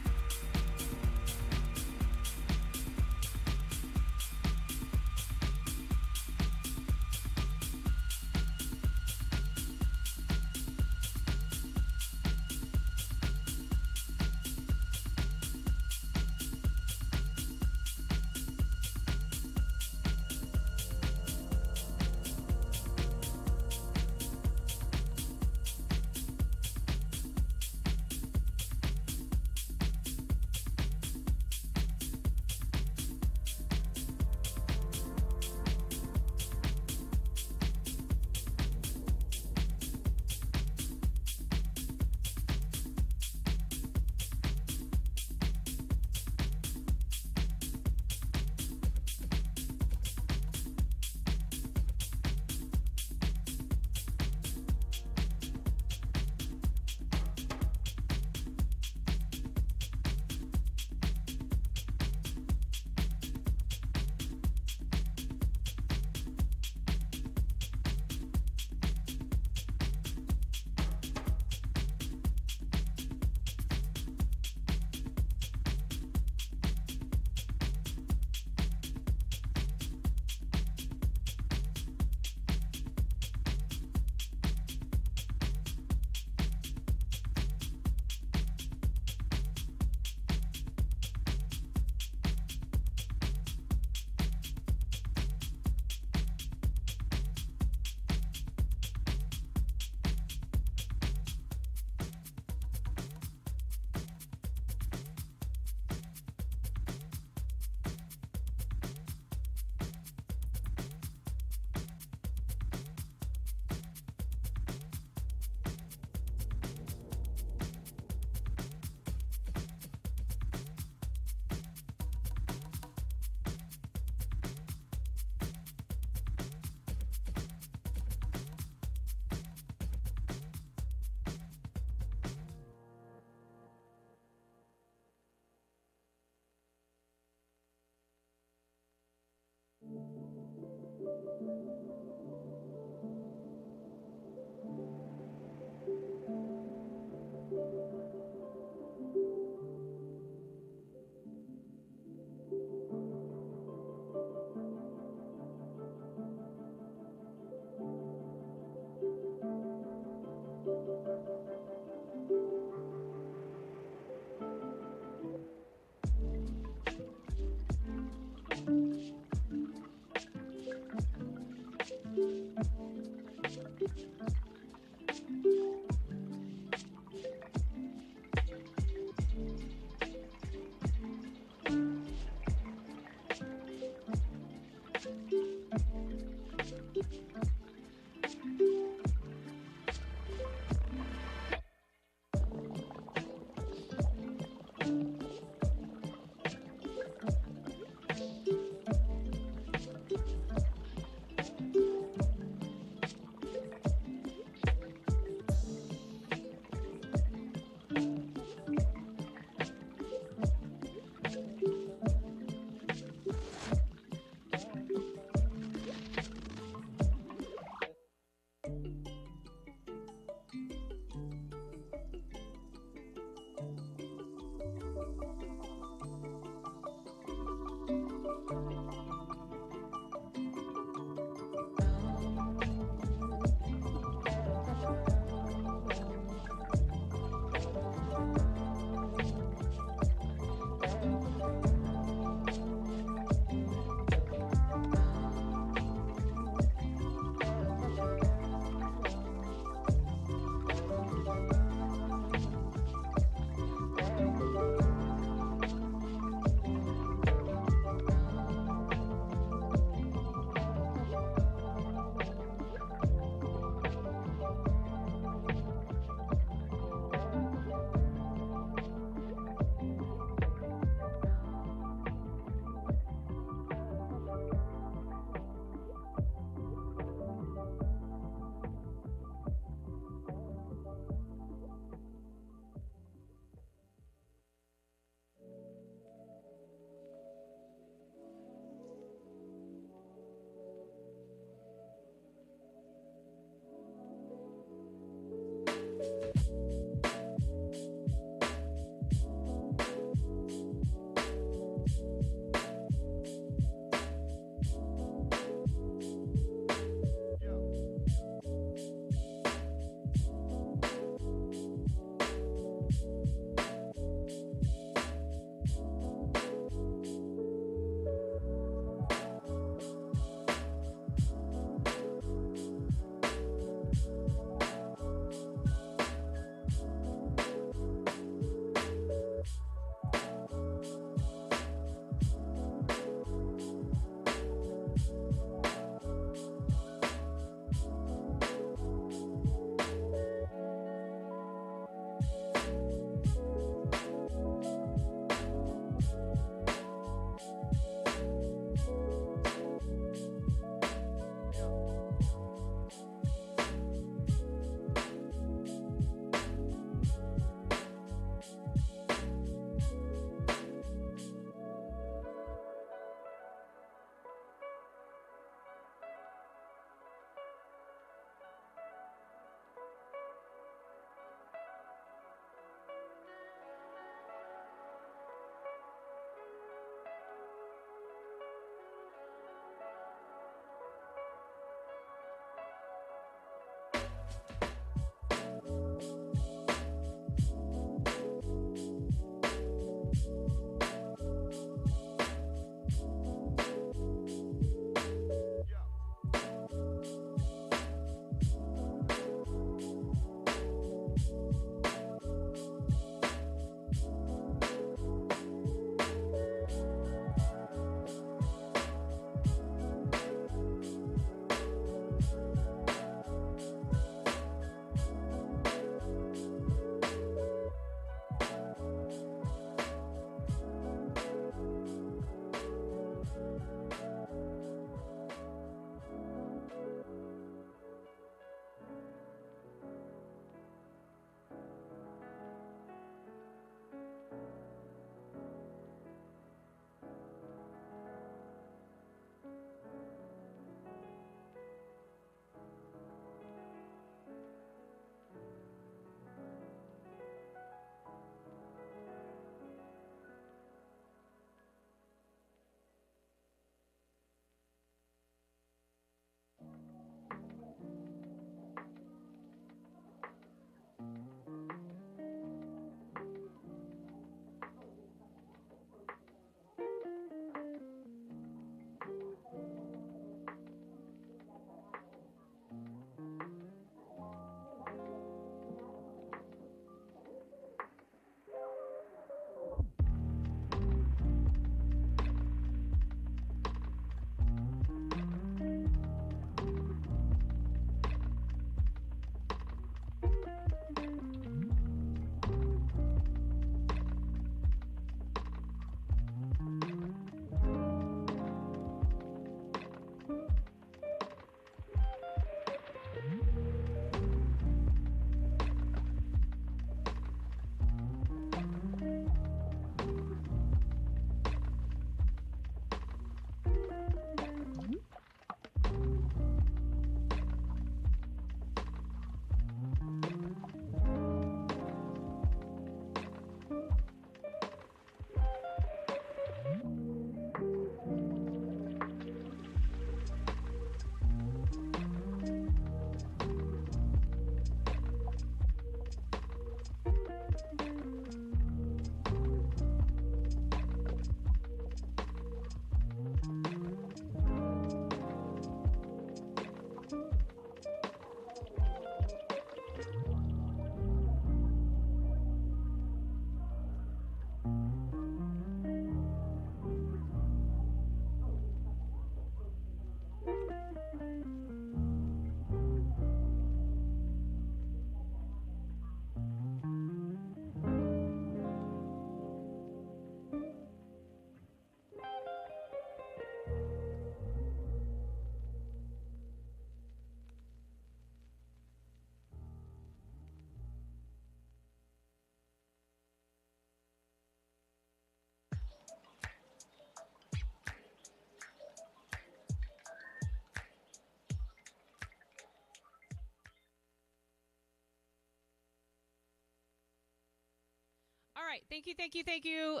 All right. Thank you, thank you, thank you.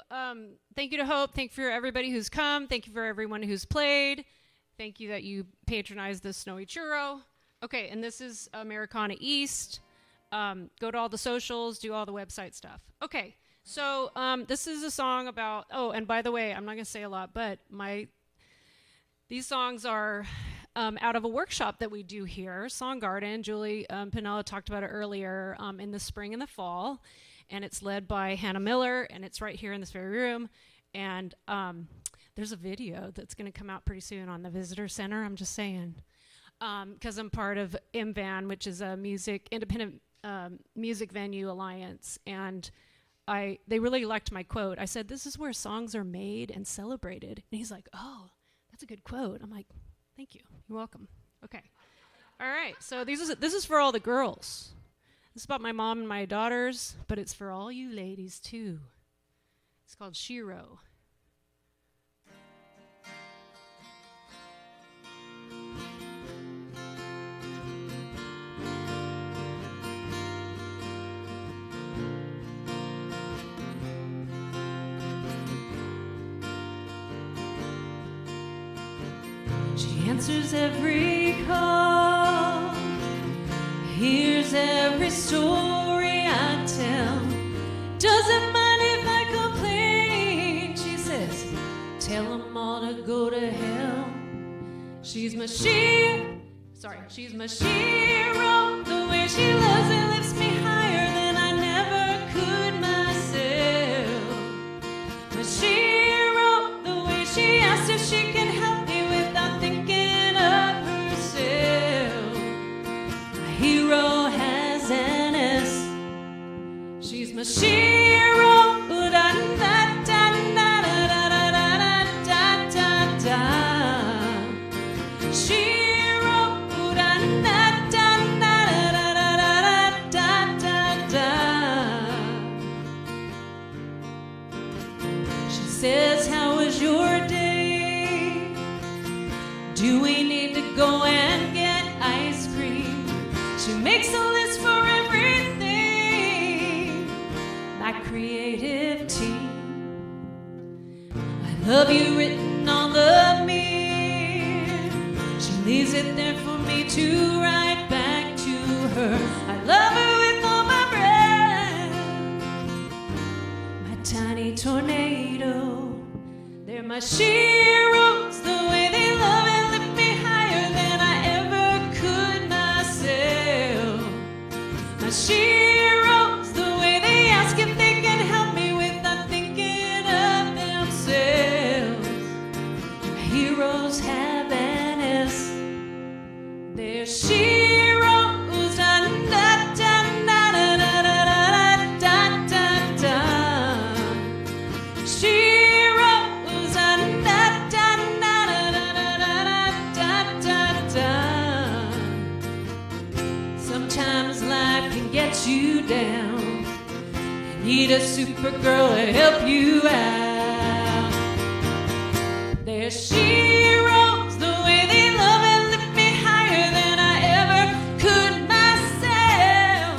Thank you to Hope. Thank you for everybody who's come. Thank you for everyone who's played. Thank you that you patronized the Snowy Churro. Okay, and this is Americana East. Go to all the socials, do all the website stuff. Okay, so this is a song about, oh, and by the way, I'm not going to say a lot, but these songs are out of a workshop that we do here, Song Garden. Julie Pinella talked about it earlier, in the spring and the fall. And it's led by Hannah Miller, and it's right here in this very room. And there's a video that's going to come out pretty soon on the Visitor Center, I'm just saying. Because I'm part of MVAN, which is a independent music venue alliance. And they really liked my quote. I said, "This is where songs are made and celebrated." And he's like, "Oh, that's a good quote." I'm like, "Thank you. You're welcome." Okay. All right. So this is for all the girls. It's about my mom and my daughters, but it's for all you ladies, too. It's called Shiro. She answers every call, hears every story I tell, doesn't mind if I complain. She says, tell them all to go to hell. She's my Shiro, the way she loves it lifts me higher than I never could myself. My Shiro, the way she asks if she can help me without thinking of herself. My hero has an S. She's my Shiro. Da da da da da da da da da da. Shiro. Da da da da da da da da. She says, "How was your day? Do we need to go and get ice cream?" She makes a list for everything. My creative team. I love you written on the mirror. She leaves it there for me to write back to her. I love her with all my breath. My tiny tornado. They're my Shiros, the way they love and lift me higher than I ever could myself. My Shiros, the way they ask if they can help me without thinking of themselves. My heroes have an S. They're Shiros, da da da da da da da da da. Shiros, da da da da da da da da. Sometimes life can get you down. You need a supergirl to help you out. They're Shiros, the way they love and lift me higher than I ever could myself.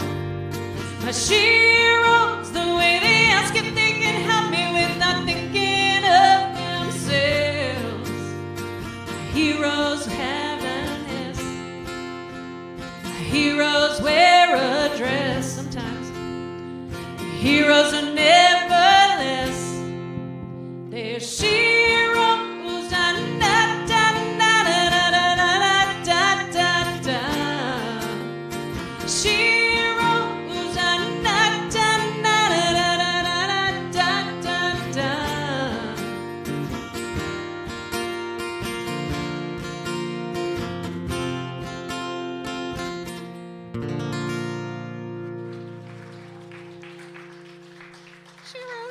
My Shiros, the way they ask if they can help me without thinking of themselves. My heroes have an S. My heroes wear a dress sometimes. My heroes are never less. They're Shiros, da da da da da da da da da. Shiros, da da da da da da da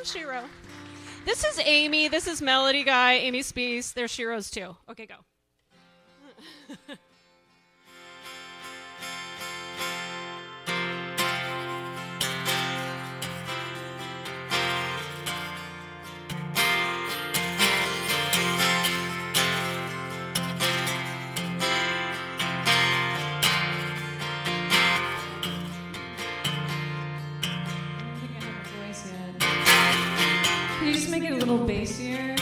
Shiro. This is Amy. This is Melody Guy. Amy Spees. They're Shiros too. Okay, go. Can you just make it a little bassier?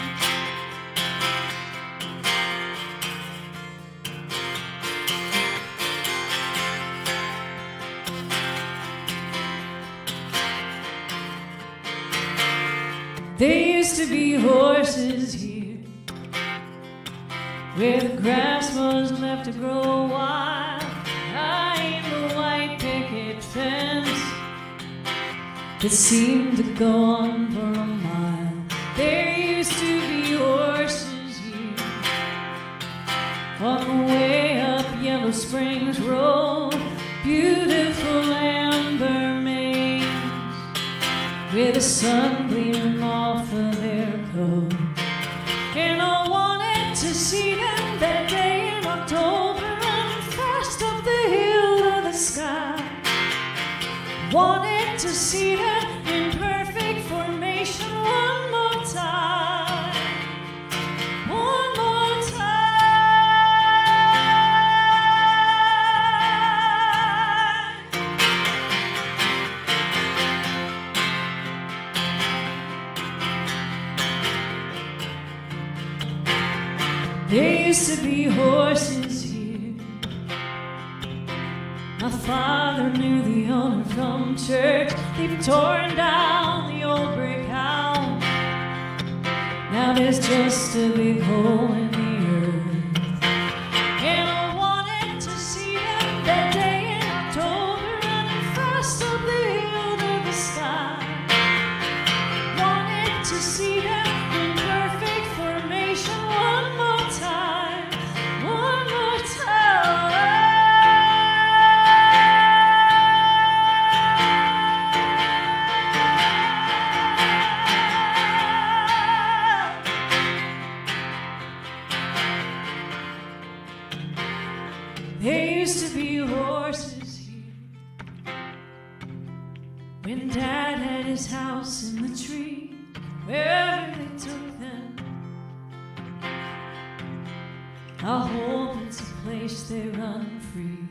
There used to be horses here, where the grass was left to grow wild, behind the white picket fence that seemed to go on for a mile. There used to be horses here on the way up Yellow Springs Road, beautiful amber manes with the sun gleaming off of their coat. And I wanted to see them that day in October, running fast up the hill of the sky. Wanted to see them in perfect formation one more time. One more time. There used to be horses here. My father knew the owner from church. They've torn down the old brick house. Now there's just a big hole in the earth. And I wanted to see them that day in October, running fast up the hill to the sky. Wanted to see them in perfect formation one more time. One more time. There used to be horses here when Dad had his house in the tree, wherever they took them. I hope it's a place they run free,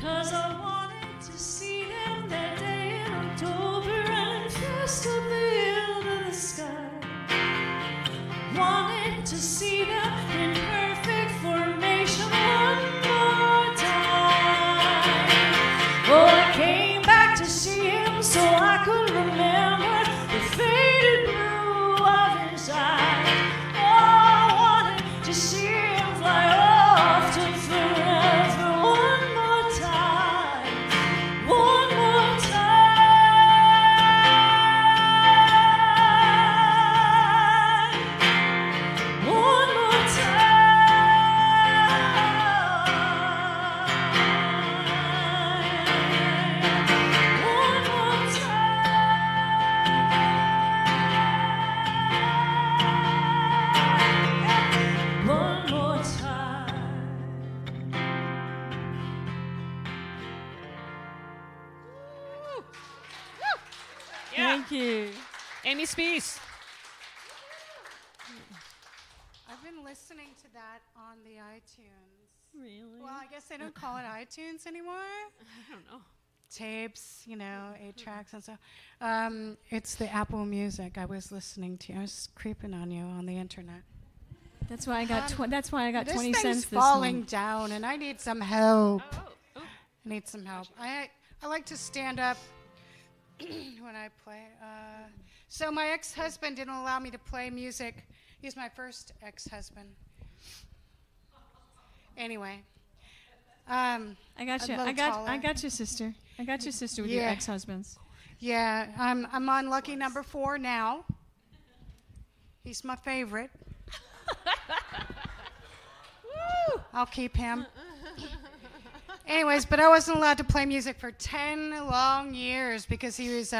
'cause I wanted to see them that day in October, running fast up the hill to the sky. Wanted to see them in perfect formation one more time. Oh, I came back to see him so I could remember the faded blue of his eyes. Oh, I wanted to see him fly off to forever one more time. One more time. One more time. One more time. One more time. Yeah. Thank you. Amy Spees. I've been listening to that on the iTunes. Really? Well, I guess they don't call it iTunes anymore. I don't know. Tapes, 8 tracks and stuff. It's the Apple Music. I was listening to. I was creeping on you on the internet. That's why I got. That's why I got This 20 thing's cents this falling month. down, and I need some help. Oh. I need some help. I like to stand up when I play. So my ex-husband didn't allow me to play music. He's my first ex-husband. Anyway, I got you. a little I taller. got your sister. I got your sister with your Yeah. ex-husbands. Yeah, I'm on lucky number 4 now. He's my favorite. I'll keep him. Anyways, but I wasn't allowed to play music for 10 long years because he was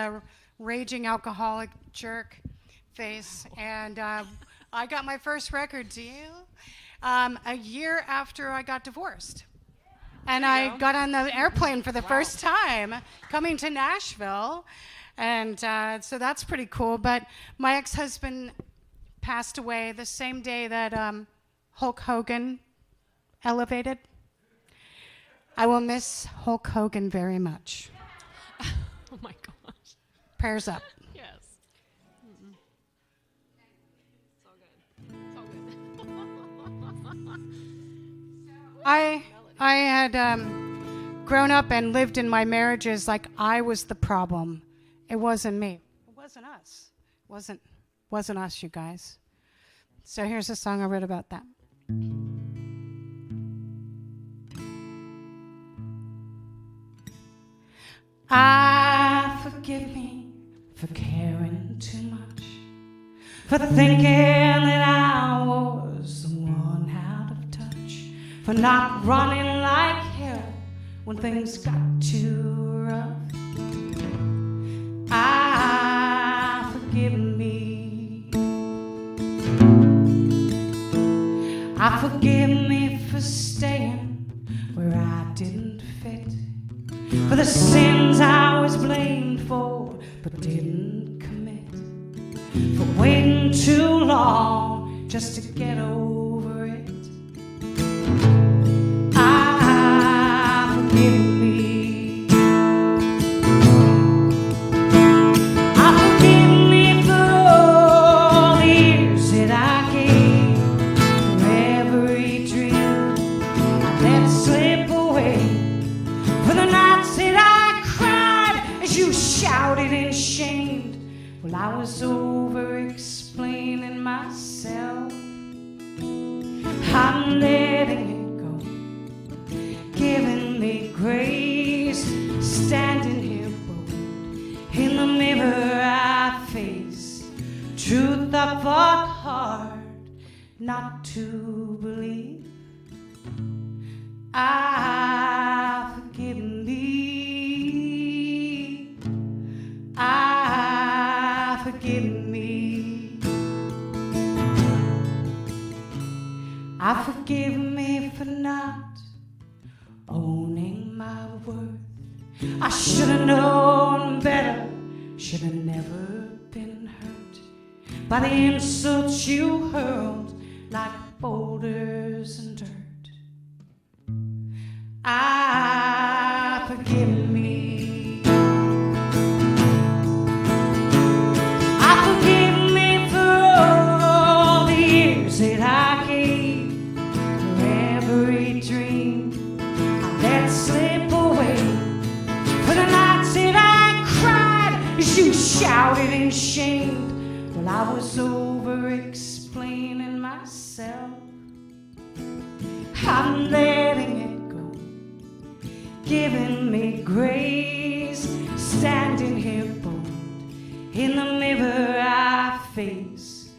raging alcoholic jerk face. And I got my first record deal a year after I got divorced. And I got on the airplane for the first time coming to Nashville. And so that's pretty cool. But my ex-husband passed away the same day that Hulk Hogan elevated. I will miss Hulk Hogan very much. Oh my gosh. Prayers up. Yes. Mm-mm. It's all good. It's all good. I had grown up and lived in my marriages like I was the problem. It wasn't me. It wasn't us. Wasn't us, you guys. So here's a song I wrote about that. Forgive me for caring too much, for thinking that I was the one out of touch, for not running like hell when things got too rough. Forgive me. Forgive me for staying where I didn't fit, for the sins I was blamed for but didn't commit, for waiting too long just to get over it. Forgive me. Forgive me for all the years that I gave, for every dream I let slip away, for the nights that I cried as you shouted and shamed. Well, I was over-explaining myself. I'm letting it go, giving me grace, standing here bold. In the mirror I face truth I fought hard not to believe. Forgive me. Forgive me. Forgive me for not owning my worth. I should have known better, should have never been hurt by the insults you hurled like boulders and dirt. Forgive me. Forgive me for all the years that I gave, for every dream I let slip away, for the nights that I cried as you shouted and shamed. Well, I was over-explaining myself. I'm letting it go, giving me grace, standing here bold. In the mirror I face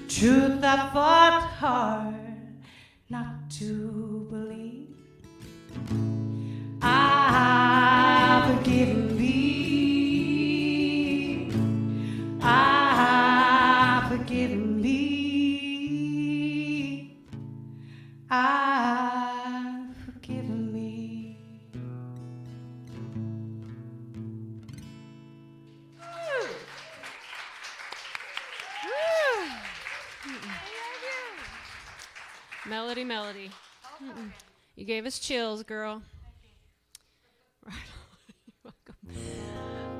truth I fought hard not to believe. Forgive me. Forgive me. Forgive me. Melody, melody. Mm-mm. You gave us chills, girl. Right. You're welcome.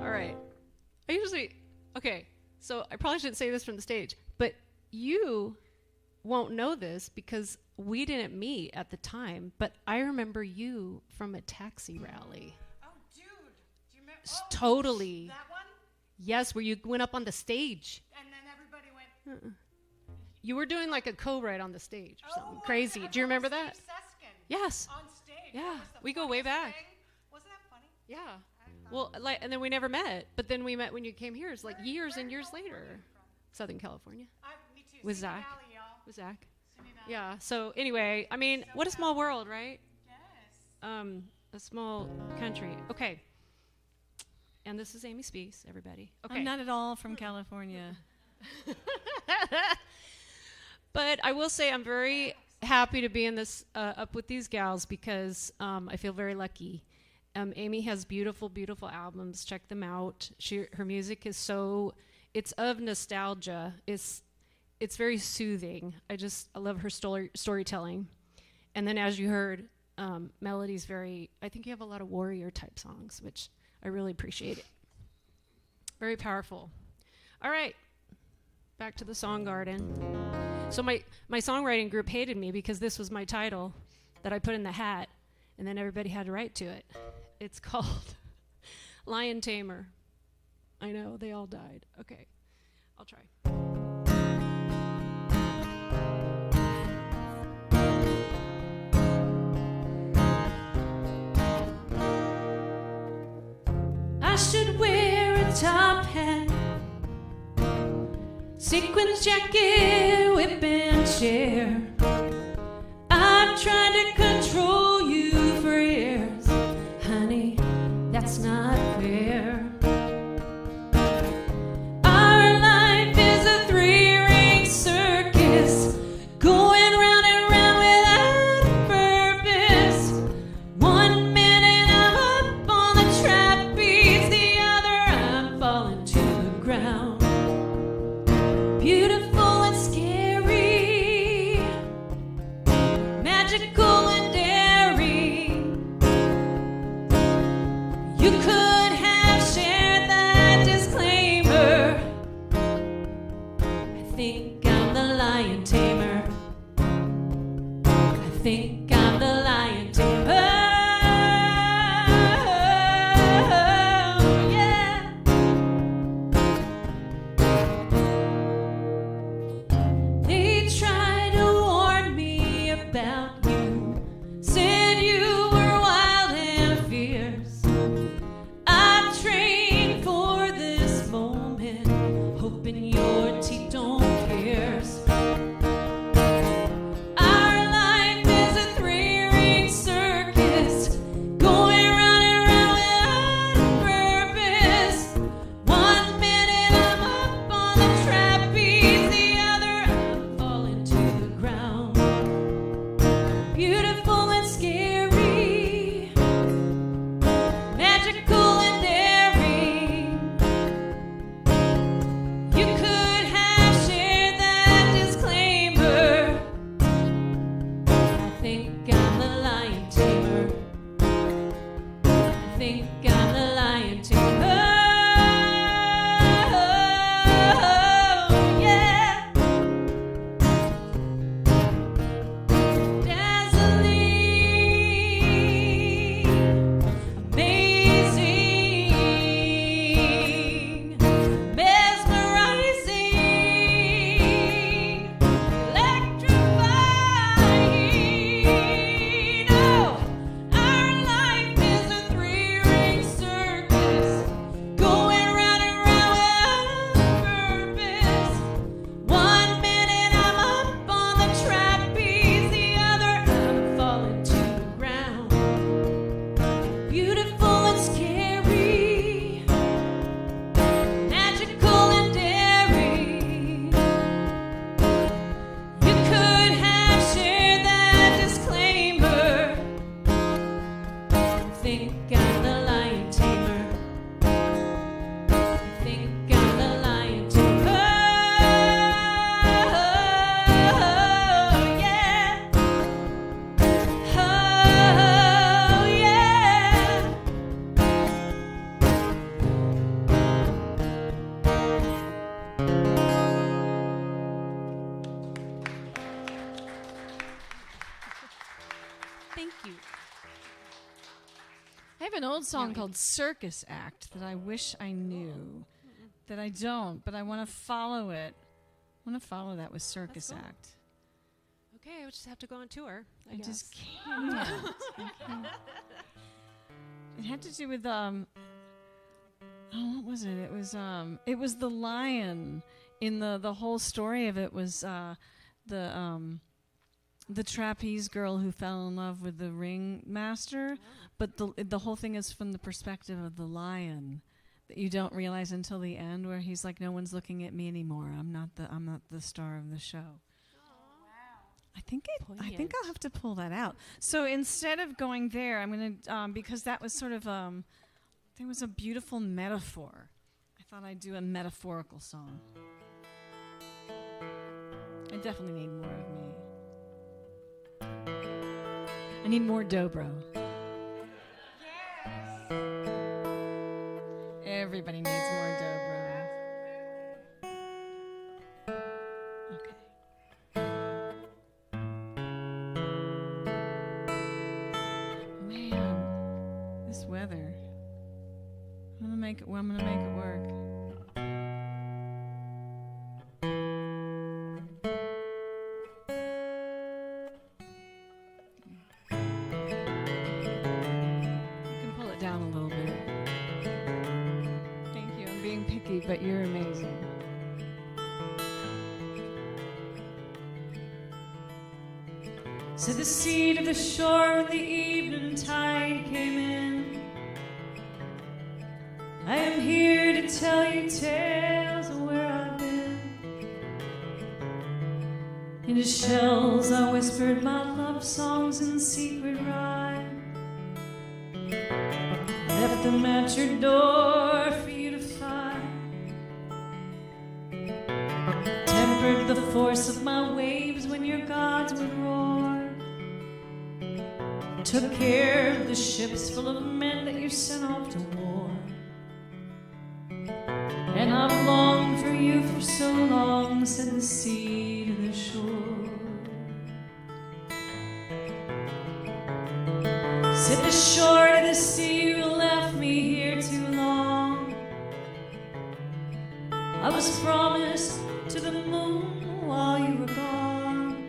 All right. Okay, so I probably shouldn't say this from the stage, but you won't know this because we didn't meet at the time, but I remember you from a taxi rally. Oh, dude. Do you remember? Totally. That one? Yes, where you went up on the stage. And then everybody went. You were doing like a co-write on the stage or something crazy. Do you remember that? Yes. On stage. Yeah, we go way back. Wasn't that funny? Yeah. Well, and then we never met, but then we met when you came here. It's like years and years later. Southern California. Me too. With Simi Zach. Valley, y'all. With Zach. Simi Valley. Yeah. So anyway, I mean, what a small world, right? Yes. A small country. Okay. And this is Amy Spees, everybody. Okay. I'm not at all from California. But I will say I'm very happy to be in this up with these gals because I feel very lucky. Amy has beautiful, beautiful albums. Check them out. Her music is it's of nostalgia. It's very soothing. I love her storytelling. And then as you heard, Melody's I think you have a lot of warrior type songs, which I really appreciate it. Very powerful. All right, back to the Song Garden. So my songwriting group hated me because this was my title that I put in the hat, and then everybody had to write to it. It's called Lion Tamer. I know, they all died. Okay, I'll try. I should wear a top hat, sequins jacket, whip and chair. I've tried to control you for years, honey, that's not fair. Our life is a three-ring circus, going round and round without a purpose. 1 minute I'm up on the trapeze, the other I'm falling to the ground. Beautiful and scary, magical and daring. You could have shared that disclaimer. I think I'm the lion tamer. I think I'm the lion tamer. Yeah. They tried to warn me about you, said you were wild and fierce. I've trained for this moment, hoping your teeth don't pierce. Our life is a three-ring circus, going round and round without a purpose. 1 minute I'm up on the trapeze, the other I'm falling to the ground. Beautiful and scary, magical and daring. You could have shared that disclaimer. I think I'm the lion tamer. I think I'm the lion tamer. Yeah. Dazzling, amazing, mesmerizing, electrifying. Oh, our life is a three-ring circus, going round and round without a purpose. 1 minute I'm up on the trapeze, the other I'm falling to the ground. Beautiful and scary, magical and daring. You could have shared that disclaimer. I think I'm the lion tamer. I think I'm the lion tamer. Yeah. Oh, yeah. Thank you. I have an old song called Circus Act that I wish I knew, that I don't, but I want to follow it. I want to follow that with Circus That's cool. Act. Okay, we'll just have to go on tour. I just guess. can't. I can't. It had to do with what was it? It was the lion. In the whole story of it was the trapeze girl who fell in love with the ring master, but the whole thing is from the perspective of the lion, that you don't realize until the end, where he's like, "No one's looking at me anymore. I'm not the star of the show." I think I'll have to pull that out. So instead of going there, I'm gonna because that was sort of there was a beautiful metaphor. I thought I'd do a metaphorical song. I definitely need more of me. I need more dobro. Yes. Everybody needs more dobro. Okay. Man, this weather. I'm gonna make it work. But you're amazing. To the seat of the shore when the evening tide came in, I am here to tell you tales of where I've been. Into shells I whispered my love songs in secret rhyme, left them at your door for you to find. Tempered the force of my waves when your gods would roar, took care of the ships full of men that you sent off to war. And I've longed for you for so long, said the sea to the shore. Said the shore to the sea, you left me here too long. I was promised to the moon while you were gone.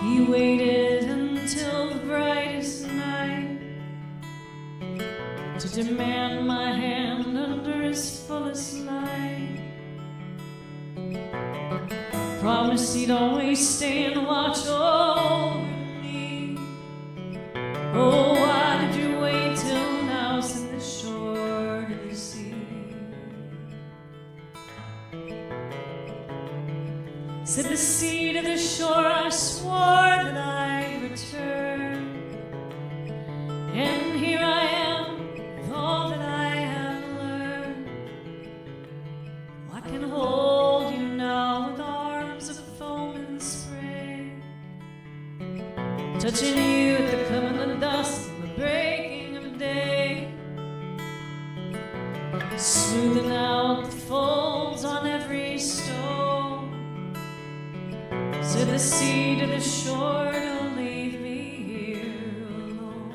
He waited until the brightest night to demand my hand under his fullest light. Promised he'd always stay and watch over me. Oh, why did you wait till now, said the shore to the sea. Said the sea to the shore, I swore that I'd return. And here I am with all that I have learned. I can hold you now with arms of foam and spray, touching you at the coming of the dust and the breaking of day, smoothing out the folds on every stone. To the sea, to the shore, don't leave me here alone.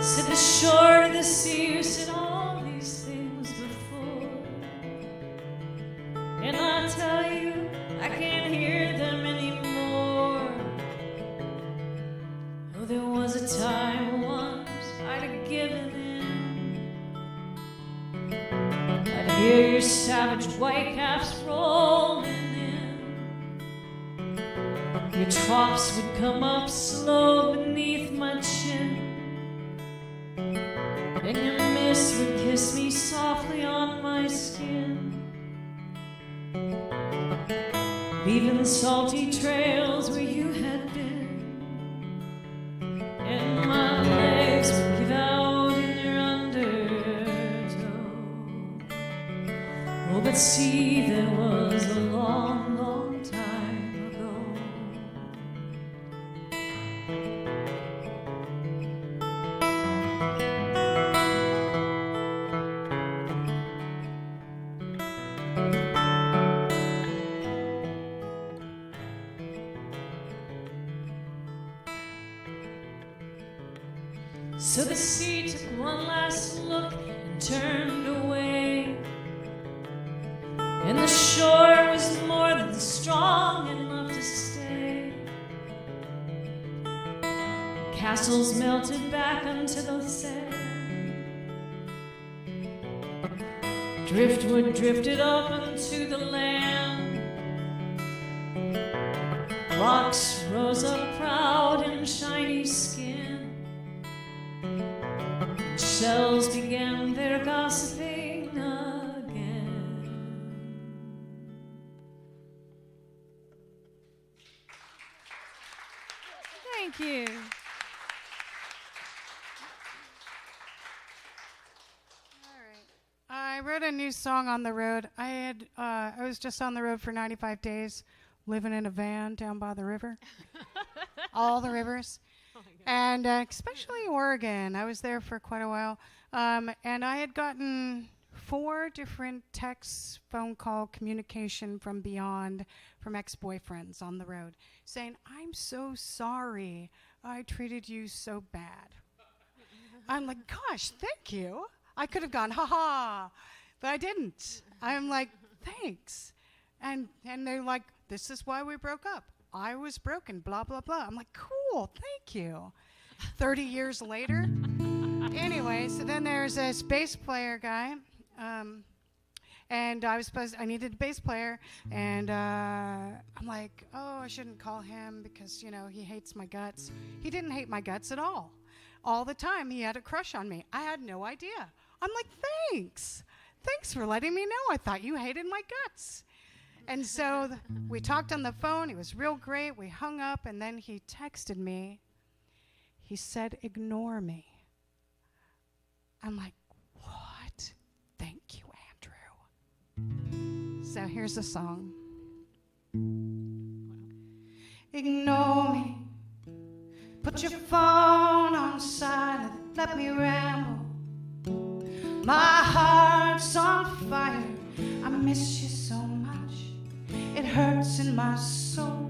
Said the shore to the sea, you said all these things before, and I tell you, I can't hear them anymore. Oh, there was a time once I'd have given in. I'd hear your savage white caps rolling in. Your troughs would come up slow beneath my chin, and your mist would kiss me softly on my skin, leaving salty trails where you had been. And my legs would give out in your undertow. Oh, but see, there was a long, long time ago. So the sea took one last look and turned away, and the shore was more than strong enough to stay. Castles melted back onto the sand, driftwood drifted up onto the land, fox rose up proud and shiny skin. Shells began their gossiping again. Thank you. I wrote a new song on the road. I was just on the road for 95 days, living in a van down by the river, all the rivers, and especially Oregon. I was there for quite a while, and I had gotten 4 different texts, phone call, communication from beyond, from ex-boyfriends on the road, saying, "I'm so sorry. I treated you so bad." I'm like, gosh, thank you. I could have gone, ha-ha, but I didn't. I'm like, thanks. And they're like, this is why we broke up. I was broken, blah, blah, blah. I'm like, cool, thank you. 30 years later. Anyway, so then there's this bass player guy. And I needed a bass player. And I'm like, oh, I shouldn't call him because, he hates my guts. He didn't hate my guts at all. All the time, he had a crush on me. I had no idea. I'm like, thanks. Thanks for letting me know. I thought you hated my guts. And so we talked on the phone. He was real great. We hung up, and then he texted me. He said, ignore me. I'm like, what? Thank you, Andrew. So here's the song. Ignore me. Put your phone on silent. Let me ramble. My heart's on fire. I miss you so much. It hurts in my soul,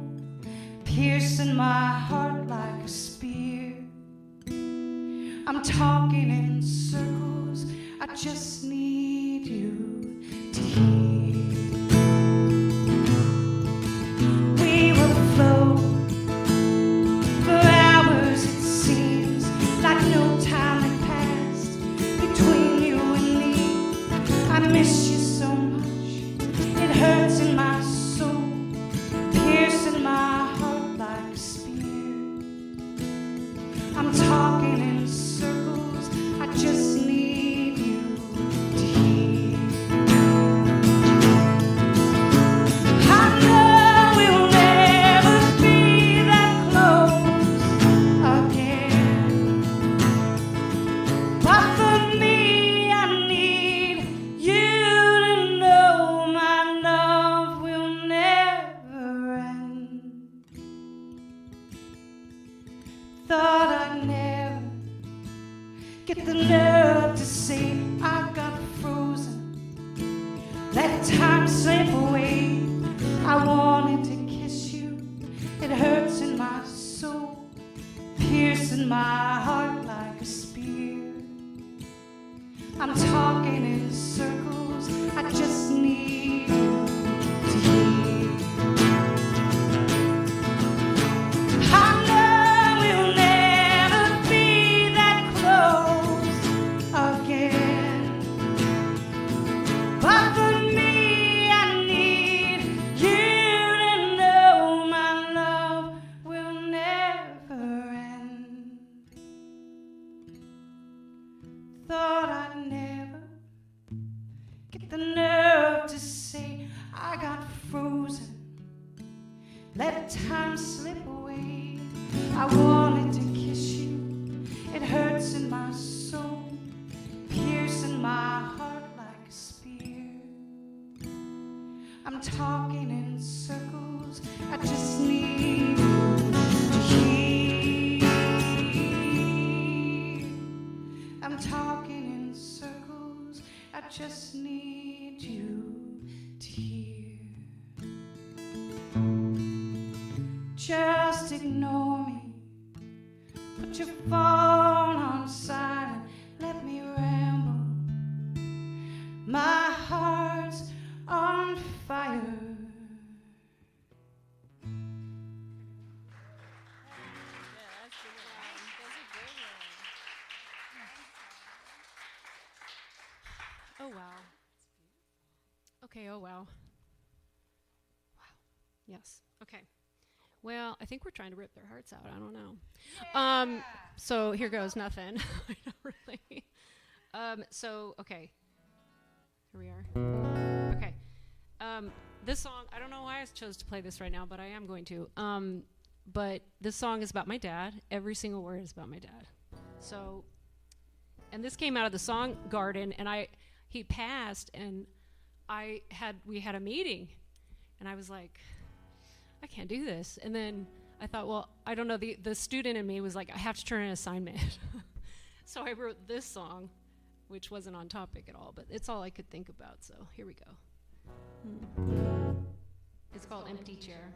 piercing my heart like a spear. I'm talking in circles. I just need you to hear. We will float for hours, it seems like no time had passed between you and me. I miss you so much. It hurts in my soul, piercing my heart like a spear. I'm talking in circles. I just need you to hear. I know we'll never be that close again, but for me, I need you to know my love will never end. Thought I'd never get the nerve to say I got frozen, let time slip away. I wanted to kiss you. It hurts in my soul, piercing my heart like a spear. I'm talking in circles. I just need you to hear. I know we'll never be that close again, but for me, I need you to know my love will never end. Thought I'd never get the nerve to say I got frozen, let time slip away. I wanted to kiss you. It hurts in my soul, piercing my heart like a spear. I'm talking in circles. I just need you to hear. I'm talking in circles. I just need you to hear. Just ignore me. Put your phone on silent. Let me ramble. My heart's on fire. Oh, wow. Okay, oh, wow. Wow. Yes. Okay. Well, I think we're trying to rip their hearts out. I don't know. So here goes nothing. I don't really. Okay. Here we are. Okay. This song, I don't know why I chose to play this right now, but I am going to. But this song is about my dad. Every single word is about my dad. So, and this came out of the song Garden, and he passed, and we had a meeting, and I was like, I can't do this. And then I thought, well, I don't know, the student in me was like, I have to turn in an assignment. So I wrote this song, which wasn't on topic at all, but it's all I could think about, so here we go. It's called Empty Chair.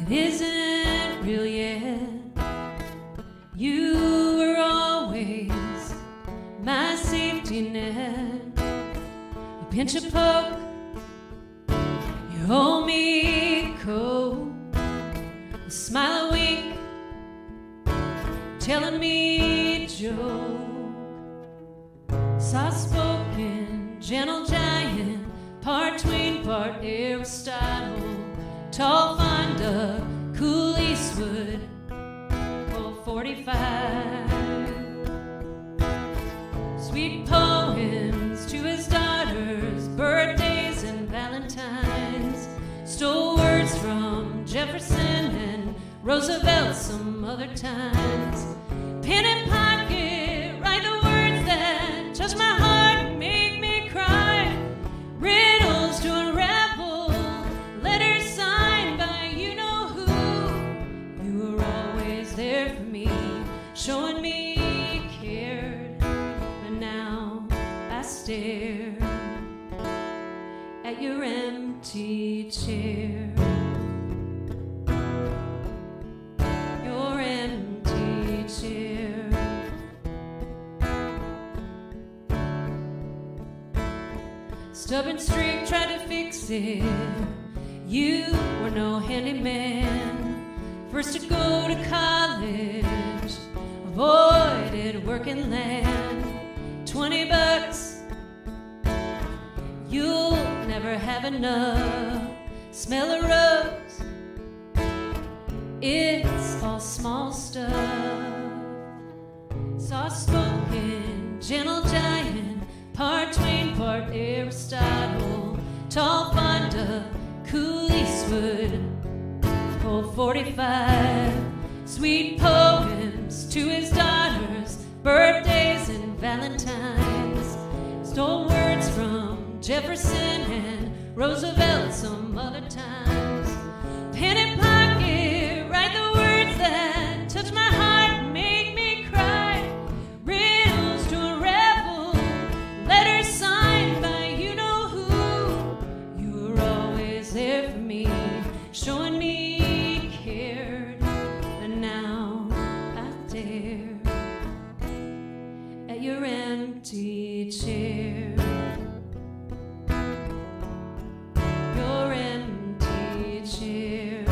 Isn't real yet. You were always my safety net. A pinch of poke, you hold me cold. A smile, a wink, telling me a joke. Soft-spoken, gentle giant, part tween, part Aristotle. Tall Fonda, cool Eastwood, full 45. Sweet poems to his daughters, birthdays and valentines. Stole words from Jefferson and Roosevelt some other times. Pen and pocket, write the words that touch my heart and make me cry. Riddles to unravel, letters signed by you know who. You were always there for me, showing me you cared. But now I stare at your empty chair. Your empty chair. Stubborn streak, tried to fix it. You were no handyman. First to go to college, avoided working land. $20, you'll never have enough. Smell a rose, it's all small stuff. Soft-spoken, gentle giant, part Twain, part Aristotle. Tall Fonda, cool Eastwood, full 45. Sweet poems to his daughters, birthdays and valentines. Stole words from Jefferson and Roosevelt some other times. Pen and pocket, write the words that touch my heart and make me cry. Riddles to unravel, letters signed by you know who. You were always there for me, showing me you cared. But now I stare at your empty chair. Your empty chair.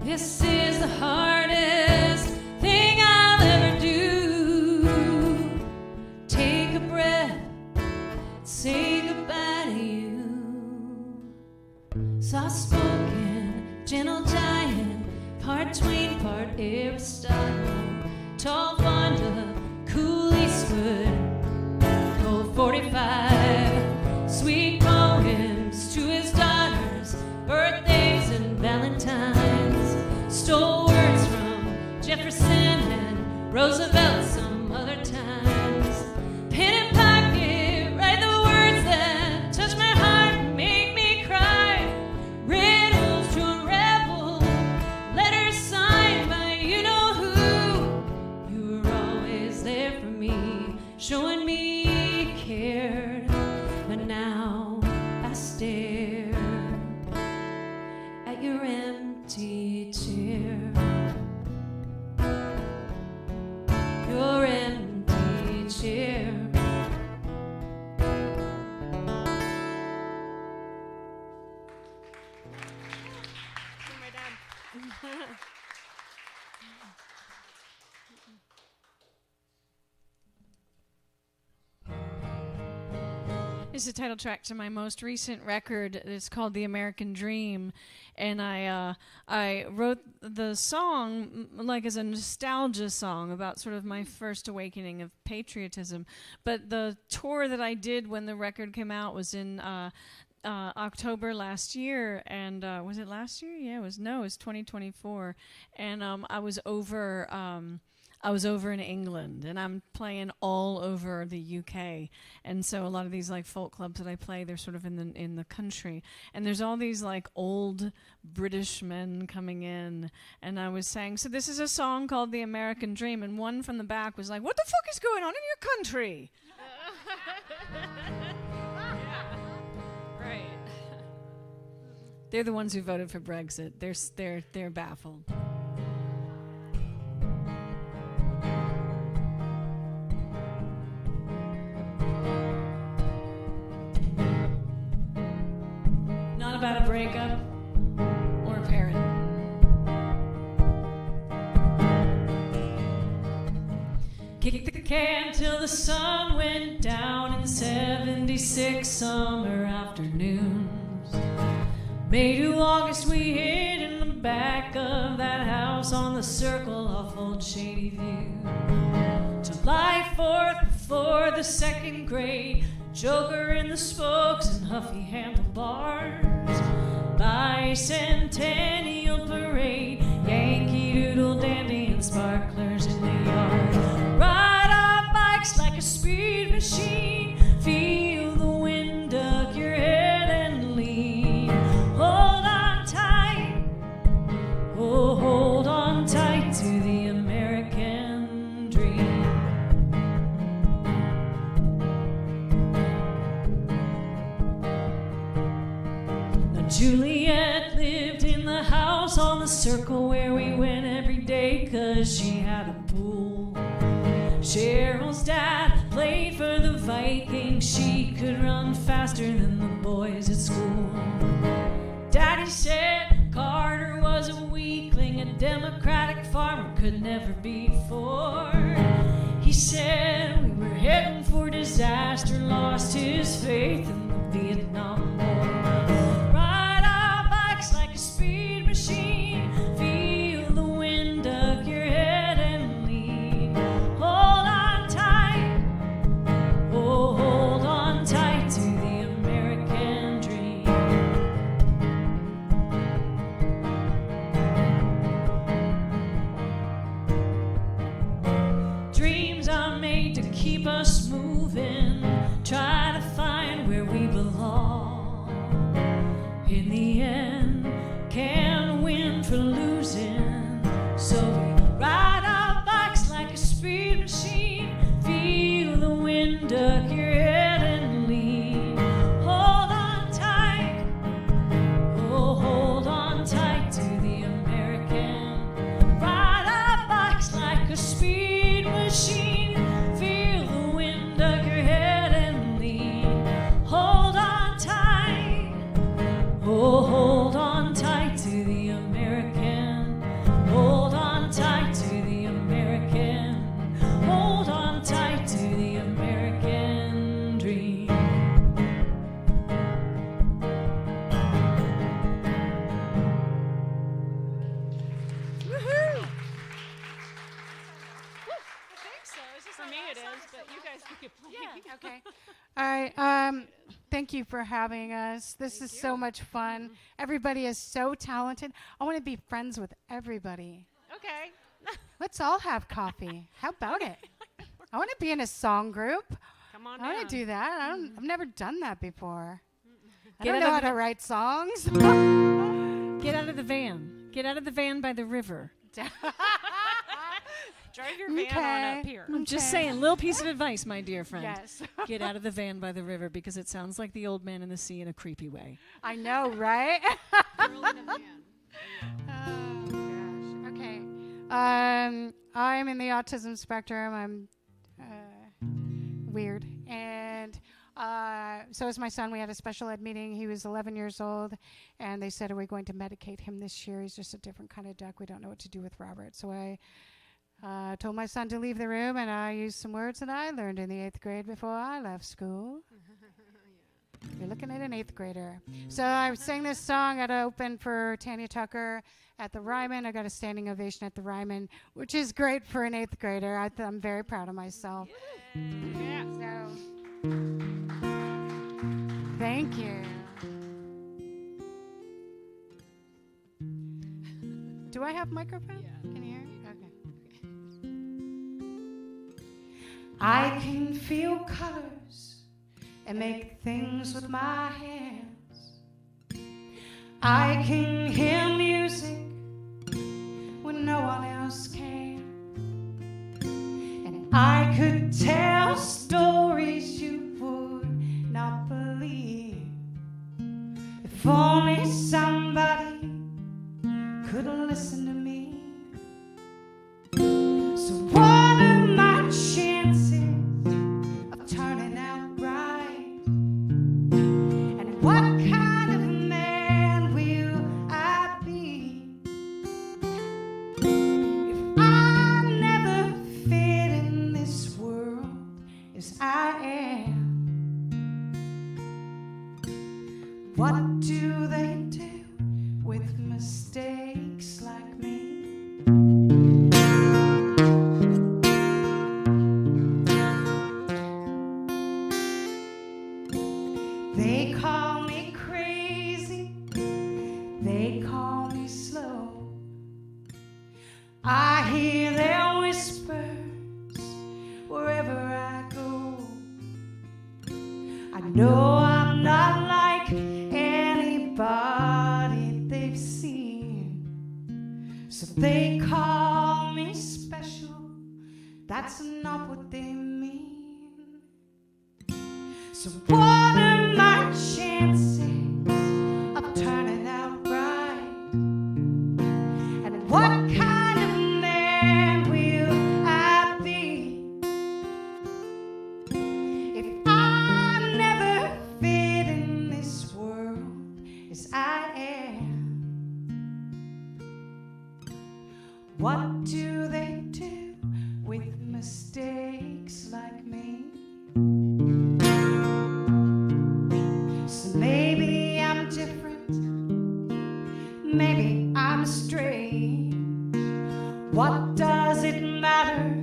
This is the hardest thing I'll ever do. Take a breath, say goodbye to you. Soft-spoken, gentle giant, part Twain, part Aristotle. Tall Fonda, cool Eastwood, full 45. Sweet poems to his daughters, birthdays and valentines. Stole words from Jefferson and Roosevelt some other times. Pen and pocket, write the words that touch my heart and make me cry. Riddles to unravel, letters signed by you know who. You were always there for me, showing me you cared. But now I stare at your empty chair. Your empty chair. It's the title track to my most recent record. It's called "The American Dream," and I wrote the song like as a nostalgia song about sort of my first awakening of patriotism. But the tour that I did when the record came out was in October last year, and was it last year? Yeah, it was 2024, and I was over in England, and I'm playing all over the UK, and so a lot of these like folk clubs that I play, they're sort of in the country, and there's all these like old British men coming in, and I was saying, so this is a song called "The American Dream," and one from the back was like, "What the fuck is going on in your country?" Right. They're the ones who voted for Brexit. They're baffled. Not about a breakup or a parent. Kicked the can till the sun went down in 76 summer afternoons. May to August we hid in the back of that house on the circle off Old Shady View. July 4th before the second grade, Joker in the spokes and huffy handlebars. Bicentennial parade, Yankee Doodle Dandy and sparklers in the yard. Ride our bikes like a speed machine, feel the wind duck your head and lean. Hold on tight, oh hold on tight to the American dream. Juliet lived in the house on the circle where we went every day 'cause she had a pool. Cheryl's dad played for the Vikings. She could run faster than the boys at school. Daddy said Carter was a weakling, a Democratic farmer could never be Ford. He said we were heading for disaster, lost his faith in the Vietnam War. Like a speed machine, feel the wind duck your head and lean. Hold on tight, oh hold on tight to the American dream. Dreams are made to keep us moving, try to find where we belong. In the end, can't win for losing, so we ride our bikes like a speed machine, feel the wind duck your head and lean. Hold on tight, oh hold on tight to the American. Ride our bikes like a speed machine, feel the wind duck your head and lean. Hold on tight, oh hold on tight to the American. Hold on tight to the American. Hold on tight to the American dream. Woohoo! I think so. It's just for me it is, but you guys can keep playing. Yeah, okay. All right. Thank you for having us. This is so much fun. Everybody is so talented. I want to be friends with everybody. Okay. Let's all have coffee. How about it? I want to be in a song group. Come on I want down. to do that. I've never done that before. I Get don't out know of how to write songs. Get out of the van. Get out of the van by the river. Drive your van on up here. I'm just saying, little piece of advice, my dear friend. Yes. Get out of the van by the river because it sounds like the old man in the sea in a creepy way. I know, right? Girl in a van. Oh, gosh. Okay. I'm in the autism spectrum. I'm weird. And So is my son. We had a special ed meeting. He was 11 years old, and they said, are we going to medicate him this year? He's just a different kind of duck. We don't know what to do with Robert. So I told my son to leave the room, and I used some words that I learned in the 8th grade before I left school. You're looking at an 8th grader. So I sang this song at open for Tanya Tucker at the Ryman. I got a standing ovation at the Ryman, which is great for an 8th grader. I'm very proud of myself. Yeah. So, thank you. Do I have microphone? Yeah. Can you hear me? Okay. I can feel colors and make things with my hands. I can hear music when no one else can. And I could tell stories you would not believe if only somebody could listen to me. So what are my chances of turning out right? And what kind of man will I be if I never fit in this world as I am? What do they do with mistakes like me? They call me crazy, they call me slow. I hear their whispers wherever I go. I know I'm not like anybody they've seen, so they call me special. That's not what they mean. So what are my chances of turning out right? And what kind of man will I be if I never fit in this world as I am? What do they do with mistakes like me? So maybe I'm different, maybe I'm strange. What does it matter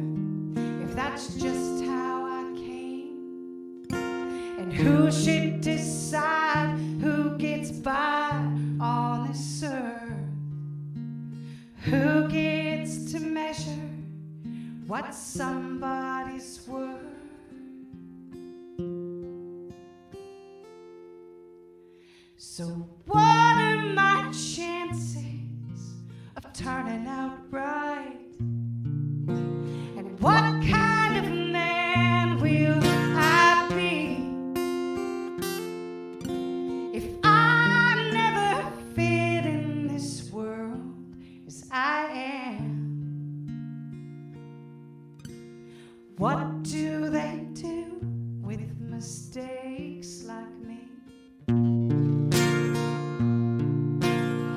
if that's just how I came? And who should decide who gets by on this earth? Who gets to measure what somebody's worth? So what are my chances of turning out right? And what kind of man will I be if I never fit in this world as I am? What do they do with mistakes like me?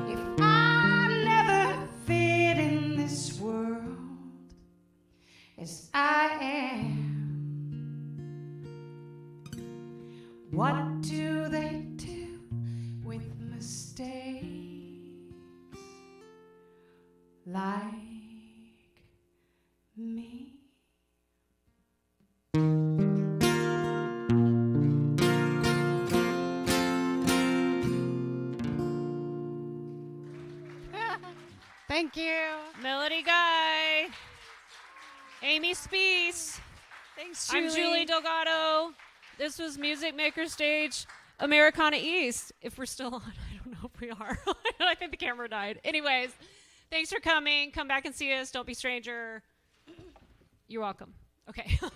If I never fit in this world as I am, what do they do with mistakes like me? Thank you. Melody Guy. Amy Speece. Thanks, I'm Julie Delgado. This was Music Maker Stage, Americana East. If we're still on, I don't know if we are. I think the camera died. Anyways, thanks for coming. Come back and see us. Don't be stranger. You're welcome. Okay. Yeah.